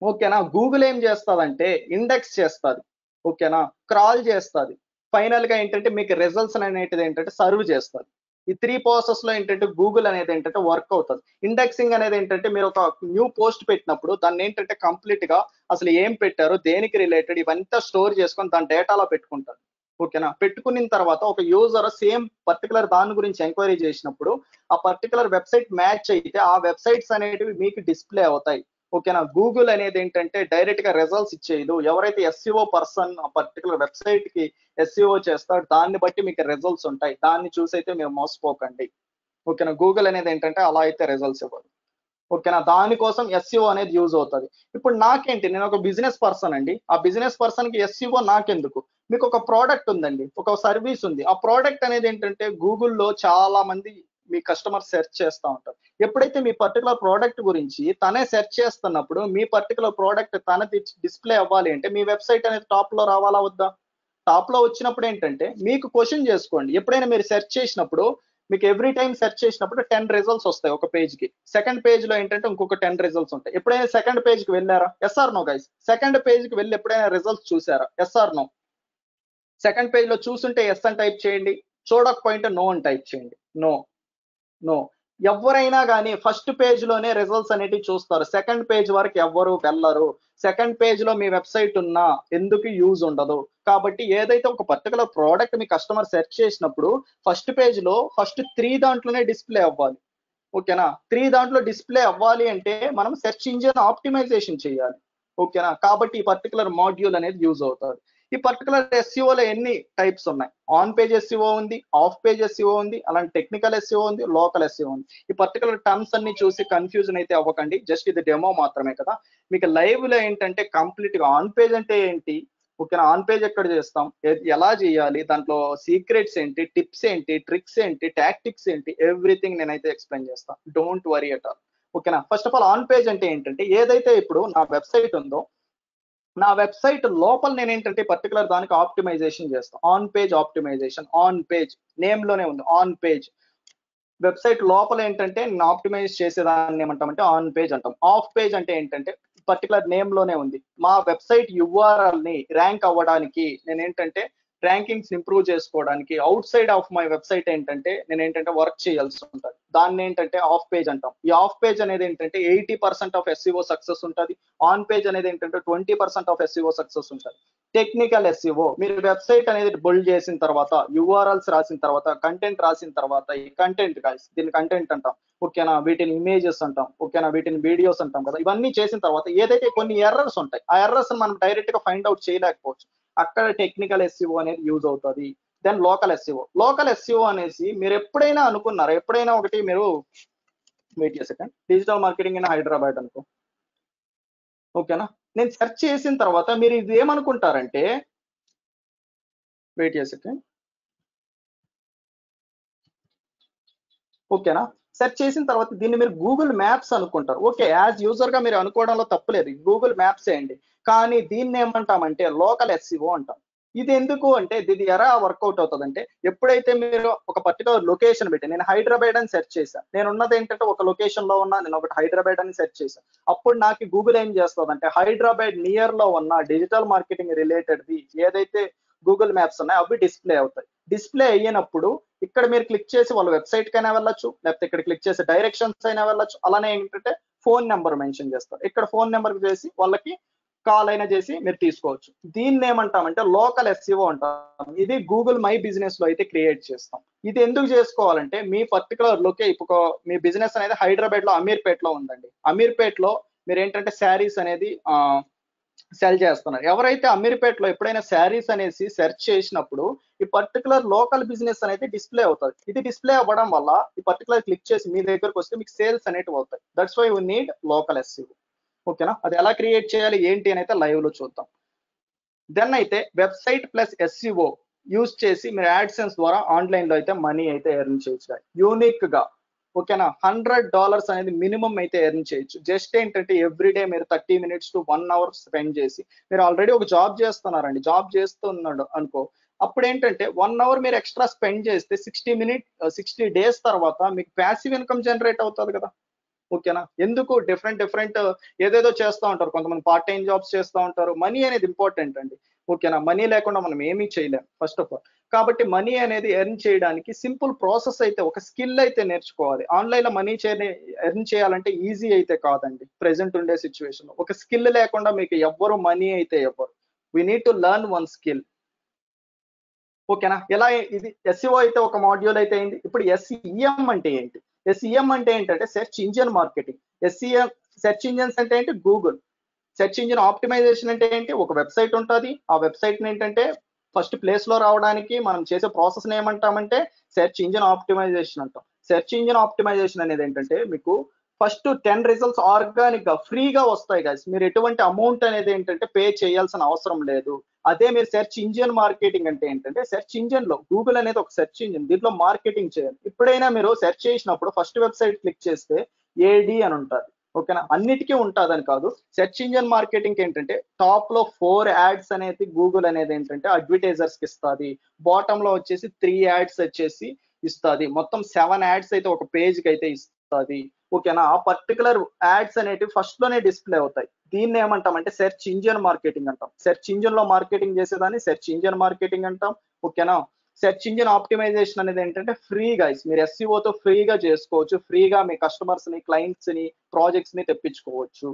ఓకేనా, గూగుల్ ఏం చేస్తాదంటే ఇండెక్స్ చేస్తుంది. ఓకేనా, క్రాల్ చేస్తుంది. ఫైనల్ గా ఏంటంటే మీకు రిజల్ట్స్ అనేటిది ఏంటంటే సర్వ్ చేస్తుంది. ఈ 3 ప్రాసెస్ లో ఏంటంటే గూగుల్ అనేది ఏంటంటే వర్క్ అవుతుంది. ఇండెక్సింగ్ అనేది ఏంటంటే మీరు ఒక న్యూ పోస్ట్ పెట్టినప్పుడు దాన్ని ఏంటంటే కంప్లీట్ గా అసలు ఏం పెట్టారు, దేనికి రిలేటెడ్, ఇవంతా స్టోర్ చేసుకొని దాని డేటాలో పెట్టుకుంటారు. ఓకేనా, పెట్టుకున్న తర్వాత ఒక యూజర్ సేమ్ పర్టికులర్ దాని గురించి ఎంక్వైరీ చేసినప్పుడు ఆ పర్టికులర్ వెబ్సైట్ మ్యాచ్ అయితే ఆ వెబ్సైట్స్ అనేటివి మీకు డిస్ప్లే అవుతాయి. ఓకేనా, గూగుల్ అనేది ఏంటంటే డైరెక్ట్ గా రిజల్ట్స్ ఇచ్చేయదు. ఎవరైతే ఎస్ఈఓ పర్సన్ ఆ పర్టికులర్ వెబ్సైట్ కి ఎస్ఈఓ చేస్తాడు దాన్ని బట్టి మీకు రిజల్ట్స్ ఉంటాయి. దాన్ని చూసి అయితే మీరు మోసపోకండి. ఓకేనా, గూగుల్ అనేది ఏంటంటే అలా అయితే రిజల్ట్స్ ఇవ్వదు. ఓకేనా, దానికోసం ఎస్ఈఓ అనేది యూజ్ అవుతుంది. ఇప్పుడు నాకేంటి, నేను ఒక బిజినెస్ పర్సన్ అండి. ఆ బిజినెస్ పర్సన్ కి ఎస్ఈఓ నాకెందుకు? మీకు ఒక ప్రోడక్ట్ ఉందండి, ఒక సర్వీస్ ఉంది. ఆ ప్రోడక్ట్ అనేది ఏంటంటే గూగుల్లో చాలా మంది మీ కస్టమర్ సెర్చ్ చేస్తూ ఉంటారు. ఎప్పుడైతే మీ పర్టికులర్ ప్రోడక్ట్ గురించి తనే సెర్చ్ చేస్తున్నప్పుడు మీ పర్టికులర్ ప్రోడక్ట్ తనది డిస్ప్లే అవ్వాలి అంటే మీ వెబ్సైట్ అనేది టాప్ లో రావాలా వద్దా? టాప్ లో వచ్చినప్పుడు ఏంటంటే మీకు క్వశ్చన్ చేసుకోండి. ఎప్పుడైనా మీరు సెర్చ్ చేసినప్పుడు మీకు ఎవ్రీ టైం సెర్చ్ చేసినప్పుడు 10 రిజల్ట్స్ వస్తాయి ఒక పేజ్ కి. సెకండ్ పేజ్ లో ఏంటంటే ఇంకొక 10 రిజల్ట్స్ ఉంటాయి. ఎప్పుడైనా సెకండ్ పేజ్ కి వెళ్ళారా? Yes or no guys? Second page కి వెళ్ళి ఎప్పుడైనా రిజల్ట్స్ చూసారా? Yes or no? Second page లో చూసుంటే ఎస్ అని టైప్ చేయండి, చూడకపోయింటే నో అని టైప్ చేయండి. No, no. ఎవరైనా కానీ ఫస్ట్ పేజ్ లోనే రిజల్ట్స్ అనేటివి చూస్తారు. సెకండ్ పేజ్ వరకు ఎవ్వరు వెళ్ళరు. సెకండ్ పేజ్ లో మీ వెబ్సైట్ ఉన్నా ఎందుకు యూజ్ ఉండదు. కాబట్టి ఏదైతే ఒక పర్టికులర్ ప్రోడక్ట్ మీ కస్టమర్ సెర్చ్ చేసినప్పుడు ఫస్ట్ పేజ్ లో ఫస్ట్ 3 దాంట్లోనే డిస్ప్లే అవ్వాలి. ఓకేనా, 3 దాంట్లో డిస్ప్లే అవ్వాలి అంటే మనం సెర్చ్ ఇంజిన్ ఆప్టిమైజేషన్ చేయాలి. ఓకేనా, కాబట్టి ఈ పర్టికులర్ మాడ్యూల్ అనేది యూజ్ అవుతుంది. ఈ పర్టికులర్ ఎస్ఈఓలో ఎన్ని టైప్స్ ఉన్నాయి? ఆన్ పేజ్ ఎస్ఈఓ ఉంది, ఆఫ్ పేజ్ ఎస్ఈఓ ఉంది, అలాంటి టెక్నికల్ ఎస్ఈఓ ఉంది, లోకల్ ఎస్ఈఓ ఉంది. ఈ పర్టికులర్ టర్మ్స్ అన్ని చూసి కన్ఫ్యూజన్ అయితే అవ్వకండి. జస్ట్ ఇది డెమో మాత్రమే కదా. మీకు లైవ్ లో ఏంటంటే కంప్లీట్ గా ఆన్ పేజ్ అంటే ఏంటి, ఓకేనా, ఆన్ పేజ్ ఎక్కడ చేస్తాం, ఎలా చేయాలి, దాంట్లో సీక్రెట్స్ ఏంటి, టిప్స్ ఏంటి, ట్రిక్స్ ఏంటి, టాక్టిక్స్ ఏంటి, ఎవ్రీథింగ్ నేనైతే ఎక్స్ప్లెయిన్ చేస్తాను. Don't worry at all. ఓకేనా, first of all on page అంటే ఏంటంటే ఏదైతే ఇప్పుడు నా వెబ్సైట్ ఉందో నా వెబ్సైట్ లోపల నేను ఏంటంటే పర్టికులర్ దానికి ఆప్టిమైజేషన్ చేస్తాను. On page optimization, on page name లోనే ఉంది ఆన్ పేజ్. వెబ్సైట్ లోపల ఏంటంటే నేను ఆప్టిమైజ్ చేసేదాన్ని ఏమంటామంటే ఆన్ పేజ్ అంటాం. ఆఫ్ పేజ్ అంటే ఏంటంటే పర్టికులర్ నేమ్ లోనే ఉంది. మా వెబ్సైట్ యుఆర్ఎల్ ని ర్యాంక్ అవ్వడానికి నేను ఏంటంటే ర్యాంకింగ్స్ ఇంప్రూవ్ చేసుకోవడానికి out side of my website ఏంటంటే నేను ఏంటంటే వర్క్ చేయాల్సి ఉంటుంది. దాన్ని ఏంటంటే ఆఫ్ పేజ్ అంటాం. ఈ ఆఫ్ పేజ్ అనేది ఏంటంటే 80% ఆఫ్ ఎస్ఈఓ సక్సెస్ ఉంటుంది. ఆన్ పేజ్ అనేది ఏంటంటే 20% ఆఫ్ ఎస్ఈఓ సక్సెస్ ఉంటుంది. టెక్నికల్ ఎస్ఈఓ, మీరు వెబ్సైట్ అనేది బిల్డ్ చేసిన తర్వాత యుఆర్ఎల్స్ రాసిన తర్వాత కంటెంట్ రాసిన తర్వాత ఈ కంటెంట్ గాయ్స్, దీన్ని కంటెంట్ అంటాం. ఓకేనా, వీటిని ఇమేజెస్ అంటాం. ఓకేనా, వీటిని వీడియోస్ అంటాం కదా. ఇవన్నీ చేసిన తర్వాత ఏదైతే కొన్ని ఎర్రర్స్ ఉంటాయి ఆ ఎర్రర్స్ మనం డైరెక్ట్ గా ఫైండ్ అవుట్ చేయలేకపోవచ్చు. అక్కడ టెక్నికల్ ఎస్ఈఓ అనేది యూజ్ అవుతుంది. Then local SEO. Local SEO అనేసి మీరు ఎప్పుడైనా అనుకున్నారా? ఎప్పుడైనా ఒకటి మీరు వెయిట్ చేసే డిజిటల్ మార్కెటింగ్ ఇన్ హైదరాబాద్ అనుకో. ఓకేనా, నేను సెర్చ్ చేసిన తర్వాత మీరు ఇది ఏమనుకుంటారంటే వెయిట్ చేసే ఓకేనా, సెర్చ్ చేసిన తర్వాత దీన్ని మీరు గూగుల్ మ్యాప్స్ అనుకుంటారు. ఓకే, యాజ్ యూజర్ గా మీరు అనుకోవడంలో తప్పులేదు, గూగుల్ మ్యాప్స్ ఏంటి. కానీ దీన్ని ఏమంటామంటే లోకల్ ఎస్ఈఓ అంటాం. ఇది ఎందుకు అంటే ఇది ఎలా వర్కౌట్ అవుతుంది అంటే ఎప్పుడైతే మీరు ఒక పర్టికులర్ లొకేషన్ పెట్టి నేను హైదరాబాద్ అని సెర్చ్ చేశాను, నేను ఉన్నది ఏంటంటే ఒక లొకేషన్ లో ఉన్నా, నేను ఒకటి హైదరాబాద్ అని సెర్చ్ చేశాను. అప్పుడు నాకు గూగుల్ ఏం చేస్తుంది అంటే హైదరాబాద్ నియర్ లో ఉన్న డిజిటల్ మార్కెటింగ్ రిలేటెడ్ది ఏదైతే గూగుల్ మ్యాప్స్ ఉన్నాయో అవి డిస్ప్లే అవుతాయి. డిస్ప్లే అయినప్పుడు ఇక్కడ మీరు క్లిక్ చేసి వాళ్ళ వెబ్సైట్ కైనా వెళ్ళొచ్చు, లేకపోతే ఇక్కడ క్లిక్ చేసి డైరెక్షన్స్ అయినా వెళ్ళొచ్చు. అలానే ఏంటంటే ఫోన్ నెంబర్ మెన్షన్ చేస్తారు. ఇక్కడ ఫోన్ నెంబర్ చేసి వాళ్ళకి కాల్ అయినా చేసి మీరు తీసుకోవచ్చు. దీన్ని ఏమంటామంటే లోకల్ ఎస్ఈఓ అంటాం. ఇది గూగుల్ మై బిజినెస్ లో అయితే క్రియేట్ చేస్తాం. ఇది ఎందుకు చేసుకోవాలంటే మీ పర్టికులర్ ఇప్పుడు మీ బిజినెస్ అనేది హైదరాబాద్ లో అమీర్పేట్ లో ఉందండి. అమీర్పేట్ లో మీరు ఏంటంటే శారీస్ అనేది సెల్ చేస్తున్నారు. ఎవరైతే అమీర్పేట్ లో ఎప్పుడైనా శారీస్ అనేసి సెర్చ్ చేసినప్పుడు ఈ పర్టికులర్ లోకల్ బిజినెస్ అనేది డిస్ప్లే అవుతుంది. ఇది డిస్ప్లే అవ్వడం వల్ల ఈ పర్టికులర్ క్లిక్ చేసి మీ దగ్గరకు వస్తే మీకు సేల్స్ అనేవి అవుతాయి. That's why we need local SEO. ఓకేనా, అది ఎలా క్రియేట్ చేయాలి ఏంటి అని అయితే లైవ్ లో చూద్దాం. దెన్ అయితే వెబ్సైట్ ప్లస్ ఎస్ఈఓ యూజ్ చేసి మీరు యాడ్సెన్స్ ద్వారా ఆన్లైన్ లో అయితే మనీ అయితే ఎర్న్ చేయొచ్చు. యూనిక్ గా ఓకేనా, $100 అనేది మినిమం అయితే ఎర్న్ చేయొచ్చు. జస్ట్ ఏంటంటే ఎవ్రీడే మీరు 30 minutes to 1 hour స్పెండ్ చేసి మీరు ఆల్రెడీ ఒక జాబ్ చేస్తున్నారండి, జాబ్ చేస్తున్నాడు అనుకో, అప్పుడు ఏంటంటే 1 అవర్ మీరు ఎక్స్ట్రా స్పెండ్ చేస్తే 60 డేస్ తర్వాత మీకు ప్యాసివ్ ఇన్కమ్ జనరేట్ అవుతుంది కదా. ఓకేనా. ఎందుకు డిఫరెంట్ ఏదేదో చేస్తూ ఉంటారు, కొంతమంది పార్ట్ టైం జాబ్స్ చేస్తూ ఉంటారు. మనీ అనేది ఇంపార్టెంట్ అండి. ఓకేనా. మనీ లేకుండా మనం ఏమీ చేయలేం ఫస్ట్ ఆఫ్ ఆల్. కాబట్టి మనీ అనేది ఎర్న్ చేయడానికి సింపుల్ ప్రాసెస్ అయితే, ఒక స్కిల్ అయితే నేర్చుకోవాలి. ఆన్లైన్ లో మనీ ఎర్న్ చేయాలంటే ఈజీ అయితే కాదండి ప్రెసెంట్ ఉండే సిచ్యువేషన్ లో. ఒక స్కిల్ లేకుండా మీకు ఎవ్వరు మనీ అయితే ఇవ్వరు. We need to learn one skill. ఓకేనా. ఎలా ఇది ఎస్ఈఓ అయితే ఒక మాడ్యూల్ అయితే అయింది. ఇప్పుడు ఎస్ఈఎం అంటే ఏంటి? ఎస్ఈఎం అంటే ఏంటంటే search engine marketing. SEM search engines అంటే ఏంటి? గూగుల్. సెర్చ్ ఇంజిన్ ఆప్టిమైజేషన్ అంటే ఏంటి? ఒక వెబ్సైట్ ఉంటుంది. ఆ వెబ్సైట్ ఏంటంటే ఫస్ట్ ప్లేస్ లో రావడానికి మనం చేసే ప్రాసెస్ ఏమంటామంటే సెర్చ్ ఇంజిన్ ఆప్టిమైజేషన్ అంటాం. సెర్చ్ ఇంజిన్ ఆప్టిమైజేషన్ అనేది ఏంటంటే మీకు ఫస్ట్ 10 రిజల్ట్స్ ఆర్గానిక్ గా ఫ్రీగా వస్తాయి గైస్. మీరు ఎటువంటి అమౌంట్ అనేది ఏంటంటే పే చేయాల్సిన అవసరం లేదు. అదే మీరు సెర్చ్ ఇంజిన్ మార్కెటింగ్ అంటే ఏంటంటే సెర్చ్ ఇంజిన్ లో గూగుల్ అనేది ఒక సెర్చ్ ఇంజిన్, దీంట్లో మార్కెటింగ్ చేయాలి. ఎప్పుడైనా మీరు సెర్చ్ చేసినప్పుడు ఫస్ట్ వెబ్సైట్ క్లిక్ చేస్తే ఏడి అని ఉంటుంది. ఓకేనా. అన్నిటికీ ఉంటుందని కాదు. సెర్చ్ ఇంజిన్ మార్కెటింగ్ ఏంటంటే టాప్ లో 4 యాడ్స్ అనేది గూగుల్ అనేది ఏంటంటే అడ్వర్టైజర్స్ కి ఇస్తుంది. బాటమ్ లో వచ్చేసి 3 యాడ్స్ వచ్చేసి ఇస్తుంది. మొత్తం 7 యాడ్స్ అయితే ఒక పేజ్ కి అయితే ఇస్తుంది. ఓకేనా. ఆ పర్టికులర్ యాడ్స్ అనేటివి ఫస్ట్ లోనే డిస్ప్లే అవుతాయి. దీన్ని ఏమంటామంటే సెర్చ్ ఇంజిన్ మార్కెటింగ్ అంటాం. సెర్చ్ ఇంజిన్ లో మార్కెటింగ్ చేసేదాన్ని సెర్చ్ ఇంజిన్ మార్కెటింగ్ అంటాం. ఓకేనా. సెర్చ్ ఇంజిన్ ఆప్టిమైజేషన్ అనేది ఏంటంటే ఫ్రీ గైస్. మీరు ఎస్సీఓతో ఫ్రీగా చేసుకోవచ్చు. ఫ్రీగా మీ కస్టమర్స్ ని, క్లయింట్స్ ని, ప్రాజెక్ట్స్ ని తెప్పించుకోవచ్చు.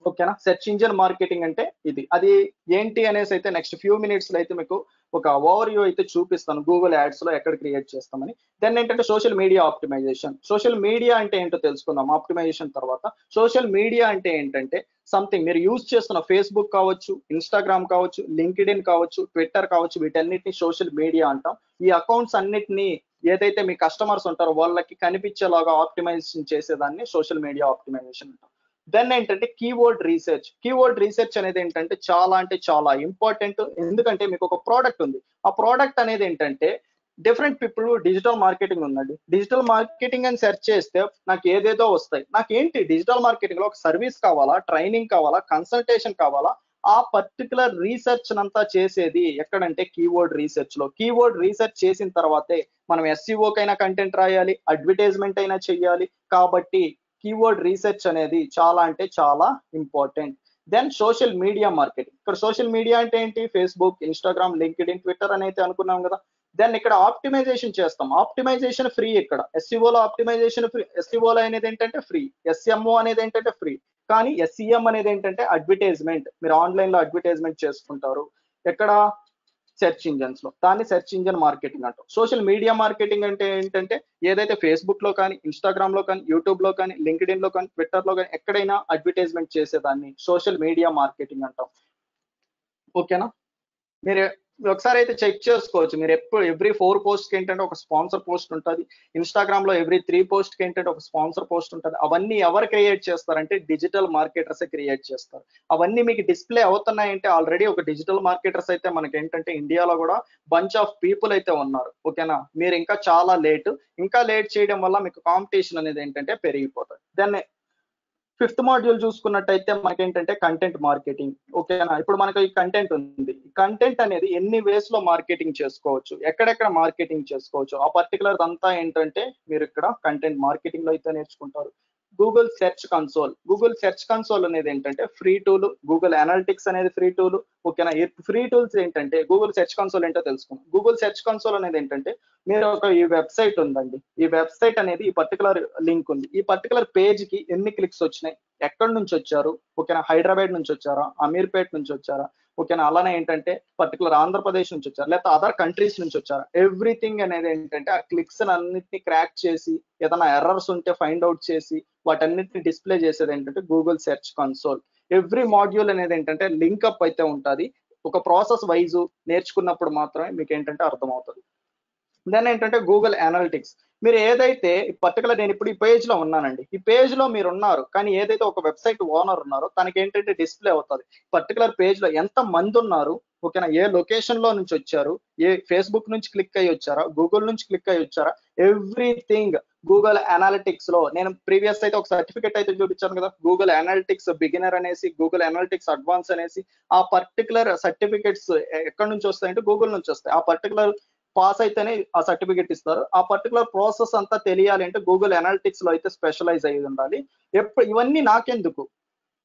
ఓకేనా. సెర్చ్ ఇంజిన్ మార్కెటింగ్ అంటే ఇది. అది ఏంటి అనేసి అయితే నెక్స్ట్ ఫ్యూ మినిట్స్ లో అయితే మీకు ఒక ఓవర్ వ్యూ అయితే చూపిస్తాను, గూగుల్ యాడ్స్ లో ఎక్కడ క్రియేట్ చేస్తామని. దెన్ ఏంటంటే social media optimization. Social media అంటే ఏంటో తెలుసుకుందాం ఆప్టిమైజేషన్ తర్వాత. సోషల్ మీడియా అంటే ఏంటంటే సంథింగ్ మీరు యూజ్ చేస్తున్న ఫేస్బుక్ కావచ్చు, ఇన్స్టాగ్రామ్ కావచ్చు, లింక్డ్ఇన్ కావచ్చు, ట్విట్టర్ కావచ్చు, వీటన్నిటిని సోషల్ మీడియా అంటాం. ఈ అకౌంట్స్ అన్నిటిని ఏదైతే మీ కస్టమర్స్ ఉంటారో వాళ్ళకి కనిపించేలాగా ఆప్టిమైజేషన్ చేసేదాన్ని సోషల్ మీడియా ఆప్టిమైజేషన్ అంటాం. దెన్ ఏంటంటే కీవర్డ్ రీసెర్చ్. కీవర్డ్ రీసెర్చ్ అనేది ఏంటంటే చాలా అంటే చాలా ఇంపార్టెంట్. ఎందుకంటే మీకు ఒక ప్రోడక్ట్ ఉంది. ఆ ప్రోడక్ట్ అనేది ఏంటంటే డిఫరెంట్ పీపుల్ డిజిటల్ మార్కెటింగ్ ఉందండి. డిజిటల్ మార్కెటింగ్ అని సెర్చ్ చేస్తే నాకు ఏదేదో వస్తాయి. నాకేంటి డిజిటల్ మార్కెటింగ్ లో ఒక సర్వీస్ కావాలా, ట్రైనింగ్ కావాలా, కన్సల్టేషన్ కావాలా? ఆ పర్టికులర్ రీసెర్చ్ అంతా చేసేది ఎక్కడంటే కీవర్డ్ రీసెర్చ్ లో. కీవర్డ్ రీసెర్చ్ చేసిన తర్వాతే మనం ఎస్సీఓ కైనా కంటెంట్ రాయాలి, అడ్వర్టైజ్మెంట్ అయినా చెయ్యాలి. కాబట్టి కీవర్డ్ రీసెర్చ్ అనేది చాలా అంటే చాలా important. Then social media marketing. ఇక్కడ సోషల్ మీడియా అంటే ఏంటి? ఫేస్బుక్, ఇన్స్టాగ్రామ్, లింక్డ్ఇన్, ట్విట్టర్ అని అయితే అనుకున్నాం కదా. దెన్ ఇక్కడ ఆప్టిమైజేషన్ చేస్తాం. Optimization free. ఇక్కడ ఎస్సీఓలో ఆప్టిమైజేషన్ ఫ్రీ. ఎస్సీఓలో అనేది ఏంటంటే ఫ్రీ. ఎస్ఎంఓ అనేది ఏంటంటే ఫ్రీ. కానీ ఎస్ఈఎం అనేది ఏంటంటే అడ్వర్టైజ్మెంట్. మీరు ఆన్లైన్ లో అడ్వర్టైజ్మెంట్ చేసుకుంటారు. ఎక్కడ? సెర్చ్ ఇంజన్స్ లో. దాన్ని సెర్చ్ ఇంజిన్ మార్కెటింగ్ అంటాం. సోషల్ మీడియా మార్కెటింగ్ అంటే ఏంటంటే ఏదైతే ఫేస్బుక్ లో కానీ, ఇన్స్టాగ్రామ్ లో కానీ, యూట్యూబ్ లో కానీ, లింక్డ్ఇన్ లో కానీ, ట్విట్టర్ లో కానీ ఎక్కడైనా అడ్వర్టైజ్మెంట్ చేసేదాన్ని సోషల్ మీడియా మార్కెటింగ్ అంటాం. ఓకేనా. మీరు ఒకసారి అయితే చెక్ చేసుకోవచ్చు. మీరు ఎప్పుడు ఎవ్రీ 4 పోస్ట్ కి ఏంటంటే ఒక స్పాన్సర్ పోస్ట్ ఉంటుంది. ఇన్స్టాగ్రామ్ లో ఎవ్రీ 3 పోస్ట్ కి ఏంటంటే ఒక స్పాన్సర్ పోస్ట్ ఉంటుంది. అవన్నీ ఎవరు క్రియేట్ చేస్తారంటే డిజిటల్ మార్కెటర్స్ క్రియేట్ చేస్తారు. అవన్నీ మీకు డిస్ప్లే అవుతున్నాయంటే ఆల్రెడీ ఒక డిజిటల్ మార్కెటర్స్ అయితే మనకి ఏంటంటే ఇండియాలో కూడా బంచ్ ఆఫ్ పీపుల్ అయితే ఉన్నారు. ఓకేనా. మీరు ఇంకా చాలా ఇంకా లేట్ చేయడం వల్ల మీకు కాంపిటీషన్ అనేది ఏంటంటే పెరిగిపోతుంది. దెన్ 5th మాడ్యూల్ చూసుకున్నట్టయితే మనకేంటంటే కంటెంట్ మార్కెటింగ్. ఓకేనా. ఇప్పుడు మనకు ఈ కంటెంట్ ఉంది. కంటెంట్ అనేది ఎన్ని వేస్ లో మార్కెటింగ్ చేసుకోవచ్చు, ఎక్కడెక్కడ మార్కెటింగ్ చేసుకోవచ్చు, ఆ పర్టికులర్ అంతా ఏంటంటే మీరు ఇక్కడ కంటెంట్ మార్కెటింగ్ లో అయితే నేర్చుకుంటారు. Google search console. Google search console అనేది ఏంటంటే ఫ్రీ టూల్. గూగుల్ అనలిటిక్స్ అనేది ఫ్రీ టూల్. ఓకేనా. ఈ ఫ్రీ టూల్స్ ఏంటంటే గూగుల్ సెర్చ్ కన్సోల్ ఏంటో తెలుసుకుందాం. గూగుల్ సెర్చ్ కన్సోల్ అనేది ఏంటంటే మీరు ఈ వెబ్సైట్ ఉందండి. ఈ వెబ్సైట్ అనేది ఈ పర్టికులర్ లింక్ ఉంది. ఈ పర్టికులర్ పేజ్ కి ఎన్ని క్లిక్స్ వచ్చినాయి, ఎక్కడి నుంచి వచ్చారు, ఓకేనా, హైదరాబాద్ నుంచి వచ్చారా, అమీర్పేట్ నుంచి వచ్చారా, ఓకేనా, అలానే ఏంటంటే పర్టికులర్ ఆంధ్రప్రదేశ్ నుంచి వచ్చారు, లేకపోతే అదర్ కంట్రీస్ నుంచి వచ్చారా, ఎవ్రీథింగ్ అనేది ఏంటంటే ఆ క్లిక్స్ అన్నిటిని క్రాక్ చేసి ఏదైనా ఎర్రర్స్ ఉంటే ఫైండ్ అవుట్ చేసి వాటన్నిటిని డిస్ప్లే చేసేది ఏంటంటే Google search console. Every module అనేది ఏంటంటే లింక్అప్ అయితే ఉంటుంది. ఒక ప్రాసెస్ వైజ్ నేర్చుకున్నప్పుడు మాత్రమే మీకు ఏంటంటే అర్థమవుతుంది. దెన్ ఏంటంటే గూగుల్ అనలిటిక్స్. మీరు ఏదైతే పర్టికులర్ నేను ఇప్పుడు ఈ పేజ్ లో ఉన్నానండి. ఈ పేజ్ లో మీరు ఉన్నారు, కానీ ఏదైతే ఒక వెబ్సైట్ ఓనర్ ఉన్నారో తనకి ఏంటంటే డిస్ప్లే అవుతుంది పర్టికులర్ పేజ్ లో ఎంత మంది ఉన్నారు, ఓకేనా, ఏ లొకేషన్ లో నుంచి వచ్చారు, ఏ ఫేస్బుక్ నుంచి క్లిక్ అయ్యి వచ్చారా, గూగుల్ నుంచి క్లిక్ అయ్యి వచ్చారా, ఎవ్రీథింగ్ గూగుల్ అనలిటిక్స్ లో నేను ప్రీవియస్ అయితే ఒక సర్టిఫికెట్ అయితే చూపించాను కదా, గూగుల్ అనలిటిక్స్ బిగినర్ అనేసి, గూగుల్ అనలిటిక్స్ అడ్వాన్స్ అనేసి. ఆ పర్టికులర్ సర్టిఫికెట్స్ ఎక్కడి నుంచి వస్తాయంటే గూగుల్ నుంచి వస్తాయి. ఆ పర్టికులర్ పాస్ అయితేనే ఆ సర్టిఫికెట్ ఇస్తారు. ఆ పర్టికులర్ ప్రాసెస్ అంతా తెలియాలి అంటే గూగుల్ అనలిటిక్స్ లో అయితే స్పెషలైజ్ అయ్యి ఉండాలి. ఇవన్నీ నాకెందుకు,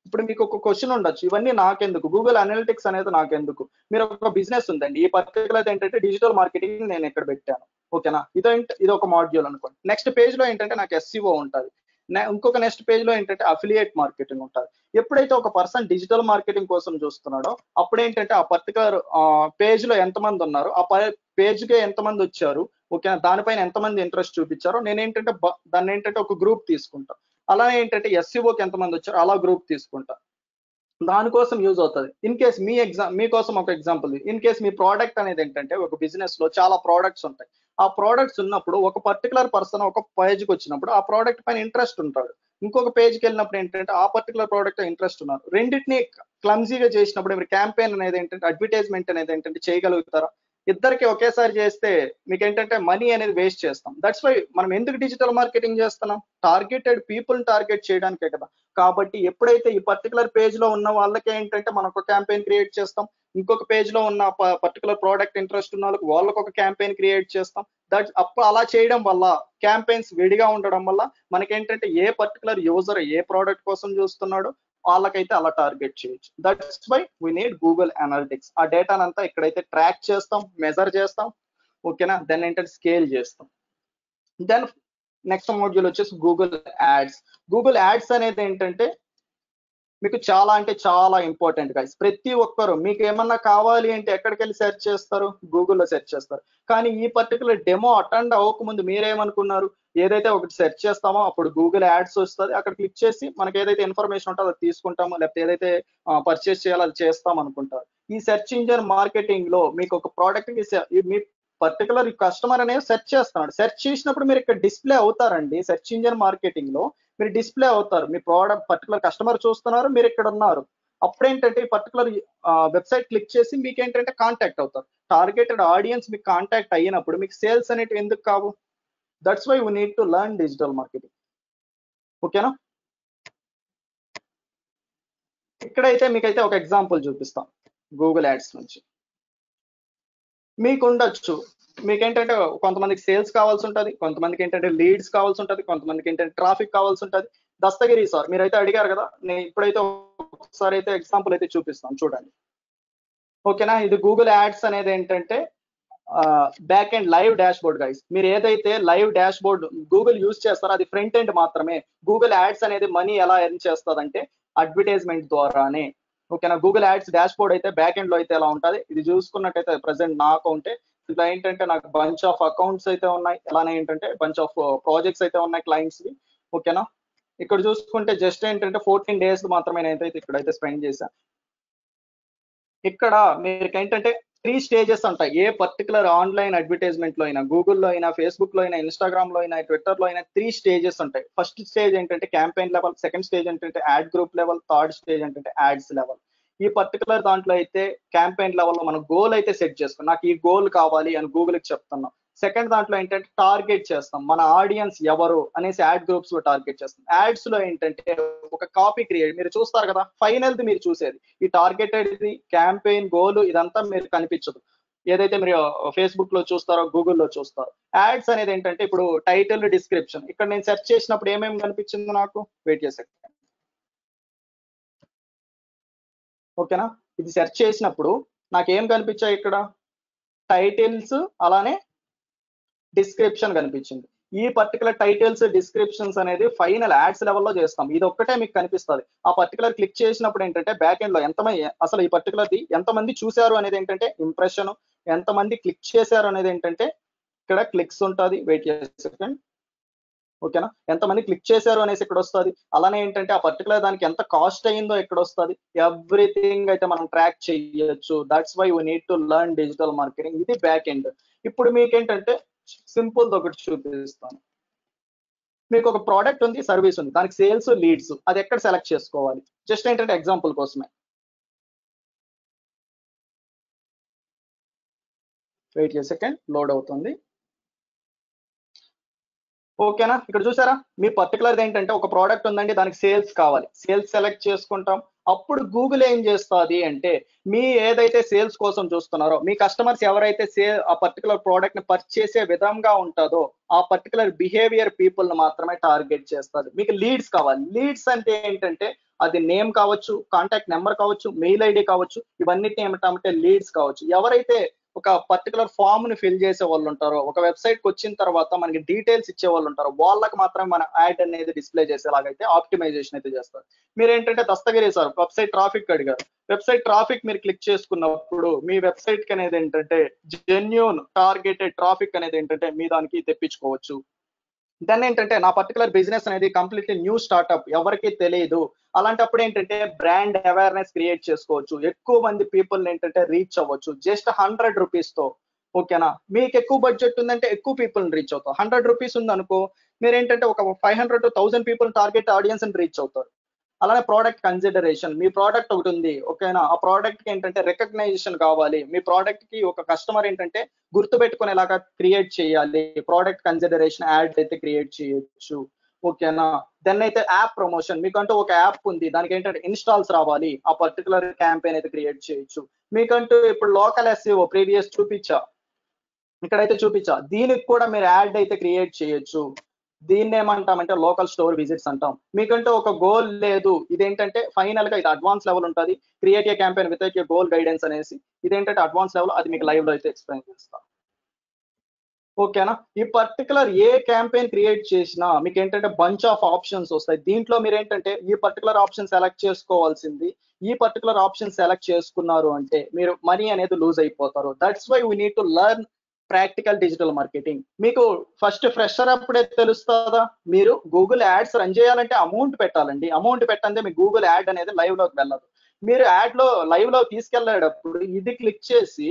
ఇప్పుడు మీకు ఒక క్వశ్చన్ ఉండొచ్చు, ఇవన్నీ నాకెందుకు, గూగుల్ అనలిటిక్స్ అనేది నాకెందుకు. మీరు ఒక బిజినెస్ ఉందండి, ఈ పర్టికులర్ ఏంటంటే డిజిటల్ మార్కెటింగ్ నేను ఇక్కడ పెట్టాను, ఓకేనా, ఇది ఒక మాడ్యూల్ అనుకోండి. నెక్స్ట్ పేజ్ లో ఏంటంటే నాకు ఎస్సీఓ ఉంటుంది, ఇంకొక నెక్స్ట్ పేజ్ లో ఏంటంటే అఫిలియేట్ మార్కెటింగ్ ఉంటుంది. ఎప్పుడైతే ఒక పర్సన్ డిజిటల్ మార్కెటింగ్ కోసం చూస్తున్నాడో అప్పుడు ఏంటంటే ఆ పర్టికులర్ పేజ్ లో ఎంతమంది ఉన్నారు, ఆ పేజ్ కి ఎంతమంది వచ్చారు, ఓకేనా, దానిపైన ఎంతమంది ఇంట్రెస్ట్ చూపించారో నేను ఏంటంటే దాన్ని ఏంటంటే ఒక గ్రూప్ తీసుకుంటా. అలానే ఏంటంటే ఎస్సీఓకి ఎంతమంది వచ్చారో అలా గ్రూప్ తీసుకుంటా. దానికోసం యూజ్ అవుతుంది. ఇన్ కేస్ మీకోసం ఒక example, in case me product అనేది ఏంటంటే ఒక బిజినెస్ లో చాలా ప్రోడక్ట్స్ ఉంటాయి. ఆ ప్రోడక్ట్స్ ఉన్నప్పుడు ఒక పర్టికులర్ పర్సన్ ఒక పేజ్కి వచ్చినప్పుడు ఆ ప్రోడక్ట్ పైన ఇంట్రెస్ట్ ఉంటాడు, ఇంకొక పేజ్కి వెళ్ళినప్పుడు ఏంటంటే ఆ పర్టికులర్ ప్రోడక్ట్ ఇంట్రెస్ట్ ఉన్నారు. రెండింటిని క్లమ్జీగా చేసినప్పుడు మీరు క్యాంపెయిన్ అనేది ఏంటంటే అడ్వర్టైజ్మెంట్ అనేది ఏంటంటే చేయగలుగుతారా? ఇద్దరికి ఒకేసారి చేస్తే మీకు ఏంటంటే మనీ అనేది వేస్ట్ చేస్తాం. దట్స్ వై మనం ఎందుకు డిజిటల్ మార్కెటింగ్ చేస్తున్నాం, టార్గెటెడ్ పీపుల్ టార్గెట్ చేయడానికే కదా. కాబట్టి ఎప్పుడైతే ఈ పర్టికులర్ పేజ్ లో ఉన్న వాళ్ళకి ఏంటంటే మనం ఒక క్యాంపెయిన్ క్రియేట్ చేస్తాం, ఇంకొక పేజ్ లో ఉన్న పర్టికులర్ ప్రోడక్ట్ ఇంట్రెస్ట్ ఉన్న వాళ్ళకి ఒక క్యాంపెయిన్ క్రియేట్ చేస్తాం. అప్పుడు అలా చేయడం వల్ల క్యాంపెయిన్స్ విడిగా ఉండడం వల్ల మనకేంటంటే ఏ పర్టికులర్ యూజర్ ఏ ప్రోడక్ట్ కోసం చూస్తున్నాడో వాళ్ళకైతే అలా టార్గెట్ చేయొచ్చు. That's why we need Google Analytics. ఆ డేటానంతా ఇక్కడైతే ట్రాక్ చేస్తాం, మెజర్ చేస్తాం, ఓకేనా, దెన్ ఏంటంటే స్కేల్ చేస్తాం. దెన్ నెక్స్ట్ మాడ్యూల్ వచ్చేసి గూగుల్ యాడ్స్. గూగుల్ యాడ్స్ అనేది ఏంటంటే మీకు చాలా అంటే చాలా ఇంపార్టెంట్ గైస్. ప్రతి ఒక్కరు మీకు ఏమన్నా కావాలి అంటే ఎక్కడికి వెళ్ళి సెర్చ్ చేస్తారు, గూగుల్లో సెర్చ్ చేస్తారు. కానీ ఈ పర్టికులర్ డెమో అటెండ్ అవ్వకముందు మీరేమనుకున్నారు, ఏదైతే ఒకటి సెర్చ్ చేస్తామో అప్పుడు గూగుల్ యాడ్స్ వస్తుంది, అక్కడ క్లిక్ చేసి మనకి ఏదైతే ఇన్ఫర్మేషన్ ఉంటుందో అది తీసుకుంటామో, లేకపోతే ఏదైతే పర్చేస్ చేయాలో అది చేస్తాం అనుకుంటారు. ఈ సెర్చ్ ఇంజిన్ మార్కెటింగ్ లో మీకు ఒక ప్రోడక్ట్ మీ పర్టికులర్ కస్టమర్ అనేది సెర్చ్ చేస్తున్నాడు, సెర్చ్ చేసినప్పుడు మీరు ఇక్కడ డిస్ప్లే అవుతారండి. సెర్చ్ ఇంజిన్ మార్కెటింగ్ లో మీరు డిస్ప్లే అవుతారు, మీ ప్రోడక్ట్ పర్టికులర్ కస్టమర్ చూస్తున్నారు, మీరు ఇక్కడ ఉన్నారు. అప్పుడేంటంటే ఈ పర్టికులర్ వెబ్సైట్ క్లిక్ చేసి మీకు ఏంటంటే కాంటాక్ట్ అవుతారు. టార్గెటెడ్ ఆడియన్స్ మీకు కాంటాక్ట్ అయినప్పుడు మీకు సేల్స్ అనేవి ఎందుకు కావు? That's why we need to learn digital marketing, ఓకేనా. ఇక్కడైతే మీకైతే ఒక ఎగ్జాంపుల్ చూపిస్తాం గూగుల్ యాడ్స్ నుంచి. మీకు ఉండొచ్చు, మీకేంటంటే కొంతమందికి సేల్స్ కావాల్సి ఉంటుంది, కొంతమందికి ఏంటంటే లీడ్స్ కావాల్సి ఉంటుంది, కొంతమందికి ఏంటంటే ట్రాఫిక్ కావాల్సి ఉంటుంది. దస్తగిరి సార్ మీరైతే అడిగారు కదా, నేను ఇప్పుడైతే ఒకసారి అయితే ఎగ్జాంపుల్ అయితే చూపిస్తాను చూడండి, ఓకేనా. ఇది గూగుల్ యాడ్స్ అనేది ఏంటంటే back and live dash board guys. మీరు ఏదైతే live dash board Google use చేస్తారో అది ఫ్రంట్ ఎండ్ మాత్రమే. గూగుల్ యాడ్స్ అనేది మనీ ఎలా ఎర్న్ చేస్తుందంటే అడ్వర్టైజ్మెంట్ ద్వారానే, ఓకేనా. గూగుల్ యాడ్స్ డాష్ బోర్డ్ అయితే బ్యాక్ ఎండ్ లో అయితే ఎలా ఉంటుంది, ఇది చూసుకున్నట్టయితే ప్రెసెంట్ నా అకౌంటే, ఇలా ఏంటంటే నాకు బంచ్ ఆఫ్ అకౌంట్స్ అయితే ఉన్నాయి, అలానే ఏంటంటే బంచ్ ఆఫ్ ప్రాజెక్ట్స్ అయితే ఉన్నాయి క్లయింట్స్, ఓకేనా. ఇక్కడ చూసుకుంటే జస్ట్ ఏంటంటే 14 days మాత్రమే నేనైతే ఇక్కడైతే స్పెండ్ చేశాను. ఇక్కడ మీరు ఏంటంటే 3 స్టేజెస్ ఉంటాయి. ఏ పర్టికులర్ ఆన్లైన్ అడ్వర్టైజ్మెంట్ లో అయినా, గూగుల్లో అయినా, ఫేస్బుక్ లో అయినా, ఇన్స్టాగ్రామ్ లో అయినా, ట్విట్టర్ లో అయినా 3 స్టేజెస్ ఉంటాయి. ఫస్ట్ స్టేజ్ ఏంటంటే క్యాంపెయిన్ లెవెల్, సెకండ్ స్టేజ్ ఏంటంటే add group level, third stage ఏంటంటే యాడ్స్ లెవెల్. ఈ పర్టికులర్ దాంట్లో అయితే క్యాంపెయిన్ లెవెల్ లో మనం గోల్ అయితే సెట్ చేసుకున్నాం, నాకు ఈ గోల్ కావాలి అని గూగుల్ కి చెప్తున్నాం. సెకండ్ దాంట్లో ఏంటంటే టార్గెట్ చేస్తాం, మన ఆడియన్స్ ఎవరు అనేసి యాడ్ గ్రూప్స్ లో టార్గెట్ చేస్తాం. యాడ్స్ లో ఏంటంటే ఒక కాపీ క్రియేట్, మీరు చూస్తారు కదా ఫైనల్ మీరు చూసేది ఈ టార్గెటెడ్ క్యాంపెయిన్ గోల్ ఇదంతా మీరు కనిపించదు, ఏదైతే మీరు ఫేస్బుక్ లో చూస్తారో గూగుల్లో చూస్తారో. యాడ్స్ అనేది ఏంటంటే ఇప్పుడు టైటిల్, డిస్క్రిప్షన్. ఇక్కడ నేను సెర్చ్ చేసినప్పుడు ఏమేమి కనిపించింది నాకు, వెయిట్ చేసే, ఓకేనా. ఇది సెర్చ్ చేసినప్పుడు నాకు ఏం కనిపించాయి, ఇక్కడ టైటిల్స్ అలానే డిస్క్రిప్షన్ కనిపించింది. ఈ పర్టికులర్ టైటిల్స్, డిస్క్రిప్షన్స్ అనేది ఫైనల్ యాడ్స్ లెవెల్లో చేస్తాం. ఇది ఒక్కటే మీకు కనిపిస్తుంది. ఆ పర్టికులర్ క్లిక్ చేసినప్పుడు ఏంటంటే బ్యాక్ ఎండ్ లో ఎంతమంది అసలు ఈ పర్టికులర్ది ఎంతమంది చూశారు అనేది ఏంటంటే ఇంప్రెషన్, ఎంతమంది క్లిక్ చేశారు అనేది ఏంటంటే ఇక్కడ క్లిక్స్ ఉంటుంది, వెయిట్ చేసే, ఓకేనా. ఎంతమంది క్లిక్ చేశారు అనేసి ఇక్కడ వస్తుంది. అలానే ఏంటంటే ఆ పర్టికులర్ దానికి ఎంత కాస్ట్ అయిందో ఇక్కడ వస్తుంది. ఎవ్రీథింగ్ అయితే మనం ట్రాక్ చేయొచ్చు. That's why we need to learn digital marketing. ఇది బ్యాక్ ఎండ్. ఇప్పుడు మీకేంటంటే సింపుల్ ఒకటి చూపిస్తాను. మీకు ఒక ప్రోడక్ట్ ఉంది, సర్వీస్ ఉంది, దానికి సేల్స్, లీడ్స్, అది ఎక్కడ సెలెక్ట్ చేసుకోవాలి, జస్ట్ ఏంటంటే ఎగ్జాంపుల్ కోసమే. వెయిట్ చేసే సెకండ్, లోడ్ అవుతుంది. ఓకేనా, ఇక్కడ చూసారా మీ పర్టికులర్ ఏంటంటే ఒక ప్రోడక్ట్ ఉందండి, దానికి సేల్స్ కావాలి, సేల్స్ సెలెక్ట్ చేసుకుంటాం. అప్పుడు గూగుల్ ఏం చేస్తుంది అంటే మీ ఏదైతే సేల్స్ కోసం చూస్తున్నారో మీ కస్టమర్స్ ఎవరైతే ఆ పర్టికులర్ ప్రోడక్ట్ ని పర్చేస్ చేసే విధంగా ఉంటుందో ఆ పర్టికులర్ బిహేవియర్ పీపుల్ ని మాత్రమే టార్గెట్ చేస్తారు. మీకు లీడ్స్ కావాలి. లీడ్స్ అంటే ఏంటంటే అది నేమ్ కావచ్చు, కాంటాక్ట్ నెంబర్ కావచ్చు, మెయిల్ ఐడి కావచ్చు, ఇవన్నిటిని ఏమంటామంటే లీడ్స్ కావచ్చు. ఎవరైతే ఒక పర్టికులర్ ఫామ్ ని ఫిల్ చేసే వాళ్ళు ఉంటారో, ఒక వెబ్సైట్ కి వచ్చిన తర్వాత మనకి డీటెయిల్స్ ఇచ్చే వాళ్ళు ఉంటారో, వాళ్ళకి మాత్రం మన యాడ్ అనేది డిస్ప్లే చేసేలాగైతే ఆప్టిమైజేషన్ అయితే చేస్తారు. మీరు ఏంటంటే దస్తగిరి సార్ వెబ్సైట్ ట్రాఫిక్ అడిగారు. వెబ్సైట్ ట్రాఫిక్ మీరు క్లిక్ చేసుకున్నప్పుడు మీ వెబ్సైట్ కి అనేది ఏంటంటే జెన్యూన్ టార్గెటెడ్ ట్రాఫిక్ అనేది ఏంటంటే మీ దానికి తెప్పించుకోవచ్చు. దాన్ని ఏంటంటే నా పర్టికులర్ బిజినెస్ అనేది కంప్లీట్లీ న్యూ స్టార్ట్అప్, ఎవరికి తెలియదు, అలాంటప్పుడు ఏంటంటే బ్రాండ్ అవేర్నెస్ క్రియేట్ చేసుకోవచ్చు, ఎక్కువ మంది పీపుల్ ఏంటంటే రీచ్ అవ్వచ్చు జస్ట్ 100 రూపీస్ తో. ఓకేనా, మీకు ఎక్కువ బడ్జెట్ ఉందంటే ఎక్కువ పీపుల్ రీచ్ అవుతారు. 100 రూపీస్ ఉంది అనుకో, మీరు ఏంటంటే ఒక 500 to 1000 people target audience reach అవుతారు. అలానే ప్రోడక్ట్ కన్సిడరేషన్, మీ ప్రోడక్ట్ ఒకటి ఉంది ఓకేనా, ఆ ప్రోడక్ట్ కి ఏంటంటే రికగ్నైజేషన్ కావాలి, మీ ప్రోడక్ట్ కి ఒక కస్టమర్ ఏంటంటే గుర్తు పెట్టుకునేలాగా క్రియేట్ చేయాలి, ప్రోడక్ట్ కన్సిడరేషన్ యాడ్ అయితే క్రియేట్ చేయొచ్చు. ఓకేనా, దెన్ అయితే యాప్ ప్రమోషన్, మీకంటూ ఒక యాప్ ఉంది, దానికి ఏంటంటే ఇన్స్టాల్స్ రావాలి, ఆ పర్టికులర్ క్యాంపెయిన్ అయితే క్రియేట్ చేయొచ్చు. మీకంటూ ఇప్పుడు లోకల్ ఎస్ఈఓ ప్రీవియస్ ఇక్కడైతే చూపించా, దీనికి కూడా మీరు యాడ్ అయితే క్రియేట్ చేయొచ్చు. దీన్ని ఏమంటామంటే లోకల్ స్టోర్ విజిట్స్ అంటాం. మీకంటే ఒక గోల్ లేదు, ఇదేంటంటే ఫైనల్ గా ఇది అడ్వాన్స్ లెవెల్ ఉంటుంది, create a campaign with a goal guidance అనేసి, ఇదేంటంటే అడ్వాన్స్ లెవెల్, అది మీకు లైవ్ లో అయితే ఎక్స్ప్లెయిన్ చేస్తాం. ఓకేనా, ఈ పర్టికులర్ ఏ క్యాంపెయిన్ క్రియేట్ చేసినా మీకు ఏంటంటే బంచ్ ఆఫ్ ఆప్షన్స్ వస్తాయి. దీంట్లో మీరు ఏంటంటే ఈ పర్టికులర్ ఆప్షన్ సెలెక్ట్ చేసుకోవాల్సింది, ఈ పర్టికులర్ ఆప్షన్ సెలెక్ట్ చేసుకున్నారు అంటే మీరు మనీ అనేది లూజ్ అయిపోతారు. That's why we need to learn practical digital marketing. మీకు ఫస్ట్ ఫ్రెషర్ అప్పుడే తెలుస్తుందా, మీరు గూగుల్ యాడ్స్ రన్ చేయాలంటే అమౌంట్ పెట్టాలండి, అమౌంట్ పెట్టందే మీకు గూగుల్ యాడ్ అనేది లైవ్ లోకి వెళ్ళదు. మీరు యాడ్ లో లైవ్ లో తీసుకెళ్లేటప్పుడు ఇది క్లిక్ చేసి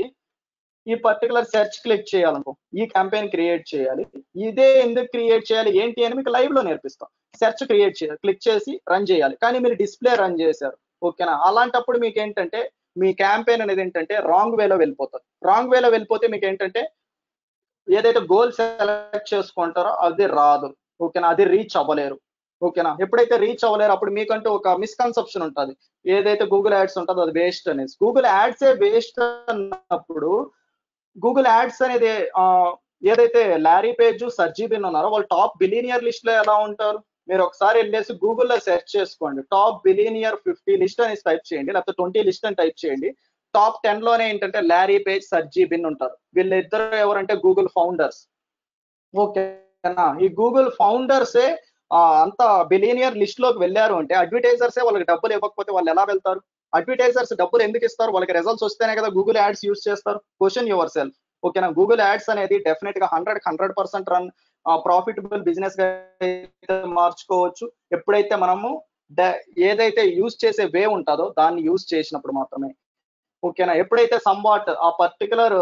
ఈ పర్టికులర్ సెర్చ్ క్లిక్ చేయాలనుకో, ఈ క్యాంపెయిన్ క్రియేట్ చేయాలి, ఇదే ఎందుకు క్రియేట్ చేయాలి ఏంటి అని మీకు లైవ్ లో నేర్పిస్తాం. సెర్చ్ క్రియేట్ చేయాలి, క్లిక్ చేసి రన్ చేయాలి, కానీ మీరు డిస్ప్లే రన్ చేశారు. ఓకేనా, అలాంటప్పుడు మీకు ఏంటంటే మీ క్యాంపెయిన్ అనేది ఏంటంటే రాంగ్ వేలో వెళ్ళిపోతుంది. రాంగ్ వేలో వెళ్ళిపోతే మీకు ఏంటంటే ఏదైతే గోల్ సెలెక్ట్ చేసుకుంటారో అది రాదు. ఓకేనా, అది రీచ్ అవ్వలేరు. ఓకేనా, ఎప్పుడైతే రీచ్ అవ్వలేరు అప్పుడు మీకంటూ ఒక మిస్కన్సెప్షన్ ఉంటుంది, ఏదైతే గూగుల్ యాడ్స్ ఉంటుందో అది వేస్ట్ అనేసి. గూగుల్ యాడ్సే వేస్ట్ అన్నప్పుడు గూగుల్ యాడ్స్ అనేది ఏదైతే లారీ పేజ్, సర్జీ బిన్ ఉన్నారో వాళ్ళు టాప్ బిలియనియర్ లిస్ట్ లో ఎలా ఉంటారు, మీరు ఒకసారి వెళ్ళేసి గూగుల్లో సెర్చ్ చేసుకోండి, టాప్ బిలియనియర్ 50 లిస్ట్ అనేసి టైప్ చేయండి, లేకపోతే 20 లిస్ట్ అని టైప్ చేయండి. టాప్ 10 లోనే ఏంటంటే లారీ పేజ్, సర్జీ బిన్ ఉంటారు. వీళ్ళిద్దరు ఎవరంటే గూగుల్ ఫౌండర్స్. ఓకేనా, ఈ గూగుల్ ఫౌండర్సే అంత బిలియనియర్ లిస్ట్ లోకి వెళ్ళారు అంటే అడ్వర్టైజర్సే వాళ్ళకి డబ్బులు ఇవ్వకపోతే వాళ్ళు ఎలా వెళ్తారు? అడ్వర్టైజర్స్ డబ్బులు ఎందుకు ఇస్తారు? వాళ్ళకి రిజల్ట్స్ వస్తేనే కదా గూగుల్ యాడ్స్ యూస్ చేస్తారు. Question your self. ఓకేనా, గూగుల్ యాడ్స్ అనేది డెఫినెట్ గా 100% రన్ ప్రాఫిటబుల్ బిజినెస్ గా మార్చుకోవచ్చు ఎప్పుడైతే మనము ఏదైతే యూస్ చేసే వే ఉంటుందో దాన్ని యూస్ చేసినప్పుడు మాత్రమే. ఓకేనా, ఎప్పుడైతే సంవాట్ ఆ పర్టికులర్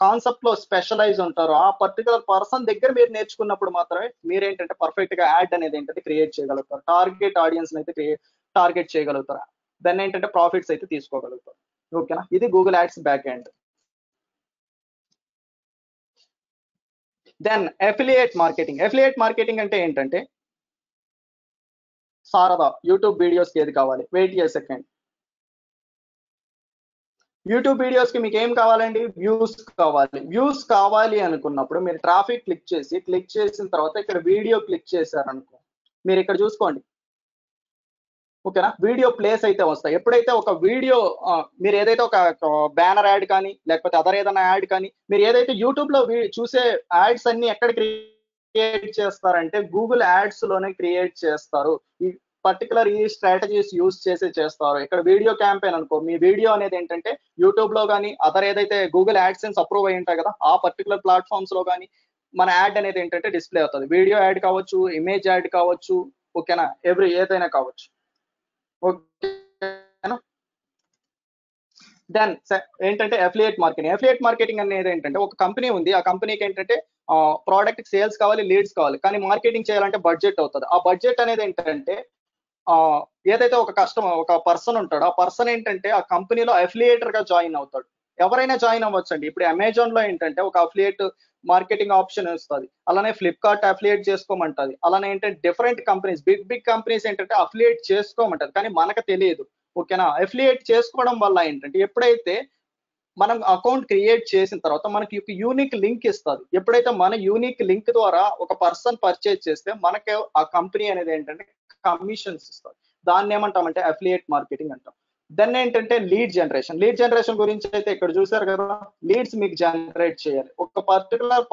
కాన్సెప్ట్ లో స్పెషలైజ్ ఉంటారో ఆ పర్టికులర్ పర్సన్ దగ్గర మీరు నేర్చుకున్నప్పుడు మాత్రమే మీరేంటంటే పర్ఫెక్ట్ గా యాడ్ అనేది ఏంటంటే క్రియేట్ చేయగలుగుతారు, టార్గెట్ ఆడియన్స్ అయితే టార్గెట్ చేయగలుగుతారు, దాన్ని ఏంటంటే ప్రాఫిట్స్ అయితే తీసుకోగలుగుతారు. ఓకేనా, ఇది Google ads back end. Then affiliate marketing. Affiliate marketing అంటే ఏంటంటే సారదా యూట్యూబ్ వీడియోస్ కి ఏది కావాలి, wait a second. YouTube videos కి మీకు ఏం కావాలండి, వ్యూస్ కావాలి. వ్యూస్ కావాలి అనుకున్నప్పుడు మీరు ట్రాఫిక్ క్లిక్ చేసిన తర్వాత ఇక్కడ వీడియో క్లిక్ చేశారనుకో, మీరు ఇక్కడ చూసుకోండి. ఓకేనా, వీడియో ప్లేస్ అయితే వస్తాయి. ఎప్పుడైతే ఒక వీడియో మీరు ఏదైతే ఒక బ్యానర్ యాడ్ కానీ లేకపోతే అదర్ ఏదైనా యాడ్ కానీ మీరు ఏదైతే యూట్యూబ్ లో చూసే యాడ్స్ అన్ని ఎక్కడ క్రియేట్ చేస్తారంటే గూగుల్ యాడ్స్ లోనే క్రియేట్ చేస్తారు. ఈ పర్టికులర్ ఈ స్ట్రాటజీస్ యూస్ చేస్తారు. ఇక్కడ వీడియో క్యాంపెయిన్ అనుకో, మీ వీడియో అనేది ఏంటంటే యూట్యూబ్ లో కానీ అదర్ ఏదైతే గూగుల్ యాడ్సెన్స్ అప్రూవ్ అయి ఉంటాయి కదా ఆ పర్టికులర్ ప్లాట్ఫామ్స్ లో కానీ మన యాడ్ అనేది ఏంటంటే డిస్ప్లే అవుతుంది. వీడియో యాడ్ కావచ్చు, ఇమేజ్ యాడ్ కావచ్చు, ఓకేనా, ఏదైనా కావచ్చు. ఓకేనా, దెన్ ఏంటంటే అఫిలియేట్ మార్కెటింగ్. అఫిలియేట్ మార్కెటింగ్ అనేది ఏంటంటే ఒక కంపెనీ ఉంది, ఆ కంపెనీకి ఏంటంటే ప్రోడక్ట్ సేల్స్ కావాలి, లీడ్స్ కావాలి, కానీ మార్కెటింగ్ చేయాలంటే బడ్జెట్ అవుతుంది. ఆ బడ్జెట్ అనేది ఏంటంటే ఏదైతే ఒక పర్సన్ ఉంటాడో ఆ పర్సన్ ఏంటంటే ఆ కంపెనీలో అఫిలియేటర్ గా జాయిన్ అవుతాడు. ఎవరైనా జాయిన్ అవ్వచ్చండి. ఇప్పుడు అమెజాన్ లో ఏంటంటే ఒక అఫిలియేట్ మార్కెటింగ్ ఆప్షన్ ఇస్తది. అలానే ఫ్లిప్‌కార్ట్ అఫిలియేట్ చేసుకోమంటది. అలానే ఏంటంటే డిఫరెంట్ కంపెనీస్, బిగ్ కంపెనీస్ ఏంటంటే అఫిలియేట్ చేసుకోమంటది. కానీ మనకు తెలియదు. ఓకేనా? అఫిలియేట్ చేసుకోవడం వల్ల ఏంటంటే ఎప్పుడైతే మనం అకౌంట్ క్రియేట్ చేసిన తర్వాత మనకి ఒక యూనిక్ లింక్ ఇస్తది. ఎప్పుడైతే మన యూనిక్ లింక్ ద్వారా ఒక పర్సన్ పర్చేజ్ చేస్తే మనకి ఆ కంపెనీ అనేది ఏంటంటే కమిషన్స్ ఇస్తది. దాన్ని ఏమంటామంటే అఫిలియేట్ మార్కెటింగ్ అంటాం. దెన్ ఏంటంటే లీడ్ జనరేషన్. లీడ్ జనరేషన్ గురించి అయితే ఇక్కడ చూసారు కదా! లీడ్స్ మీకు జనరేట్ చేయాలి. ఒక పర్టిక్యులర్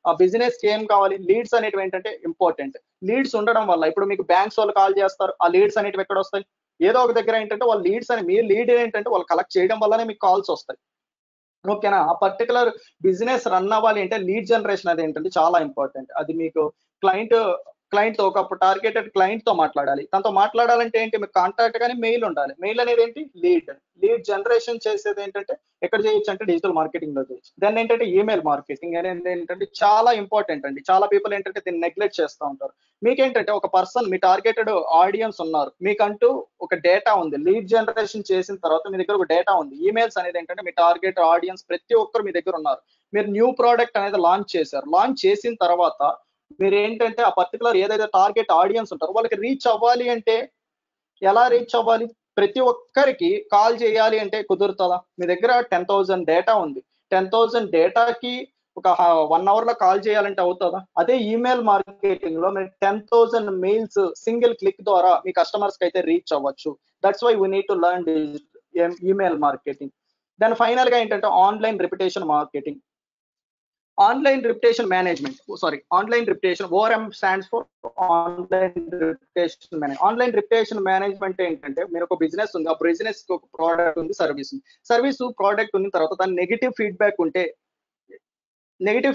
బిజినెస్‌కి ఏం కావాలి? లీడ్స్ అనేటివి ఏంటంటే ఇంపార్టెంట్. లీడ్స్ ఉండడం వల్ల ఇప్పుడు మీకు బ్యాంక్స్ వాళ్ళు కాల్ చేస్తారు. ఆ లీడ్స్ అనేటివి ఎక్కడొస్తాయి? ఏదో ఒక దగ్గర ఏంటంటే వాళ్ళు లీడ్స్ అని మీ లీడ్ ఏంటంటే వాళ్ళు కలెక్ట్ చేయడం వల్లనే మీకు కాల్స్ వస్తాయి. ఓకేనా? ఆ పర్టిక్యులర్ బిజినెస్ రన్ అవ్వాలి అంటే లీడ్ జనరేషన్ అదేంటంటే చాలా ఇంపార్టెంట్. అది మీకు క్లయింట్ క్లయింట్‌తో ఒక టార్గెటెడ్ క్లయింట్‌తో మాట్లాడాలి. తనతో మాట్లాడాలంటే ఏంటి? మీకు కాంటాక్ట్ గాని మెయిల్ ఉండాలి. మెయిల్ అనేది ఏంటి? లీడ్. లీడ్ జనరేషన్ చేసేది ఏంటంటే ఎక్కడ చేయొచ్చు అంటే డిజిటల్ మార్కెటింగ్‌లో చేయొచ్చు. దెన్ ఏంటంటే ఈమెయిల్ మార్కెటింగ్ అనేది ఏంటంటే చాలా ఇంపార్టెంట్ అండి. చాలా పీపుల్ ఏంటంటే దీన్ని నెగ్లెక్ట్ చేస్తా ఉంటారు. మీకేంటంటే ఒక పర్సన్ మీ టార్గెటెడ్ ఆడియన్స్ ఉన్నారు. మీకంటూ ఒక డేటా ఉంది. లీడ్ జనరేషన్ చేసిన తర్వాత మీ దగ్గర ఒక డేటా ఉంది. ఈమెయిల్స్ అనేది ఏంటంటే మీ టార్గెట్ ఆడియన్స్ ప్రతి ఒక్కరు మీ దగ్గర ఉన్నారు. మీరు న్యూ ప్రొడక్ట్ అనేది లాంచ్ చేశారు. లాంచ్ చేసిన తర్వాత మీరేంటంటే ఆ పర్టిక్యులర్ ఏదైతే టార్గెట్ ఆడియన్స్ ఉంటారో వాళ్ళకి రీచ్ అవ్వాలి అంటే ఎలా రీచ్ అవ్వాలి? ప్రతి ఒక్కరికి కాల్ చేయాలి అంటే కుదురుతదా? మీ దగ్గర 10,000 డేటా ఉంది. 10,000 డేటాకి ఒక 1 అవర్‌లో కాల్ చేయాలంటే అవుతదా? అదే ఈమెయిల్ మార్కెటింగ్‌లో మీరు 10,000 మెయిల్స్ సింగిల్ క్లిక్ ద్వారా మీ కస్టమర్స్‌కైతే రీచ్ అవ్వచ్చు. That's why we need to learn email marketing. Then ఫైనల్‌గా ఏంటంటే online reputation marketing. Online reputation management. Online reputation ORM stands for online reputation management ఏంటంటే మీరు ఒక బిజినెస్ ఉంది. ఆ బిజినెస్‌కి ఒక ప్రొడక్ట్ ఉంది, సర్వీస్ ఉంది. ప్రొడక్ట్ ఉన్న తర్వాత దాని నెగెటివ్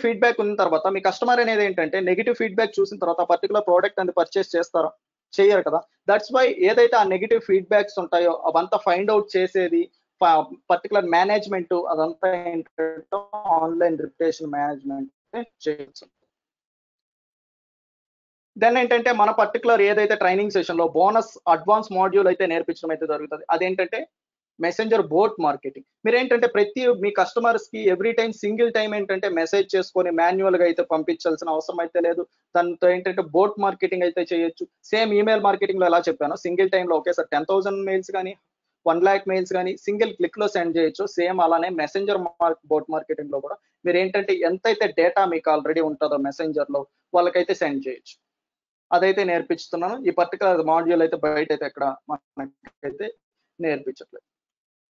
ఫీడ్‌బ్యాక్ ఉన్న తర్వాత మీ కస్టమర్ అనేది ఏంటంటే నెగెటివ్ ఫీడ్‌బ్యాక్ చూసిన తర్వాత ఆ పర్టిక్యులర్ ప్రొడక్ట్ అనేది పర్చేజ్ చేస్తారా? చెయ్యరు కదా! దట్స్ వై ఏదైతే ఆ నెగెటివ్ ఫీడ్‌బ్యాక్స్ ఉంటాయో అవంతా ఫైండ్ ఔట్ చేసేది ప పర్టిక్యులర్ మేనేజ్‌మెంట్ అదంతా ఏంటంటే ఆన్‌లైన్ రెప్యుటేషన్ మేనేజ్‌మెంట్ చేయొచ్చు. దెన్ ఏంటంటే మన పర్టిక్యులర్ ఏదైతే ట్రైనింగ్ సెషన్‌లో బోనస్ అడ్వాన్స్ మాడ్యూల్ అయితే నేర్పించడం అయితే జరుగుతది. అదేంటంటే మెసెంజర్ బోట్ మార్కెటింగ్. మీరేంటంటే మీ కస్టమర్స్‌కి ఎవ్రీ టైమ్ సింగిల్ టైమ్ ఏంటంటే మెసేజ్ చేసుకొని మాన్యుయల్‌గా అయితే పంపించాల్సిన అవసరం అయితే లేదు. దాంతో ఏంటంటే బోట్ మార్కెటింగ్ అయితే చేయొచ్చు. సేమ్ ఈమెయిల్ మార్కెటింగ్‌లో ఎలా చెప్పానో సింగిల్ టైమ్‌లో ఒకేసారి 10,000 మెయిల్స్ గాని, 1,00,000 మెయిల్స్ గాని సింగిల్ క్లిక్‌లో సెండ్ చేయొచ్చు. సేమ్ అలానే మెసెంజర్ బోట్ మార్కెటింగ్‌లో కూడా మీరేంటంటే ఎంతైతే డేటా మీకు ఆల్రెడీ ఉంటదో మెసెంజర్‌లో వాళ్ళకైతే సెండ్ చేయొచ్చు. అదైతే నేర్పిస్తున్నాను. ఈ పర్టిక్యులర్ మాడ్యూల్ అయితే బయటైతే ఎక్కడ మనకైతే నేర్పించట్లేదు.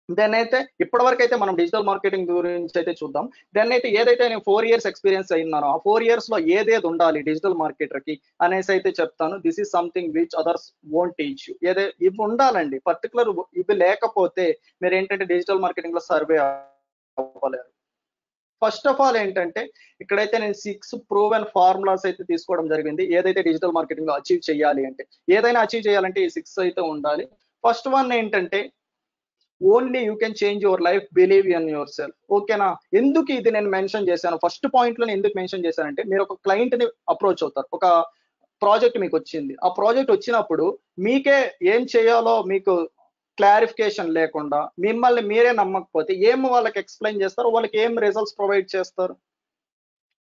దెన్ అయితే ఇప్పటివరకైతే మనం డిజిటల్ మార్కెటింగ్ గురించి అయితే చూద్దాం. దెన్ అయితే ఏదైతే నేను 4 ఇయర్స్ ఎక్స్‌పీరియన్స్ అయ్యున్నానో, ఆ 4 ఇయర్స్‌లో ఏదేది ఉండాలి డిజిటల్ మార్కెటర్‌కి అనేసి అయితే చెప్తాను. This is something which others won't teach you. ఇవి ఉండాలండి. ఇవి లేకపోతే మీరేంటంటే డిజిటల్ మార్కెటింగ్‌లో సర్వే అవ్వలేరు. ఫస్ట్ ఆఫ్ ఆల్ ఏంటంటే, ఇక్కడైతే నేను 6 ప్రూవెన్ ఫార్ములాస్ అయితే తీసుకోవడం జరిగింది. ఏదైతే డిజిటల్ మార్కెటింగ్‌లో అచీవ్ చేయాలి అంటే. ఏదైనా అచీవ్ చేయాలంటే ఈ 6 అయితే ఉండాలి. ఫస్ట్ వన్ ఏంటంటే, only you can change your life, believe in your self. ఓకేనా? ఎందుకు ఇది నేను మెన్షన్ చేశాను? ఫస్ట్ పాయింట్‌లోనే ఎందుకు మెన్షన్ చేశానంటే, మీరు ఒక క్లయింట్‌ని అప్రోచ్ అవుతారు. ఒక ప్రాజెక్ట్ మీకొచ్చింది. ఆ ప్రాజెక్ట్ వచ్చినప్పుడు మీకే ఏం చేయాలో మీకు క్లారిఫికేషన్ లేకుండా, మిమ్మల్ని మీరే నమ్మకపోతే ఏం వాళ్ళకి ఎక్స్‌ప్లెయిన్ చేస్తారో, వాళ్ళకి ఏం రిజల్ట్స్ ప్రొవైడ్ చేస్తారు?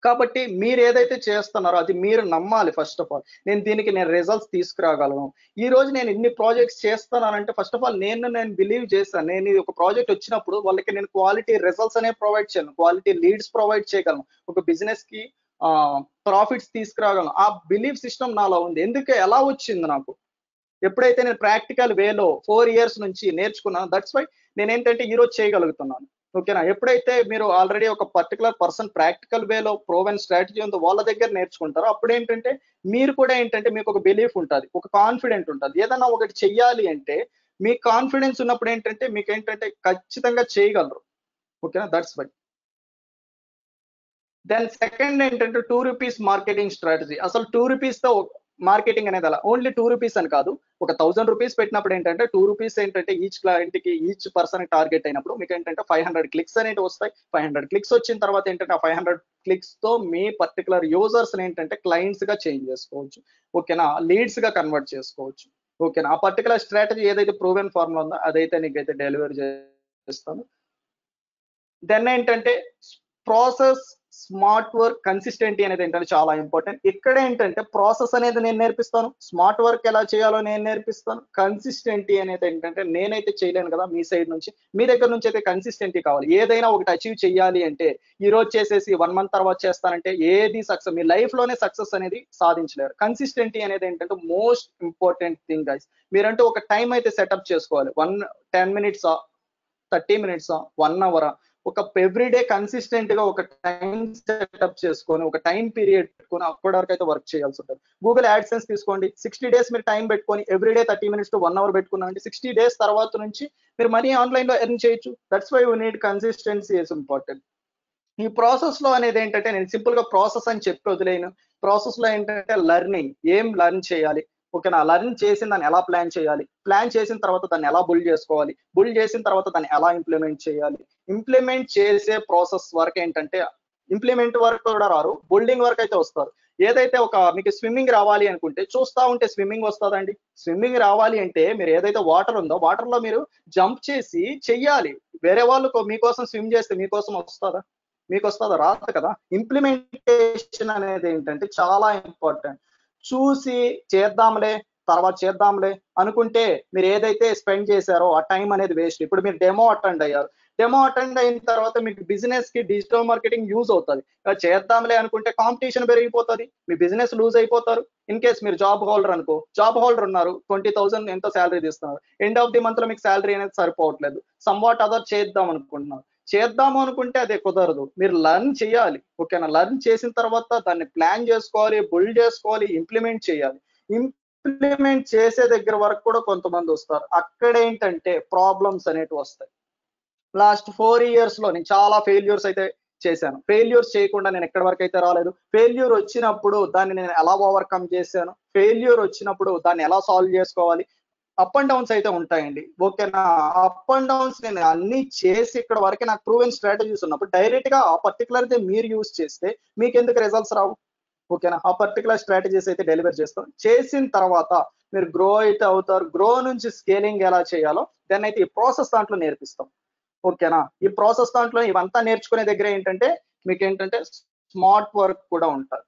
కాబట్టి మీరేదైతే చేస్తున్నారో అది మీరు నమ్మాలి ఫస్ట్ ఆఫ్ ఆల్. నేను రిజల్ట్స్ తీసుకురాగలను. ఈరోజు నేను ఇన్ని ప్రాజెక్ట్స్ చేస్తున్నానంటే ఫస్ట్ ఆఫ్ ఆల్ నేను బిలీవ్ చేశాను. నేను ఇది ఒక ప్రాజెక్ట్ వచ్చినప్పుడు వాళ్ళకి నేను క్వాలిటీ రిజల్ట్స్ అనేవి ప్రొవైడ్ చేయను. క్వాలిటీ లీడ్స్ ప్రొవైడ్ చేయగలను. ఒక బిజినెస్‌కి ప్రాఫిట్స్ తీసుకురాగలను. ఆ బిలీఫ్ సిస్టమ్ నాలో ఉంది. ఎలా వచ్చింది నాకు? ఎప్పుడైతే నేను ప్రాక్టికల్ వేలో 4 ఇయర్స్ నుంచి నేర్చుకున్నానో దట్స్ వై నేనేంటంటే ఈరోజు చేయగలుగుతున్నాను. ఓకేనా? ఎప్పుడైతే మీరు ఆల్రెడీ ఒక పర్టిక్యులర్ పర్సన్ ప్రాక్టికల్ వేలో ప్రూవెన్ స్ట్రాటజీ ఉందో వాళ్ళ దగ్గర నేర్చుకుంటారో అప్పుడేంటంటే మీరు కూడా ఏంటంటే మీకొక బిలీఫ్ ఉంటది. ఒక కాన్ఫిడెంట్ ఉంటది. ఏదన్నా ఒకటి చెయ్యాలి అంటే మీకు కాన్ఫిడెన్స్ ఉన్నప్పుడు ఏంటంటే మీకేంటంటే ఖచ్చితంగా చేయగలరు. ఓకేనా? That's why. దెన్ సెకండ్ ఏంటంటే రూ. 2 మార్కెటింగ్ స్ట్రాటజీ. అసలు రూ. 2తో మార్కెటింగ్ అనేది అలా. ఓన్లీ రూ. 2 అని కాదు. ఒక రూ. 1,000 పెట్టినప్పుడు ఏంటంటే రూ. 2 ఏంటంటే ఈచ్ క్లయింట్‌కి, ఈచ్ పర్సన్‌కి టార్గెట్ అయినప్పుడు మీకేంటంటే 500 క్లిక్స్ అనేటివి వస్తాయి. 500 క్లిక్స్ వచ్చిన తర్వాత ఏంటంటే ఆ 500 క్లిక్స్‌తో మీ పర్టిక్యులర్ యూజర్స్‌ని ఏంటంటే క్లయింట్స్‌గా చేంజ్ చేసుకోవచ్చు. ఓకేనా? లీడ్స్‌గా కన్వర్ట్ చేసుకోవచ్చు. ఓకేనా? ఆ పర్టిక్యులర్ స్ట్రాటజీ ఏదైతే ప్రూవెన్ ఫార్ములా ఉందో అదైతే నీకైతే డెలివర్ చేస్తాను. దెన్ ఏంటంటే ప్రాసెస్, స్మార్ట్ వర్క్, కన్సిస్టెంటీ అనేది ఏంటంటే చాలా ఇంపార్టెంట్. ఇక్కడ ఏంటంటే ప్రాసెస్ అనేది నేను నేర్పిస్తాను, స్మార్ట్ వర్క్ ఎలా చేయాలో నేను నేర్పిస్తాను, కన్సిస్టెంటీ అనేది ఏంటంటే నేనైతే చేయలేను కదా, మీ సైడ్ నుంచి మీ దగ్గర నుంచి అయితే కన్సిస్టెంటీ కావాలి. ఏదైనా ఒకటి అచీవ్ చేయాలి అంటే ఈ రోజు చేసేసి 1 మంత్ తర్వాత చేస్తానంటే ఏది సక్సెస్, మీ లైఫ్ లోనే సక్సెస్ అనేది సాధించలేరు. కన్సిస్టెంటీ అనేది ఏంటంటే మోస్ట్ ఇంపార్టెంట్ థింగ్ గైస్. మీరంటూ ఒక టైం అయితే సెటప్ చేసుకోవాలి. 10 మినిట్సా, 30 మినిట్సా, 1 అవరా, ఒక ఎవ్రీడే కన్సిస్టెంట్ గా ఒక టైం సెటప్ చేసుకొని ఒక టైం పీరియడ్ పెట్టుకొని అప్పటి వరకు అయితే వర్క్ చేయాల్సి ఉంటుంది. గూగుల్ యాడ్సెన్స్ తీసుకోండి, 60 డేస్ మీరు టైం పెట్టుకొని ఎవ్రీడే 30 మినిట్స్ టు 1 అవర్ పెట్టుకున్నారంటే 60 డేస్ తర్వాత నుంచి మీరు మనీ ఆన్లైన్ లో ఎర్న్ చేయొచ్చు. That's why you need consistency is important. ఈ ప్రాసెస్ లో అనేది ఏంటంటే నేను సింపుల్ గా ప్రాసెస్ అని చెప్పి వదిలేను. ప్రాసెస్ లో ఏంటంటే లెర్నింగ్, ఏం లెర్న్ చేయాలి, ఓకేనా, లెర్న్ చేసిన దాన్ని ఎలా ప్లాన్ చేయాలి, ప్లాన్ చేసిన తర్వాత దాన్ని ఎలా బుల్డ్ చేసుకోవాలి, బుల్డ్ చేసిన తర్వాత దాన్ని ఎలా ఇంప్లిమెంట్ చేయాలి, ఇంప్లిమెంట్ చేసే ప్రాసెస్ వరకు ఏంటంటే ఇంప్లిమెంట్ వరకు కూడా రారు, బుల్డింగ్ వరకు అయితే వస్తారు. ఏదైతే ఒక మీకు స్విమ్మింగ్ రావాలి అనుకుంటే చూస్తా ఉంటే స్విమ్మింగ్ వస్తుందండి. స్విమ్మింగ్ రావాలి అంటే మీరు ఏదైతే వాటర్ ఉందో వాటర్ లో మీరు జంప్ చేసి చెయ్యాలి. వేరే వాళ్ళు మీకోసం స్విమ్ చేస్తే మీకోసం వస్తుందా? మీకు వస్తుందా? రాదు కదా. ఇంప్లిమెంటేషన్ అనేది ఏంటంటే చాలా ఇంపార్టెంట్. చూసి చేద్దాంలే, తర్వాత చేద్దాంలే అనుకుంటే మీరు ఏదైతే స్పెండ్ చేశారో ఆ టైం అనేది వేస్ట్. ఇప్పుడు మీరు డెమో అటెండ్ అయ్యారు, డెమో అటెండ్ అయిన తర్వాత మీకు బిజినెస్ కి డిజిటల్ మార్కెటింగ్ యూజ్ అవుతుంది. చేద్దాంలే అనుకుంటే కాంపిటీషన్ పెరిగిపోతుంది, మీ బిజినెస్ లూజ్ అయిపోతారు. ఇన్ కేస్ మీరు జాబ్ హోల్డర్ అనుకో, జాబ్ హోల్డర్ ఉన్నారు, 20,000 ఎంతో శాలరీ తీస్తున్నారు, ఎండ్ ఆఫ్ ది మంత్ లో మీకు శాలరీ అనేది సరిపోవట్లేదు, సమ్ వాట్ అదర్ చేద్దాం అనుకుంటున్నారు. చేద్దాము అనుకుంటే అదే కుదరదు, మీరు లర్న్ చేయాలి, ఓకేనా. లర్న్ చేసిన తర్వాత దాన్ని ప్లాన్ చేసుకోవాలి, బుల్డ్ చేసుకోవాలి, ఇంప్లిమెంట్ చేయాలి. ఇంప్లిమెంట్ చేసే దగ్గర వరకు కూడా కొంతమంది వస్తారు, అక్కడ ఏంటంటే ప్రాబ్లమ్స్ అనేటివి వస్తాయి. లాస్ట్ 4 ఇయర్స్ లో నేను చాలా ఫెయిల్యూర్స్ అయితే చేశాను. ఫెయిల్యూర్స్ చేయకుండా నేను ఎక్కడి వరకు అయితే రాలేదు. ఫెయిల్యూర్ వచ్చినప్పుడు దాన్ని నేను ఎలా ఓవర్కమ్ చేశాను, ఫెయిల్యూర్ వచ్చినప్పుడు దాన్ని ఎలా సాల్వ్ చేసుకోవాలి. అప్ అండ్ డౌన్స్ అయితే ఉంటాయండి, ఓకేనా. అప్ అండ్ డౌన్స్ నేను అన్ని చేసి ఇక్కడ వరకు నాకు ప్రూవెన్ స్ట్రాటజీస్ ఉన్నప్పుడు డైరెక్ట్ గా ఆ పర్టికులర్ ది మీరు యూజ్ చేస్తే మీకు ఎందుకు రిజల్ట్స్ రావు, ఓకేనా. ఆ పర్టికులర్ స్ట్రాటజీస్ అయితే డెలివర్ చేస్తాం. చేసిన తర్వాత మీరు గ్రో అయితే అవుతారు. గ్రో నుంచి స్కేలింగ్ ఎలా చేయాలో దెన్ అయితే ఈ ప్రాసెస్ దాంట్లో నేర్పిస్తాం, ఓకేనా. ఈ ప్రాసెస్ దాంట్లో ఇవంతా నేర్చుకునే దగ్గర ఏంటంటే మీకు ఏంటంటే స్మార్ట్ వర్క్ కూడా ఉంటుంది,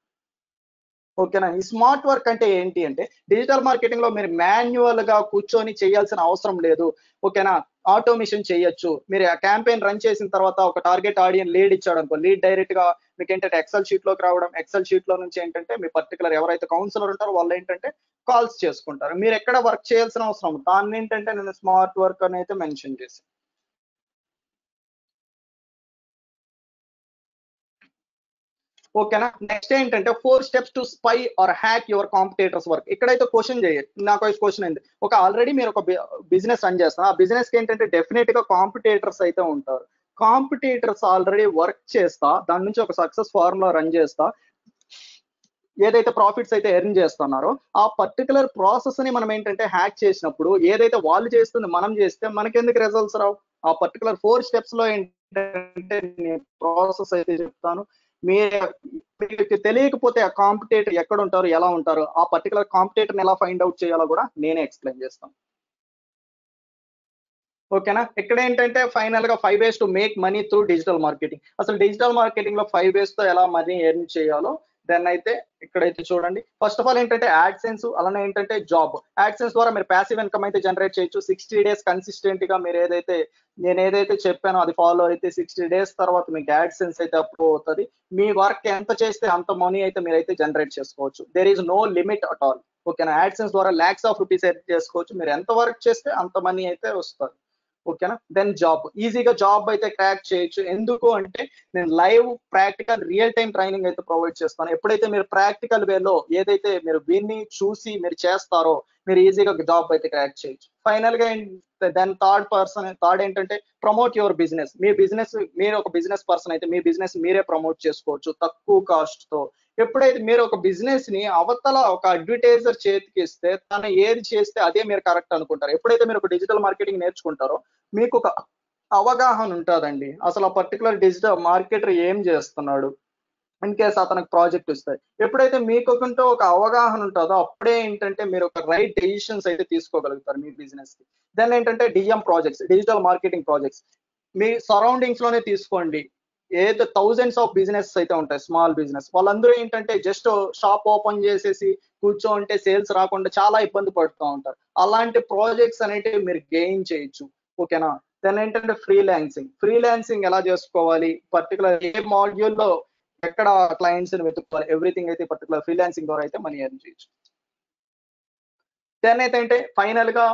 ఓకేనా. ఈ స్మార్ట్ వర్క్ అంటే ఏంటి అంటే డిజిటల్ మార్కెటింగ్ లో మీరు మాన్యువల్ గా కూర్చొని చేయాల్సిన అవసరం లేదు, ఓకేనా. ఆటోమేషన్ చేయొచ్చు. మీరు ఆ క్యాంపెయిన్ రన్ చేసిన తర్వాత ఒక టార్గెట్ ఆడియన్ లీడ్ ఇచ్చాడు అనుకో, లీడ్ డైరెక్ట్ గా మీకు ఏంటంటే ఎక్సెల్ షీట్ లోకి రావడం, ఎక్సెల్ షీట్ లో నుంచి ఏంటంటే మీ పర్టికులర్ ఎవరైతే కౌన్సిలర్ ఉంటారో వాళ్ళు ఏంటంటే కాల్స్ చేసుకుంటారు. మీరు ఎక్కడ వర్క్ చేయాల్సిన అవసరం, దాన్ని ఏంటంటే నేను స్మార్ట్ వర్క్ అని అయితే మెన్షన్ చేశాను. ఓకేనా. నెక్స్ట్ ఏంటంటే 4 steps to spy or hack your competitors work. ఇక్కడైతే క్వశ్చన్ చేయాలి, నాకు క్వశ్చన్ అయింది. ఒక ఆల్రెడీ మీరు ఒక బిజినెస్ రన్ చేస్తున్నారు, ఆ బిజినెస్ కి ఏంటంటే డెఫినెట్ గా కాంపిటేటర్స్ అయితే ఉంటారు. కాంపిటేటర్స్ ఆల్రెడీ వర్క్ చేస్తా దాని నుంచి ఒక సక్సెస్ ఫార్ములా రన్ చేస్తా ఏదైతే ప్రాఫిట్స్ అయితే ఎర్న్ చేస్తున్నారో ఆ పర్టికులర్ ప్రాసెస్ ని మనం ఏంటంటే హ్యాక్ చేసినప్పుడు ఏదైతే వాళ్ళు చేస్తుంది మనం చేస్తే మనకెందుకు రిజల్ట్స్ రావు. ఆ పర్టికులర్ 4 స్టెప్స్ లో ఏంటంటే ప్రాసెస్ అయితే చెప్తాను. మీకు తెలియకపోతే ఆ కాంపిటేటర్ ఎక్కడ ఉంటారు, ఎలా ఉంటారు, ఆ పర్టికులర్ కాంపిటేటర్ ఎలా ఫైండ్ అవుట్ చేయాలో కూడా నేనే ఎక్స్ప్లెయిన్ చేస్తాను, ఓకేనా. ఇక్కడ ఏంటంటే ఫైనల్ గా 5 ways to make money through digital marketing. అసలు డిజిటల్ మార్కెటింగ్ లో 5 ways తో ఎలా మనీ ఎర్న్ చేయాలో దెన్ అయితే ఇక్కడైతే చూడండి. ఫస్ట్ ఆఫ్ ఆల్ ఏంటంటే యాడ్సెన్స్, అలానే ఏంటంటే జాబ్. యాడ్సెన్స్ ద్వారా మీరు ప్యాసివ్ ఇన్కమ్ అయితే జనరేట్ చేయొచ్చు. 60 డేస్ కన్సిస్టెంట్ గా మీరు నేను ఏదైతే చెప్పానో అది ఫాలో అయితే 60 డేస్ తర్వాత మీకు యాడ్సెన్స్ అయితే అప్రూవ్ అవుతుంది. మీ వర్క్ ఎంత చేస్తే అంత మనీ అయితే మీరైతే జనరేట్ చేసుకోవచ్చు. There is no limit at all, ఓకేనా. యాడ్సెన్స్ ద్వారా లాక్స్ ఆఫ్ రూపీస్ అయితే చేసుకోవచ్చు. మీరు ఎంత వర్క్ చేస్తే అంత మనీ అయితే వస్తుంది, ఓకేనా. దెన్ జాబ్, ఈజీగా జాబ్ అయితే క్రాక్ చేయొచ్చు. ఎందుకు అంటే నేను live practical real time training అయితే ప్రొవైడ్ చేస్తాను. ఎప్పుడైతే మీరు ప్రాక్టికల్ వేలో ఏదైతే మీరు విని చూసి మీరు చేస్తారో మీరు ఈజీగా జాబ్ అయితే క్రాక్ చేయొచ్చు. ఫైనల్ గా దెన్ థర్డ్ ఏంటంటే promote your business. Me business, మీరు ఒక బిజినెస్ పర్సన్ అయితే మీ బిజినెస్ మీరే ప్రమోట్ చేసుకోవచ్చు తక్కువ కాస్ట్ తో. ఎప్పుడైతే మీరు ఒక బిజినెస్ ని అవతల ఒక అడ్వర్టైజర్ చేతికి ఇస్తే తను ఏది చేస్తే అదే మీరు కరెక్ట్ అనుకుంటారు. ఎప్పుడైతే మీరు ఒక డిజిటల్ మార్కెటింగ్ నేర్చుకుంటారో మీకు ఒక అవగాహన ఉంటుందండి, అసలు ఆ పర్టికులర్ డిజిటల్ మార్కెటర్ ఏం చేస్తున్నాడు. ఇన్ కేస్ అతనికి ప్రాజెక్ట్ ఇస్తాయి, ఎప్పుడైతే మీకుంటూ ఒక అవగాహన ఉంటుందో అప్పుడే ఏంటంటే మీరు ఒక రైట్ డెసిషన్స్ అయితే తీసుకోగలుగుతారు మీ బిజినెస్ కి. దెన్ ఏంటంటే DM projects, digital marketing projects. మీ సరౌండింగ్స్ లోనే తీసుకోండి. ఏదో థౌజండ్స్ ఆఫ్ బిజినెస్ అయితే ఉంటాయి, స్మాల్ బిజినెస్. వాళ్ళందరూ ఏంటంటే జస్ట్ షాప్ ఓపెన్ చేసేసి కూర్చోంటే సేల్స్ రాకుండా చాలా ఇబ్బంది పడుతూ ఉంటారు. అలాంటి ప్రాజెక్ట్స్ అనేటివి మీరు గెయిన్ చేయొచ్చు. ఓకేనా? దెన్ ఏంటంటే ఫ్రీలాన్సింగ్ ఎలా చేసుకోవాలి, పర్టికులర్ ఏ మాడ్యూల్ లో ఎక్కడ క్లయింట్స్ ని వెతుక్కోవాలి, ఎవ్రీథింగ్ అయితే పర్టికులర్ ఫ్రీలాన్సింగ్ ద్వారా అయితే మనీ ఎర్న్ చేయొచ్చు. దెన్ అయితే ఫైనల్ గా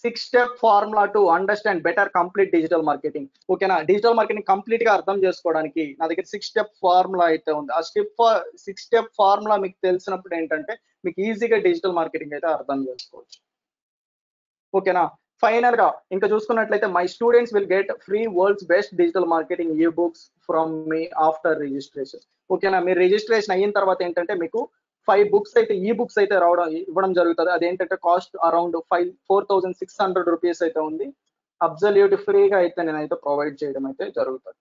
6 step formula to understand better complete digital marketing. ఓకేనా? డిజిటల్ మార్కెటింగ్ కంప్లీట్ గా అర్థం చేసుకోవడానికి నా దగ్గర 6 స్టెప్ ఫార్ములా అయితే ఉంది. ఆ 6 స్టెప్ ఫార్ములా మీకు తెలిసినప్పుడు ఏంటంటే మీకు ఈజీగా డిజిటల్ మార్కెటింగ్ అయితే అర్థం చేసుకోవచ్చు. ఓకేనా? ఫైనల్ గా ఇంకా చూసుకున్నట్లయితే my students will get free world's best digital marketing e books from me after registration. ఓకేనా? మీరు రిజిస్ట్రేషన్ అయిన తర్వాత ఏంటంటే మీకు 5 బుక్స్ అయితే ఈ బుక్స్ అయితే ఇవ్వడం జరుగుతుంది. అదేంటంటే కాస్ట్ అరౌండ్ 4,600 రూపీస్ అయితే ఉంది. అబ్సల్యూట్ ఫ్రీగా అయితే నేనైతే ప్రొవైడ్ చేయడం అయితే జరుగుతుంది.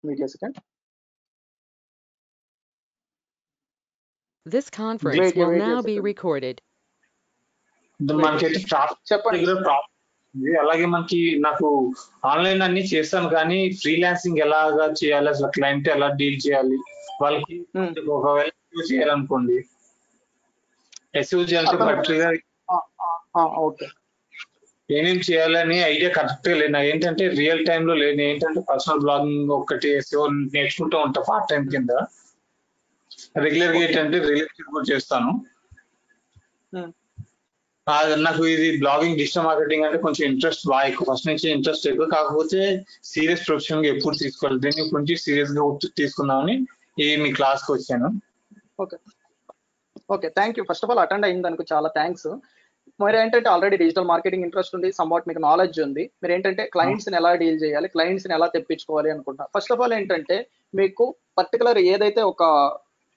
Media second. This conference will now be recorded. మనకైతే చెప్పండి. అలాగే నాకు ఆన్లైన్ అన్ని చేస్తాను, కానీ ఫ్రీలాన్సింగ్ ఎలాగా చేయాలి, అసలు క్లయింట్ ఎలా డీల్ చేయాలి, వాళ్ళకి ఒకవేళ చేయాలనుకోండి ఎస్యూ చేయాలంటే పర్టికులర్ ఏమేమి చేయాలని ఐడియా కరెక్ట్ గా లేదు. ఏంటంటే రియల్ టైమ్ లో లేదు, ఏంటంటే పర్సనల్ బ్లాగింగ్ ఒకటి ఎస్యూ నేర్చుకుంటూ ఉంటా పార్ట్ టైం కింద. రెగ్యులర్ గా ఏంటంటే రిలేటెడ్ కూడా చేస్తాను. నాకు ఇది బ్లాగింగ్, డిజిటల్ మార్కెటింగ్ అంటే కొంచెం ఇంట్రెస్ట్ బాగా ఎక్కువ, ఫస్ట్ నుంచి ఇంట్రెస్ట్ ఎక్కువ. కాకపోతే సీరియస్ ప్రొఫెషన్ గా ఎప్పుడు తీసుకోవాలి, దీన్ని కొంచెం సీరియస్ గా తీసుకుందామని మీ క్లాస్ కి వచ్చాను. Okay, thank you. First of all attend అయిన దానికి చాలా థ్యాంక్స్. మరి ఏంటంటే ఆల్రెడీ డిజిటల్ మార్కెటింగ్ ఇంట్రెస్ట్ ఉంది, సమ్వాట్ మీకు నాలెడ్జ్ ఉంది. మీరు ఏంటంటే క్లయింట్స్ ని ఎలా డీల్ చేయాలి, క్లయింట్స్ ని ఎలా తెప్పించుకోవాలి అనుకుంటున్నారు. ఫస్ట్ ఆఫ్ ఆల్ ఏంటంటే మీకు పర్టికులర్ ఏదైతే ఒక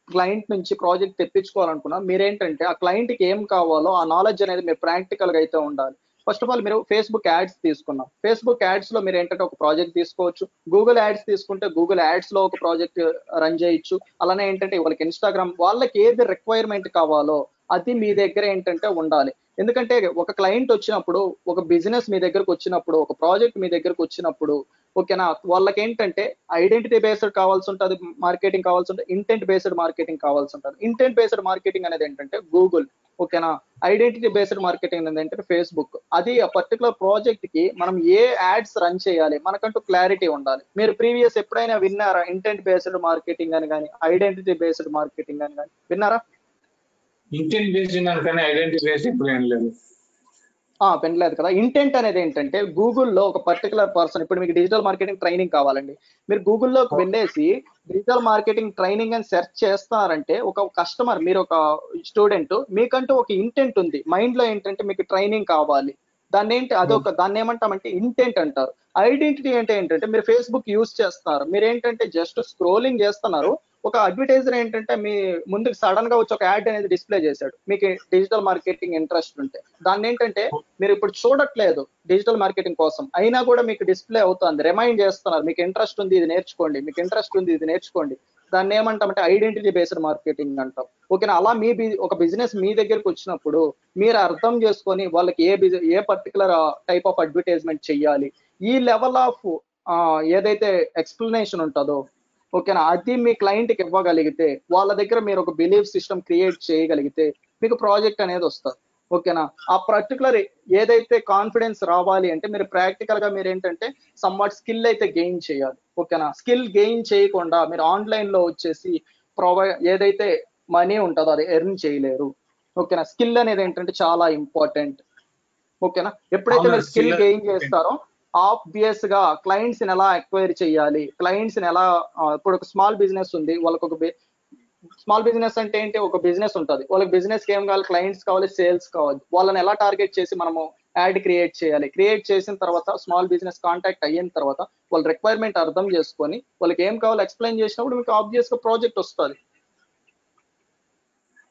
క్లయింట్ నుంచి ప్రాజెక్ట్ తెప్పించుకోవాలనుకున్నా, మీరేంటంటే ఆ క్లయింట్ కి ఏం కావాలో ఆ నాలెడ్జ్ అనేది మీరు ప్రాక్టికల్ గా అయితే ఉండాలి. ఫస్ట్ ఆఫ్ ఆల్ మీరు ఫేస్బుక్ యాడ్స్ తీసుకున్నాం, ఫేస్బుక్ యాడ్స్ లో మీరు ఏంటంటే ఒక ప్రాజెక్ట్ తీసుకోవచ్చు. గూగుల్ యాడ్స్ తీసుకుంటే గూగుల్ యాడ్స్ లో ఒక ప్రాజెక్ట్ రన్ చేయొచ్చు. అలానే ఏంటంటే వాళ్ళకి ఇన్స్టాగ్రామ్, వాళ్ళకి ఏది రిక్వైర్మెంట్ కావాలో అది మీ దగ్గర ఏంటంటే ఉండాలి. ఎందుకంటే ఒక క్లయింట్ వచ్చినప్పుడు, ఒక బిజినెస్ మీ దగ్గరకు వచ్చినప్పుడు, ఒక ప్రాజెక్ట్ మీ దగ్గరకు వచ్చినప్పుడు, ఓకేనా, వాళ్ళకి ఏంటంటే ఐడెంటిటీ బేస్డ్ కావాల్సి ఉంటుంది, మార్కెటింగ్ కావాల్సి ఉంటుంది, ఇంటెంట్ బేస్డ్ మార్కెటింగ్ కావాల్సి ఉంటుంది. ఇంటెంట్ బేస్డ్ మార్కెటింగ్ అనేది ఏంటంటే గూగుల్, ఓకేనా. ఐడెంటిటీ బేస్డ్ మార్కెటింగ్ అనేది ఏంటంటే ఫేస్బుక్. అది ఆ పర్టికులర్ ప్రాజెక్ట్ కి మనం ఏ యాడ్స్ రన్ చేయాలి మనకంటూ క్లారిటీ ఉండాలి. మీరు ప్రీవియస్ ఎప్పుడైనా విన్నారా ఇంటెంట్ బేస్డ్ మార్కెటింగ్ అని కానీ ఐడెంటిటీ బేస్డ్ మార్కెటింగ్ అని కానీ విన్నారా? ఇంటెంట్ బేస్డ్ కానీ ఐడెంటిటీ బేస్డ్ ఇప్పుడు ఏం లేదు, పెనలేదు కదా. ఇంటెంట్ అనేది ఏంటంటే గూగుల్లో ఒక పర్టికులర్ పర్సన్, ఇప్పుడు మీకు డిజిటల్ మార్కెటింగ్ ట్రైనింగ్ కావాలండి, మీరు గూగుల్లోకి వెళ్ళేసి డిజిటల్ మార్కెటింగ్ ట్రైనింగ్ అని సెర్చ్ చేస్తున్నారంటే ఒక కస్టమర్, మీరు ఒక స్టూడెంట్, మీకంటూ ఒక ఇంటెంట్ ఉంది మైండ్ లో, ఏంటంటే మీకు ట్రైనింగ్ కావాలి. దాన్ని ఏమంటామంటే ఇంటెంట్ అంటారు. ఐడెంటిటీ అంటే ఏంటంటే మీరు ఫేస్బుక్ యూజ్ చేస్తున్నారు, మీరు ఏంటంటే జస్ట్ స్క్రోలింగ్ చేస్తున్నారు, ఒక అడ్వర్టైజర్ ఏంటంటే మీ ముందుకు సడన్ గా వచ్చి ఒక యాడ్ అనేది డిస్ప్లే చేశాడు, మీకు డిజిటల్ మార్కెటింగ్ ఇంట్రెస్ట్ ఉంటే. దాన్ని ఏంటంటే మీరు ఇప్పుడు చూడట్లేదు డిజిటల్ మార్కెటింగ్ కోసం, అయినా కూడా మీకు డిస్ప్లే అవుతుంది, రిమైండ్ చేస్తున్నారు, మీకు ఇంట్రెస్ట్ ఉంది ఇది నేర్చుకోండి, మీకు ఇంట్రెస్ట్ ఉంది ఇది నేర్చుకోండి. దాన్ని ఏమంటామంటే ఐడెంటిటీ బేస్డ్ మార్కెటింగ్ అంటాం. ఓకేనా. అలా ఒక బిజినెస్ మీ దగ్గరకు వచ్చినప్పుడు మీరు అర్థం చేసుకొని వాళ్ళకి ఏ పర్టికులర్ టైప్ ఆఫ్ అడ్వర్టైజ్మెంట్ చెయ్యాలి, ఈ లెవెల్ ఆఫ్ ఏదైతే ఎక్స్ప్లెనేషన్ ఉంటుందో, ఓకేనా, అది మీ క్లయింట్కి ఇవ్వగలిగితే, వాళ్ళ దగ్గర మీరు ఒక బిలీఫ్ సిస్టమ్ క్రియేట్ చేయగలిగితే మీకు ప్రాజెక్ట్ అనేది వస్తుంది. ఓకేనా. ఆ పర్టికులర్ ఏదైతే కాన్ఫిడెన్స్ రావాలి అంటే మీరు ప్రాక్టికల్ గా మీరు ఏంటంటే సమ్వాట్ స్కిల్ అయితే గెయిన్ చేయాలి. ఓకేనా. స్కిల్ గెయిన్ చేయకుండా మీరు ఆన్లైన్ లో వచ్చేసి ఏదైతే మనీ ఉంటుందో అది ఎర్న్ చేయలేరు. ఓకేనా. స్కిల్ అనేది ఏంటంటే చాలా ఇంపార్టెంట్. ఓకేనా. ఎప్పుడైతే మీరు స్కిల్ గెయిన్ చేస్తారో ఆబ్వియస్ గా క్లయింట్స్ ని ఎలా ఎక్వైర్ చేయాలి, క్లయింట్స్ ని ఎలా, ఇప్పుడు ఒక స్మాల్ బిజినెస్ ఉంది, వాళ్ళకి ఒక స్మాల్ బిజినెస్ అంటే ఏంటి, ఒక బిజినెస్ ఉంటుంది, వాళ్ళకి బిజినెస్ కి ఏం కావాలి, క్లయింట్స్ కావాలి, సేల్స్ కావాలి. వాళ్ళని ఎలా టార్గెట్ చేసి మనము యాడ్ క్రియేట్ చేయాలి, క్రియేట్ చేసిన తర్వాత స్మాల్ బిజినెస్ కాంటాక్ట్ అయిన తర్వాత వాళ్ళ రిక్వైర్మెంట్ అర్థం చేసుకొని వాళ్ళకి ఏం కావాలో ఎక్స్ప్లెయిన్ చేసినప్పుడు మీకు ఆబ్వియస్ గా ప్రాజెక్ట్ వస్తుంది.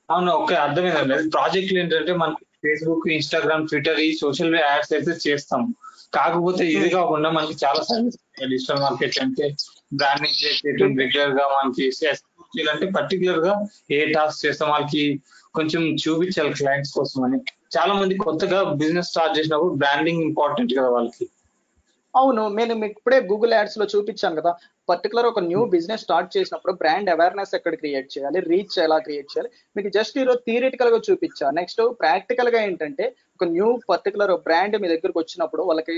అవును, ఓకే, అర్థమైందండి. ప్రాజెక్టులు ఏంటంటే మనకి ఫేస్బుక్, ఇన్స్టాగ్రామ్, ట్విట్టర్, ఈ సోషల్ మీడియా యాడ్స్ అయితే చేస్తాం. కాకపోతే ఇది కాకుండా మనకి చాలా సర్వీస్ డిజిటల్ మార్కెట్ అంటే బ్రాండింగ్ చేయడం, రెగ్యులర్ గా మనకి అంటే పర్టికులర్ గా ఏ టాస్క్ చేస్తాం వాళ్ళకి కొంచెం చూపించాలి క్లయింట్స్ కోసం అని. చాలా మంది కొత్తగా బిజినెస్ స్టార్ట్ చేసినప్పుడు బ్రాండింగ్ ఇంపార్టెంట్ కదా వాళ్ళకి. అవును. నేను మీకు ఇప్పుడే గూగుల్ యాడ్స్ లో చూపించాను కదా! పర్టిక్యులర్ ఒక న్యూ బిజినెస్ స్టార్ట్ చేసినప్పుడు బ్రాండ్ అవేర్‌నెస్ ఎక్కడ క్రియేట్ చేయాలి? రీచ్ ఎలా క్రియేట్ చేయాలి? మీకు జస్ట్ ఈరోజు థియరిటికల్‌గా చూపించా. నెక్స్ట్ ప్రాక్టికల్‌గా ఏంటంటే ఒక న్యూ పర్టిక్యులర్ బ్రాండ్ మీ దగ్గరకొచ్చినప్పుడు వాళ్ళకి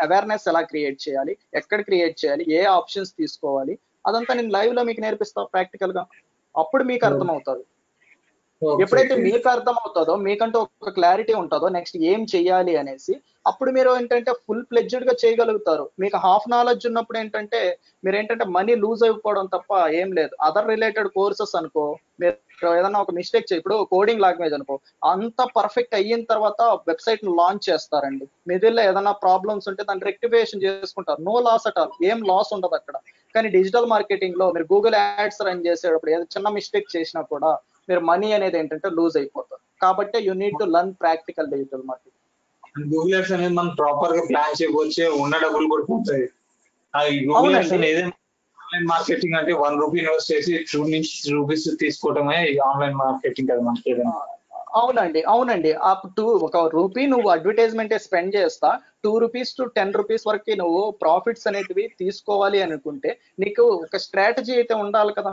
అవేర్‌నెస్ ఎలా క్రియేట్ చేయాలి? ఎక్కడ క్రియేట్ చేయాలి? ఏ ఆప్షన్స్ తీసుకోవాలి? అదంతా నేను లైవ్‌లో మీకు నేర్పిస్తా ప్రాక్టికల్‌గా. అప్పుడు మీకు అర్థమవుతది. ఎప్పుడైతే ఓకే. మీకు అర్థమవుతదో, మీకంటూ ఒక క్లారిటీ ఉంటదో, నెక్స్ట్ ఏం చెయ్యాలి అనేసి, అప్పుడు మీరు ఏంటంటే ఫుల్ ఫ్లెడ్జ్‌డ్ గా చేయగలుగుతారు. మీకు హాఫ్ నాలెడ్జ్ ఉన్నప్పుడు ఏంటంటే, మీరేంటంటే మనీ లూజ్ అయిపోవడం తప్ప ఏం లేదు. అదర్ రిలేటెడ్ కోర్సెస్ అనుకో, మీరు ఏదన్నా ఒక మిస్టేక్ ఇప్పుడు కోడింగ్ లాంగ్వేజ్ అనుకో, అంత పర్ఫెక్ట్ అయిన తర్వాత వెబ్‌సైట్‌ని లాంచ్ చేస్తారండి. మిడిల్‌లో ఏదన్నా ప్రాబ్లమ్స్ ఉంటే దాన్ని రెక్టిఫికేషన్ చేసుకుంటారు. No loss at all. ఏం లాస్ ఉండదక్కడ. కానీ డిజిటల్ మార్కెటింగ్‌లో మీరు గూగుల్ యాడ్స్ రన్ చేసేటప్పుడు ఏదో చిన్న మిస్టేక్ చేసినా కూడా మీరు మనీ అనేది ఏంటంటే లూజ్ అయిపోతారు. కాబట్టి you need to learn practical digital marketing. Google ads అనేది మనం ప్రాపర్ గా ప్లాన్ చేయకపోతే ఉన్న డబ్బులు కూడా పోతాయి. అది గూగుల్ యాడ్స్ అవునండి. అనేది ఆన్లైన్ మార్కెటింగ్ అంటే ₹1 ఇన్వెస్ట్ చేసి రూపీస్ తీసుకోవడమే ఆన్లైన్ మార్కెటింగ్ కదా మనకి ఆ! ఏదైనా. అవునండి. అవునండి. ఒక రూపీ నువ్వు అడ్వర్టైజ్‌మెంటే స్పెండ్ చేస్తా, ₹2-10 వరకి నువ్వు ప్రాఫిట్స్ అనేటివి తీసుకోవాలి అనుకుంటే, నీకు ఒక స్ట్రాటజీ అయితే ఉండాలి కదా!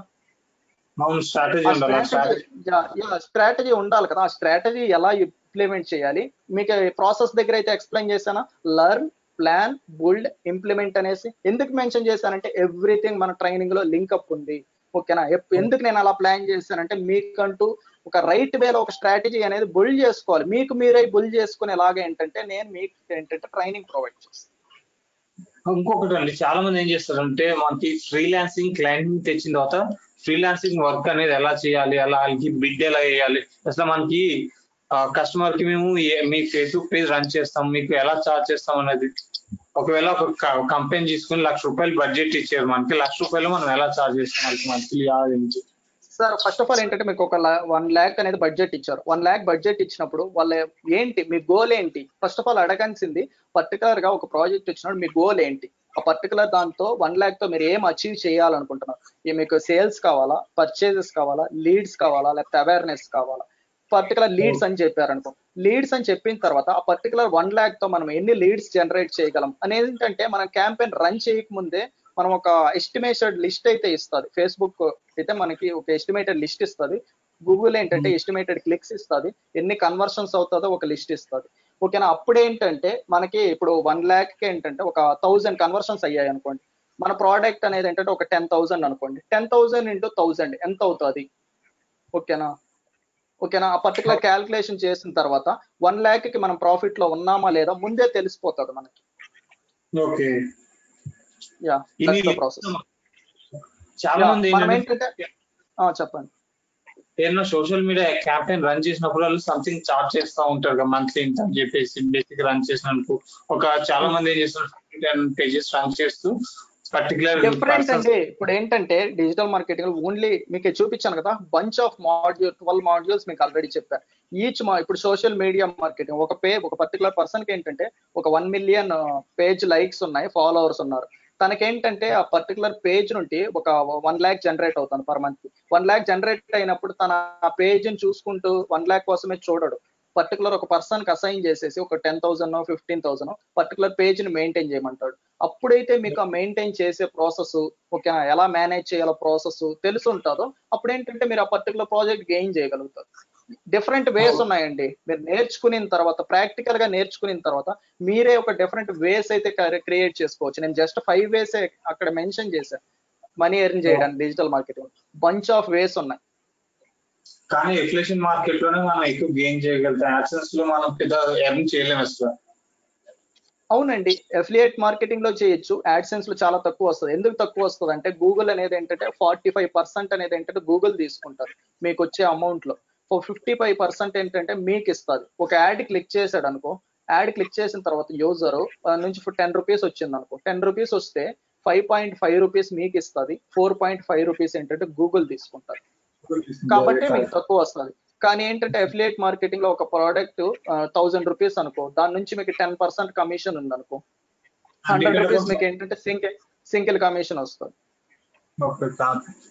అవును, స్ట్రాటజీ ఆ ఉండాలి. ఆ స్ట్రాటజీ స్ట్రాటజీ స్ట్రాటజీ ఉండాలి కదా! ఆ స్ట్రాటజీ ఎలా ఇంప్లిమెంట్ చేయాలి? మీకు ప్రాసెస్ దగ్గర అయితే ఎక్స్‌ప్లెయిన్ చేశానా? లెర్న్, ప్లాన్, బిల్డ్, ఇంప్లిమెంట్ అనేసి. ఎందుకు మెన్షన్ చేశానంటే ఎవ్రీథింగ్ మన ట్రైనింగ్‌లో లింక్ అప్ ఉంది. ఓకేనా? ఎందుకు నేను అలా ప్లాన్ చేశానంటే మీకంటూ ఒక రైట్ వేలో ఒక స్ట్రాటజీ అనేది బిల్డ్ చేసుకోవాలి. మీకు మీరే బిల్డ్ చేసుకునేలాగా ఏంటంటే నేను మీకు ఏంటంటే ట్రైనింగ్ ప్రొవైడ్ చేస్తాను. ఇంకొకటి అండి, చాలా మంది ఏం చేస్తారంటే మనకి ఫ్రీలాన్సింగ్ క్లయింట్ తెచ్చిన తర్వాత ఫ్రీలాన్సింగ్ వర్క్ అనేది ఎలా చేయాలి, అలా వాళ్ళకి బిడ్ ఎలా వేయాలి, అసలు మనకి కస్టమర్ కి మేము మీ ఫేస్బుక్ పేజ్ రన్ చేస్తాం, మీకు ఎలా చార్జ్ చేస్తాం అనేది. ఒకవేళ ఒక కంపెనీ తీసుకుని ₹1,00,000 బడ్జెట్ ఇచ్చారు, మనకి ₹1,00,000 మనం ఎలా చార్జ్ చేస్తాం వాళ్ళకి మంత్లీ ఆడించి. సార్ ఫస్ట్ ఆఫ్ ఆల్ ఏంటంటే మీకు ఒక 1,00,000 అనేది బడ్జెట్ ఇచ్చారు. 1,00,000 బడ్జెట్ ఇచ్చినప్పుడు వాళ్ళ ఏంటి? మీ గోల్ ఏంటి? ఫస్ట్ ఆఫ్ ఆల్ అడగాల్సింది పర్టిక్యులర్ గా ఒక ప్రాజెక్ట్ ఇచ్చినప్పుడు మీ గోల్ ఏంటి? ఆ పర్టిక్యులర్ దాంతో 1,00,000 తో మీరు ఏం అచీవ్ చేయాలనుకుంటున్నారు? మీకు సేల్స్ కావాలా? పర్చేజెస్ కావాలా? లీడ్స్ కావాలా? లేకపోతే అవేర్‌నెస్ కావాలా? పర్టిక్యులర్ లీడ్స్ అని చెప్పారనుకో. లీడ్స్ అని చెప్పిన తర్వాత ఆ పర్టిక్యులర్ 1,00,000 తో మనం ఎన్ని లీడ్స్ జనరేట్ చేయగలం అనేదేంటంటే మనం క్యాంపెయిన్ రన్ చేయకముందే మనం ఒక ఎస్టిమేటెడ్ లిస్ట్ అయితే ఇస్తది. ఫేస్‌బుక్ అయితే మనకి ఒక ఎస్టిమేటెడ్ లిస్ట్ ఇస్తది. గూగుల్ ఏంటంటే ఎస్టిమేటెడ్ క్లిక్స్ ఇస్తది. ఎన్ని కన్వర్షన్స్ అవుతదో ఒక లిస్ట్ ఇస్తది. ఓకేనా? అప్పుడేంటంటే మనకి ఇప్పుడు 1,00,000కి ఏంటంటే ఒక 1000 కన్వర్షన్స్ అయ్యాయనుకోండి. మన ప్రొడక్ట్ అనేది ఏంటంటే ఒక 10,000 అనుకోండి. 10,000 ఇంటూ 1000 ఎంత అవుతది? ఓకేనా? ఓకేనా? ఆ పర్టిక్యులర్ కాలిక్యులేషన్ చేసిన తర్వాత 1,00,000కి మనం ప్రాఫిట్‌లో ఉన్నామా లేదా ముందే తెలిసిపోతది మనకి. ఓకే. యాహ్! ఇన్ని దట్స్ ద ప్రాసెస్. చాలా యాహ్! మంది మనం ఏంటంటే ఏంటంటే చెప్పండి. ఏదైనా సోషల్ మీడియా క్యాంపెయిన్ రన్ చేసినప్పుడు వాళ్ళు సంథింగ్ చార్జ్ చేస్తా ఉంటారు కదా, మంత్లీ ఇంత అని చెప్పేసి బేసిక్ రన్ చేసినందుకు. చాలా హ్మ్. మంది ఏం చేస్తారు, 10 పేజెస్ రన్ చేస్తూ పర్టికులర్ డిఫరెంట్ పర్సన్స్. అండి. ఇప్పుడేంటంటే డిజిటల్ మార్కెటింగ్‌లో ఓన్లీ మీకు చూపించాను కదా! బంచ్ ఆఫ్ 12 మాడ్యూల్స్ మీకు ఆల్రెడీ చెప్పా. ఇప్పుడు సోషల్ మీడియా మార్కెటింగ్ ఒక పర్టిక్యులర్ పర్సన్‌కి ఏంటంటే ఒక 1,000,000 పేజ్ లైక్స్ ఉన్నాయి. ఫాలోవర్స్ ఉన్నారు. తనకేంటంటే ఆ పర్టిక్యులర్ పేజ్ నుండి ఒక 1,00,000 జనరేట్ అవుతుంది పర్ మంత్. 1,00,000 జనరేట్ అయినప్పుడు తన ఆ పేజ్‌ని చూసుకుంటూ 1,00,000 కోసమే చూడడు. పర్టిక్యులర్ ఒక పర్సన్‌కి అసైన్ చేసేసి ఒక 10,000 15,000 పర్టిక్యులర్ పేజ్‌ని మెయింటైన్ చేయమంటాడు. అప్పుడైతే మీకు ఆ మెయింటైన్ చేసే ప్రాసెస్ ఓకేనా? ఎలా మేనేజ్ చేయాలో ప్రాసెస్ తెలిసుంటదో అప్పుడేంటంటే మీరు ఆ పర్టిక్యులర్ ప్రాజెక్ట్ గెయిన్ చేయగలుగుతారు. డిఫరెంట్ వేస్ ఉన్నాయండి. మీరు నేర్చుకునిన తర్వాత ప్రాక్టికల్‌గా నేర్చుకునిన తర్వాత మీరే ఒక డిఫరెంట్ వేస్ అయితే క్రియేట్ చేసుకోవచ్చు. నేను జస్ట్ 5 వేసే అక్కడ మెన్షన్ చేశా. మనీ ఎర్న్ చేయడానికి digital marketing. Bunch of ways ఉన్నాయి. కానీ ఎఫ్లేషన్ మార్కెట్ లోనే మనం ఎక్కువ గెయిన్ చేయగలుగుతాం, యాక్సెస్ లో మనం పెద్ద ఎర్న్ చేయలేము అసలు. అవునండి. అఫిలియేట్ మార్కెటింగ్‌లో చేయొచ్చు. యాడ్‌సెన్స్‌లో చాలా తక్కువొస్తది. ఎందుకు తక్కువొస్తదంటే గూగుల్ అనేదేంటంటే 45% అనేదేంటంటే గూగుల్ తీసుకుంటారు. మీకొచ్చే అమౌంట్‌లో. 55% ఏంటంటే మీకిస్తది. ఒక యాడ్ క్లిక్ చేసాడనుకో, యాడ్ క్లిక్ చేసిన తర్వాత యూజరు నుంచి ₹10 వచ్చిందనుకో, ₹10 వస్తే ₹5.5 మీకిస్తది. ₹4.5 ఏంటంటే గూగుల్ తీసుకుంటారు. కాబట్టి మీకు తక్కువొస్తది. కానీ ఏంటంటే అఫిలియేట్ మార్కెటింగ్‌లో ఒక ప్రొడక్ట్ ₹1000 అనుకో. దాని నుంచి మీకు 10% కమిషన్ ఉందనుకో. అంటే ఇక్కడ ₹100 మీకేంటంటే సింగిల్ కమిషన్ ఒస్తది.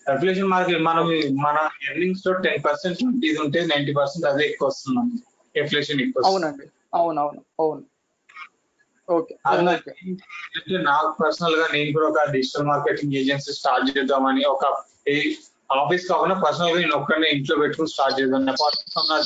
అఫిలియేషన్ మార్కెట్ మనం మన ఎర్నింగ్స్ లో 10% ఇది ఉంటే 90% అదే ఎక్కువ వస్తుంది. ఎఫ్లేషన్ ఎక్కువ వస్తుంది. అవునండి. అవునవును. అవును. ఓకే అది ఓకే నాకు పర్సనల్ గా నేను కూడా ఒక డిజిటల్ మార్కెటింగ్ ఏజెన్సీ స్టార్ట్ చేద్దామని, ఒక ఆఫీస్ కాకుండా పర్సనల్ గా నేను ఒక్కనే ఇంట్లో పెట్టుకుని స్టార్ట్ చేద్దాం,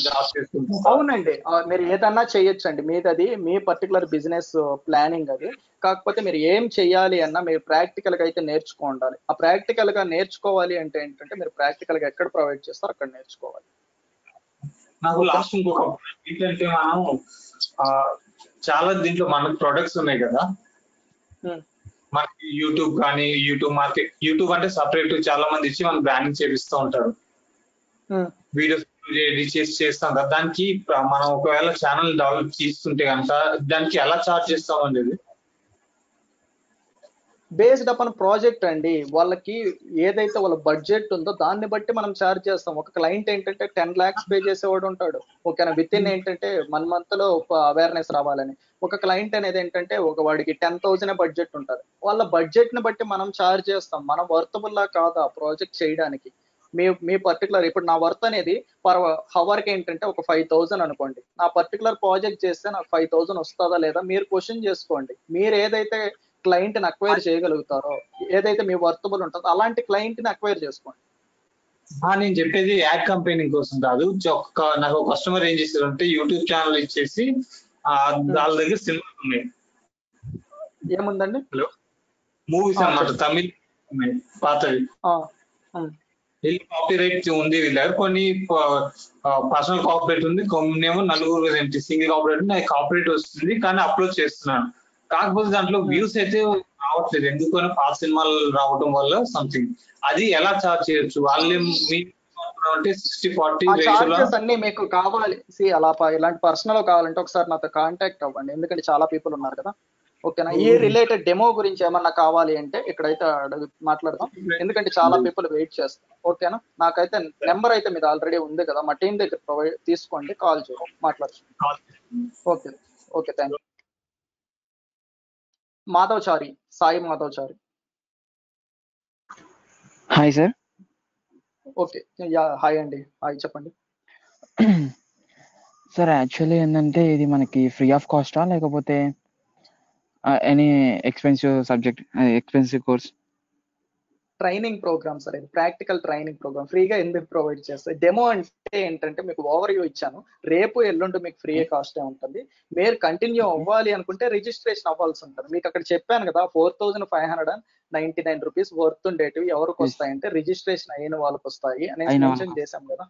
జాబ్ చేసుకుంటా. అవునండి. మీరు ఏదన్నా చేయొచ్చండి. మీదది మీ పర్టికులర్ బిజినెస్ ప్లానింగ్ అది. కాకపోతే మీరు ఏం చెయ్యాలి అన్నా మీరు ప్రాక్టికల్‌గా అయితే నేర్చుకోండాలి. ఆ ప్రాక్టికల్‌గా నేర్చుకోవాలి అంటే ఏంటంటే మీరు ప్రాక్టికల్‌గా ఎక్కడ ప్రొవైడ్ చేస్తారో అక్కడ నేర్చుకోవాలి. నాకు ఓకే. లాస్ట్ ఇంకొక ఏంటంటే మనం ఆ, చాలా దీంట్లో మనకు ప్రొడక్ట్స్ ఉన్నాయి కదా, హ్మ్. మనకి యూట్యూబ్ కానీ, యూట్యూబ్ అంటే సపరేట్ చాలా మంది ఇచ్చి మనం బ్రాండింగ్ చేపిస్తూ ఉంటారు, హ్మ్. వీడియోస్ ఎడిట్ చేసి చేస్తాం కదా. దానికి మనం ఒకవేళ ఛానల్ డెవలప్ చేస్తుంటే కనుక దానికి ఎలా చార్జ్ చేస్తాం అనేది? బేస్డ్ అపాన్ ప్రాజెక్ట్ అండి. వాళ్ళకి ఏదైతే వాళ్ళ బడ్జెట్ ఉందో దాన్ని బట్టి మనం చార్జ్ చేస్తాం. ఒక క్లయింట్ ఏంటంటే 10 లాక్స్ పే చేసేవాడు ఉంటాడు. ఓకేనా. వితిన్ ఏంటంటే 1 మంత్ లో అవేర్నెస్ రావాలని. ఒక క్లయింట్ అనేది ఏంటంటే వాడికి 10,000 బడ్జెట్ ఉంటది. వాళ్ళ బడ్జెట్ ని బట్టి మనం చార్జ్ చేస్తాం. మనం వర్తబుల్ లా కాదా ప్రాజెక్ట్ చేయడానికి. మీ మీ పర్టికులర్ ఇప్పుడు నా వర్త్ అనేది పర్ హవర్ కి ఏంటంటే ఒక 5,000 అనుకోండి. నా పర్టికులర్ ప్రాజెక్ట్ చేస్తే నాకు 5,000 వస్తుందా లేదా మీరు క్వశ్చన్ చేసుకోండి. మీరు ఏదైతే క్లయింట్ ని అక్వైర్ చేయగలుగుతారో, ఏదైతే మీ వర్తబుల్ ఉంటుందో అలాంటి క్లయింట్ ని అక్వైర్ చేసుకోండి. నేను చెప్పేది యాడ్ కంపెనీ కోసం కాదు. నాకు ఒక కస్టమర్ ఏం చేశారంటే యూట్యూబ్ ఛానల్ ఇచ్చేసి వాళ్ళ దగ్గర సినిమాలు ఉన్నాయి. ఏముందండి? హలో, మూవీస్ అన్నమాట, తమిళ్ పాతవి. కాపీ రైట్ ఉంది వీళ్ళ దగ్గర, కొన్ని పర్సనల్ కాపరేట్ ఉంది, కొన్ని ఏమో నలుగురు సింగిల్ కాపరేట్ ఉంది. కాపరేట్ వస్తుంది కానీ అప్లోడ్ చేస్తున్నాను. కాకపోతే దాంట్లో వ్యూస్ అయితే రావట్లేదు, ఎందుకని పాత సినిమాలు రావడం వల్ల సంథింగ్. అది ఎలా చార్జ్ చేయొచ్చు? వాళ్ళు అంటే 60-40 రేషియోలో. చార్జెస్ అన్ని మీకు కావాలి అలా ఇలాంటి పర్సనల్ కావాలంటే ఒకసారి నాతో కాంటాక్ట్ అవ్వండి, ఎందుకంటే చాలా పీపుల్ ఉన్నారు కదా. ఓకేనా. ఈ రిలేటెడ్ డెమో గురించి ఏమన్నా కావాలి అంటే ఇక్కడైతే మాట్లాడదాం, ఎందుకంటే చాలా పీపుల్ వెయిట్ చేస్తారు. ఓకేనా. నాకైతే నెంబర్ అయితే మీది ఆల్రెడీ ఉంది కదా, మా టీం దగ్గర ప్రొవైడ్ తీసుకోండి, కాల్ చేయండి, మాట్లాడచ్చు. Okay okay, thank you. Madhavachari, Sai Madhavachari. Hi sir. Okay, yeah hi అండి, హాయ్ చెప్పండి. సార్ యాక్చువల్లీ ఏంటంటే ఇది మనకి ఫ్రీ ఆఫ్ కాస్టా లేకపోతే any expensive subject, expensive course? Training programme sir, ఇది ప్రాక్టికల్ ట్రైనింగ్ ప్రోగ్రామ్. ఫ్రీగా ఎందుకు ప్రొవైడ్ చేస్తారు? డెమో అంటే ఏంటంటే మీకు ఓవర్ వ్యూ ఇచ్చాను, రేపు ఎల్లుండి మీకు ఫ్రీ కాస్ట్ ఉంటుంది. మీరు కంటిన్యూ అవ్వాలి అనుకుంటే రిజిస్ట్రేషన్ అవ్వాల్సి ఉంటుంది. మీకు అక్కడ చెప్పాను కదా 4,599 రూపీస్ వర్త్ ఉండేటివి ఎవరికి వస్తాయంటే రిజిస్ట్రేషన్ అయిన వాళ్ళకి వస్తాయి అనేసి మెన్షన్ చేశాం కదా.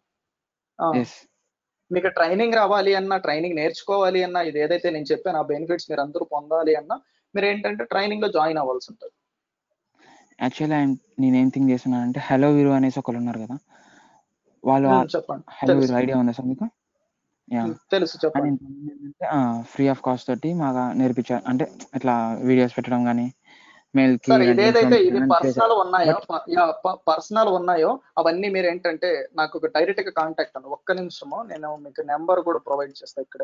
మీకు ట్రైనింగ్ రావాలి అన్నా, ట్రైనింగ్ నేర్చుకోవాలి అన్నా, ఇది ఏదైతే నేను చెప్పాను ఆ బెనిఫిట్స్ మీరు అందరూ పొందాలి అన్నా మీరు ఏంటంటే ట్రైనింగ్ లో జాయిన్ అవ్వాల్సి ఉంటుంది. యాక్చువల్లీ నేనేం థింక్ చేస్తున్నానంటే హలో వీరు అనేసి ఒకరు ఉన్నారు కదా, వాళ్ళు చెప్పండి. హలో వీరు ఐడియా ఉందా సార్ మీకు? తెలుసు, చెప్పండి. ఫ్రీ ఆఫ్ కాస్ట్ తోటి మాగా నేర్పించారు, అంటే ఇట్లా వీడియోస్ పెట్టడం కానీ మెయిల్ కి. సార్ ఇదేదైతే ఇది పర్సనల్ ఉన్నాయో అవన్నీ మీరు ఏంటంటే నాకు డైరెక్ట్ గా కాంటాక్ట్ అవ్వండి. ఒక్క నిమిషము, నేను మీకు నెంబర్ కూడా ప్రొవైడ్ చేస్తా ఇక్కడ.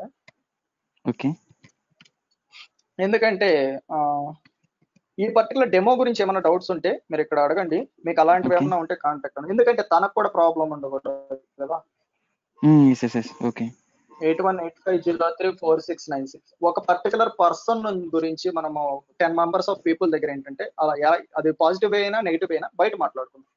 ఓకే. ఎందుకంటే ఈ పర్టికులర్ డెమో గురించి ఏమైనా డౌట్స్ ఉంటే మీరు ఇక్కడ అడగండి, మీకు అలాంటివి ఏమైనా ఉంటే కాంటాక్ట్ అవ్వండి, ఎందుకంటే తనకు కూడా ప్రాబ్లం ఉండకూడదు కదా. 8185034696. ఒక పర్టికులర్ పర్సన్ గురించి మనము 10 మెంబర్స్ ఆఫ్ పీపుల్ దగ్గర ఏంటంటే అలా అది పాజిటివ్ అయినా నెగిటివ్ అయినా బయట మాట్లాడుకుందాం.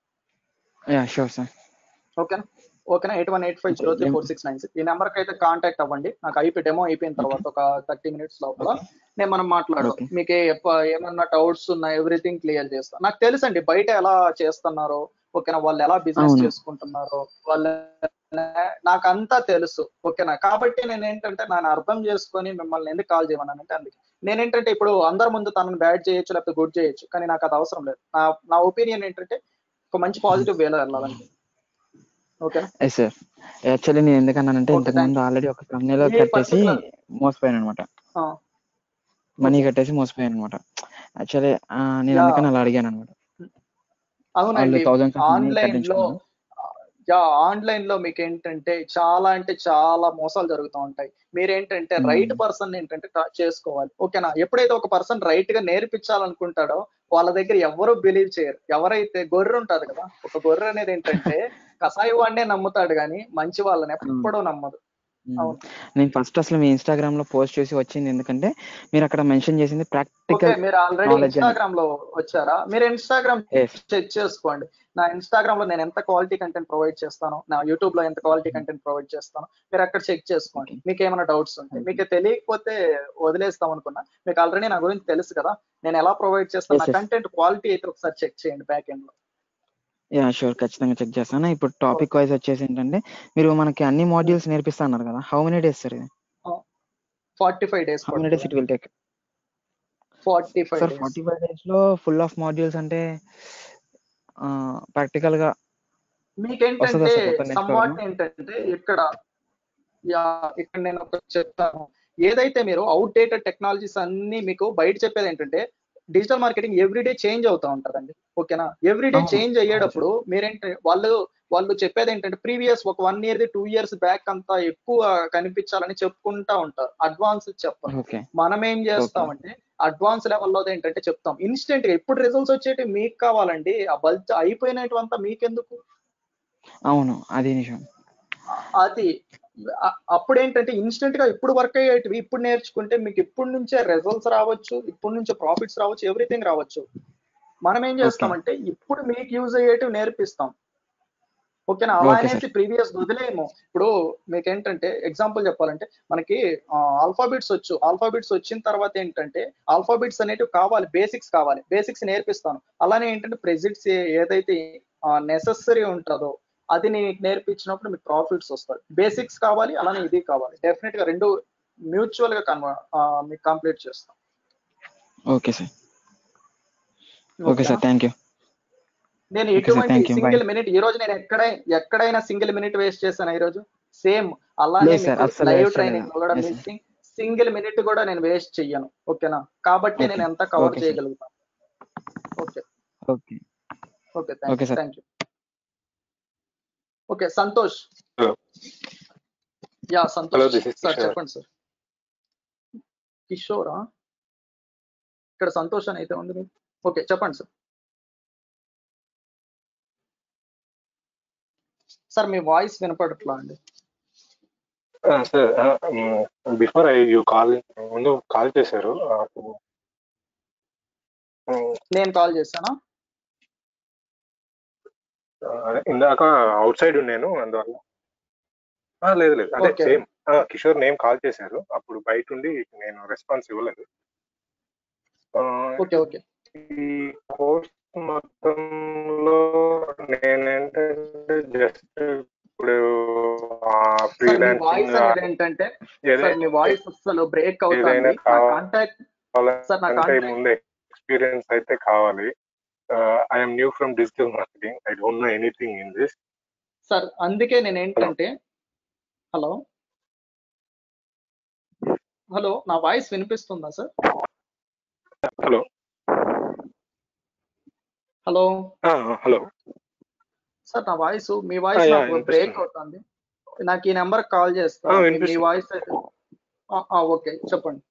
ఓకేనా. 8185034696 ఈ నెంబర్కి అయితే కాంటాక్ట్ అవ్వండి. నాకు డెమో అయిపోయిన తర్వాత ఒక 30 minutes లోపల మనం మాట్లాడదాం. మీకు ఏమన్నా డౌట్స్ ఉన్నా ఎవ్రీథింగ్ క్లియర్ చేస్తాను. నాకు తెలుసండి బయట ఎలా చేస్తున్నారో, ఓకేనా, వాళ్ళు ఎలా బిజినెస్ చేసుకుంటున్నారో నాకు అంతా తెలుసు. ఓకేనా. కాబట్టి నేను ఏంటంటే నన్ను అర్థం చేసుకొని మిమ్మల్ని ఎందుకు కాల్ చేయమన్నానంటే అందుకే నేనేంటంటే ఇప్పుడు అందరి ముందు తనను బ్యాడ్ చేయొచ్చు లేకపోతే గుడ్ చేయొచ్చు, కానీ నాకు అది అవసరం లేదు. నా ఒపీనియన్ ఏంటంటే ఒక మంచి పాజిటివ్ వేలో వెళ్ళాలంటే. Okay sir. యాక్చువల్లీ నేను ఎందుకన్నానంటే ఇంతకు ముందు ఆల్రెడీ ఒక కంపెనీలో కట్టేసి మోసపోయాను అనమాట, మనీ కట్టేసి మోసపోయాను అనమాట. యాక్చువల్లీ నేను అందుకని అలా అడిగాను అనమాట. అవునండి. ఆన్లైన్ లో మీకు ఏంటంటే చాలా అంటే చాలా మోసాలు జరుగుతూ ఉంటాయి. మీరేంటంటే రైట్ పర్సన్ ఏంటంటే చేసుకోవాలి. ఓకేనా. ఎప్పుడైతే ఒక పర్సన్ రైట్ గా నేర్పించాలనుకుంటాడో వాళ్ళ దగ్గర ఎవరు బిలీవ్ చేయరు. ఎవరైతే గొర్రె ఉంటది కదా, ఒక గొర్రె అనేది ఏంటంటే కసాయి వాడినే నమ్ముతాడు కానీ మంచి వాళ్ళని ఎప్పుడూ నమ్మదు. అవును. నేను ఫస్ట్ అసలు మీ ఇన్స్టాగ్రామ్ లో పోస్ట్ చేసి వచ్చింది ఎందుకంటే మీరు అక్కడ మెన్షన్ చేసింది ఓకే, ప్రాక్టికల్ మీరు ఆల్రెడీ నాలెడ్జ్ అని. ఇన్స్టాగ్రామ్ లో వచ్చారా? మీరు ఇన్స్టాగ్రామ్ Yes. చెక్ చేసుకోండి. నా ఇన్స్టాగ్రామ్ లో నేను ఎంత క్వాలిటీ కంటెంట్ ప్రొవైడ్ చేస్తాను, నా యూట్యూబ్ లో ఎంత క్వాలిటీ కంటెంట్ ప్రొవైడ్ చేస్తాను, మీరు అక్కడ చెక్ చేసుకోండి. Okay. మీకు ఏమైనా డౌట్స్ ఉంటే, Okay. మీకు తెలియకపోతే వదిలేస్తాం అనుకున్నా, మీకు ఆల్రెడీ నా గురించి తెలుసు కదా, నేను ఎలా ప్రొవైడ్ చేస్తాను, Yes, నా yes. కంటెంట్ క్వాలిటీ అయితే ఒకసారి చెక్ చేయండి బ్యాక్ ఎండ్ లో. యా షూర్, ఖచ్చితంగా చెక్ చేస్తాను. ఇప్పుడు టాపిక్ వైజ్ వచ్చేసి ఏంటంటే మీరు మనకి అన్ని మాడ్యూల్స్ నేర్పిస్తా అన్నారు కదా, హౌ మెనీ డేస్ సార్ ఇది? 45 days how many days it will take? 45 sir days. 45 days లో ఫుల్ ఆఫ్ మాడ్యూల్స్ అంటే ప్రాక్టికల్ గా వస్తుందా మీకేంటంటే సార్ మొత్తం సమ్వాట్ నేర్చుకోగలమా? ఏంటంటే ఇక్కడ ఇక్కడ నేను ఒకటి చెప్తాను. ఏదైతే మీరు అవుట్ డేటెడ్ టెక్నాలజీస్ అన్ని మీకు బయట చెప్పేది ఏంటంటే, డిజిటల్ మార్కెటింగ్ ఎవ్రీడే చేంజ్ అవుతా ఉంటదండి. ఓకేనా? ఎవ్రీడే అవును, చేంజ్ అవును అయ్యేటప్పుడు మీరేంటి వాళ్ళు చెప్పేది ఏంటంటే ప్రీవియస్ ఒక 1 year 2 years బ్యాక్ అంతా ఎక్కువ కనిపించాలని చెప్పుకుంటా ఉంటారు. అడ్వాన్స్ చెప్పరు. ఓకే. మనం ఏం చేస్తామంటే అడ్వాన్స్ లెవెల్లో ఏంటంటే చెప్తాం. ఇన్స్టెంట్ గా ఎప్పుడు రిజల్ట్స్ వచ్చేటి మీకు కావాలండి. ఆ బల్క్ అయిపోయినటువంతా మీకెందుకు? అవును, అది నిజం. అది అప్పుడు ఏంటంటే ఇన్స్టెంట్ గా ఇప్పుడు వర్క్ అయ్యేటివి ఇప్పుడు నేర్చుకుంటే మీకు ఇప్పటి నుంచే రిజల్ట్స్ రావచ్చు, ఇప్పటి నుంచే ప్రాఫిట్స్ రావచ్చు, ఎవ్రీథింగ్ రావచ్చు. మనం ఏం చేస్తామంటే ఇప్పుడు మీకు యూజ్ అయ్యేటివి నేర్పిస్తాం. ఓకేనా? అలా ఓకే అనేసి సార్. ప్రీవియస్ వదిలేయము. ఇప్పుడు మీకు ఏంటంటే ఎగ్జాంపుల్ చెప్పాలంటే మనకి ఆల్ఫాబెట్స్ వచ్చిన తర్వాత ఏంటంటే ఆల్ఫాబెట్స్ అనేటివి కావాలి, బేసిక్స్ కావాలి, బేసిక్స్ నేర్పిస్తాను. అలానే ఏంటంటే ప్రెజెంట్స్ ఏదైతే నెసెసరీ ఉంటుందో అది నేను నేర్పించినప్పుడు మీకు ప్రాఫిట్స్ వస్తాయి. బేసిక్స్ కావాలి, అలానే ఇది కావాలి. డెఫినెట్ గా రెండు మ్యూచువల్ గా మీకు కంప్లీట్ చేస్తాం. Okay sir. Okay sir, thank you. నేను ఓకే సార్, ఎటువంటి థ్యాంక్ యూ. సింగిల్ మినిట్ ఈ రోజు నేను ఎక్కడైనా సింగిల్ మినిట్ వేస్ట్ చేశాను ఈ రోజు? సేమ్ అలానే లేదు సార్, మీకు అస్సలు లైవ్ వేస్ట్ చేయలేదు. ట్రైనింగ్ లో కూడా Yes, sir. Missing single minute కూడా నేను వేస్ట్ చెయ్యను. ఓకేనా? కాబట్టి ఓకే. నేను ఎంత కవర్ ఓకే సార్. చేయగలుగుతాను. Okay okay. Okay, okay sir. Thank you. Okay, Santosh. Hello. Yeah Hello, Santosh this is sir, Kishore. చెప్పండి సార్. కిషోరా? ఇక్కడ సంతోష్ అని అయితే ఉంది మీకు. ఓకే, చెప్పండి సార్. సార్ మీ వాయిస్ వినపడట్లా అండి. Sir, before you ముందు కాల్ చేశారు. నేను కాల్ చేశానా? ఇందాక అవుట్ సైడ్ ఉన్నాను అందువల్ల. లేదు లేదు, అదే okay same Kishore name call చేశారు, అప్పుడు బయట ఉండి నేను రెస్పాన్స్ ఇవ్వలేదు. Okay okay. ఈ కోర్స్ మొత్తంలో నేనేంటంటే జస్ట్ ఇప్పుడు సార్ మీ ఫ్రీలాన్సింగ్ వాయిస్ అనేది ఏంటంటే సార్ మీ వాయిస్ అసలు బ్రేక్ అవుతుంది. నా కాంటాక్ట్ సార్, నా అంటే కాంటాక్ట్ ముందే ఎక్స్పీరియన్స్ అయితే కావాలి. I'm new from digital marketing, I don't know anything in this. Sir అందుకే నేను ఏంటంటే హలో హలో నా వాయిస్ వినిపిస్తుందా sir? Hello hello hello sir, నా వాయిస్ మీ వాయిస్ నాకు బ్రేక్ అవుతుంది. నాకు ఈ నెంబర్ కాల్ చేస్తా. మీ వాయిస్ అయితే ఓకే, చెప్పండి.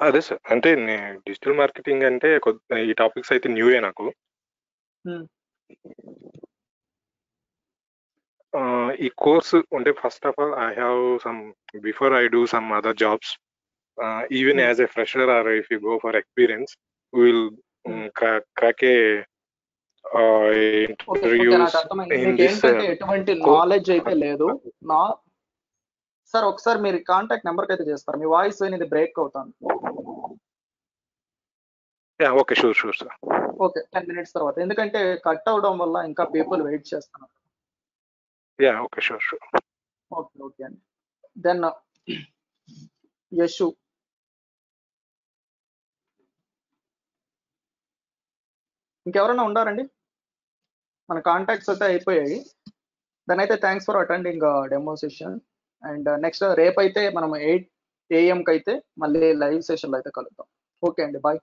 అదే సార్, అంటే డిజిటల్ మార్కెటింగ్ అంటే ఈ టాపిక్స్ అయితే న్యూయే నాకు. ఈ కోర్సు అంటే first of all I have some before I do some other jobs, even as a fresher or if you go for experience will crack a interviews in this. ఏంటంటే ఎటువంటి knowledge అయితే లేదు. Sir ఒకసారి మీరు contact number అయితే చేస్తారు. మీ voice అనేది break అవుతుంది. Okay, sure sure sir. Okay, 10 minutes తర్వాత, ఎందుకంటే కట్ అవడం వల్ల ఇంకా పీపుల్ వెయిట్ చేస్తున్నారు. Okay, sure sure. Okay okay అండి. దెన్ యశు, ఇంకెవరైనా ఉండారండి? మన కాంటాక్ట్స్ అయితే అయిపోయాయి. దాని అయితే thanks for attending demo session. And next రేపు అయితే మనం 8 AM అయితే మళ్ళీ లైవ్ సెషన్లో అయితే కలుద్దాం. ఓకే అండి, బాయ్,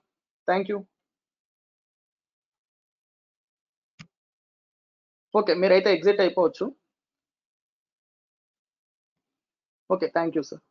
థ్యాంక్ యూ. ఓకే, మీరైతే ఎగ్జిట్ అయిపోవచ్చు. Okay, thank you sir.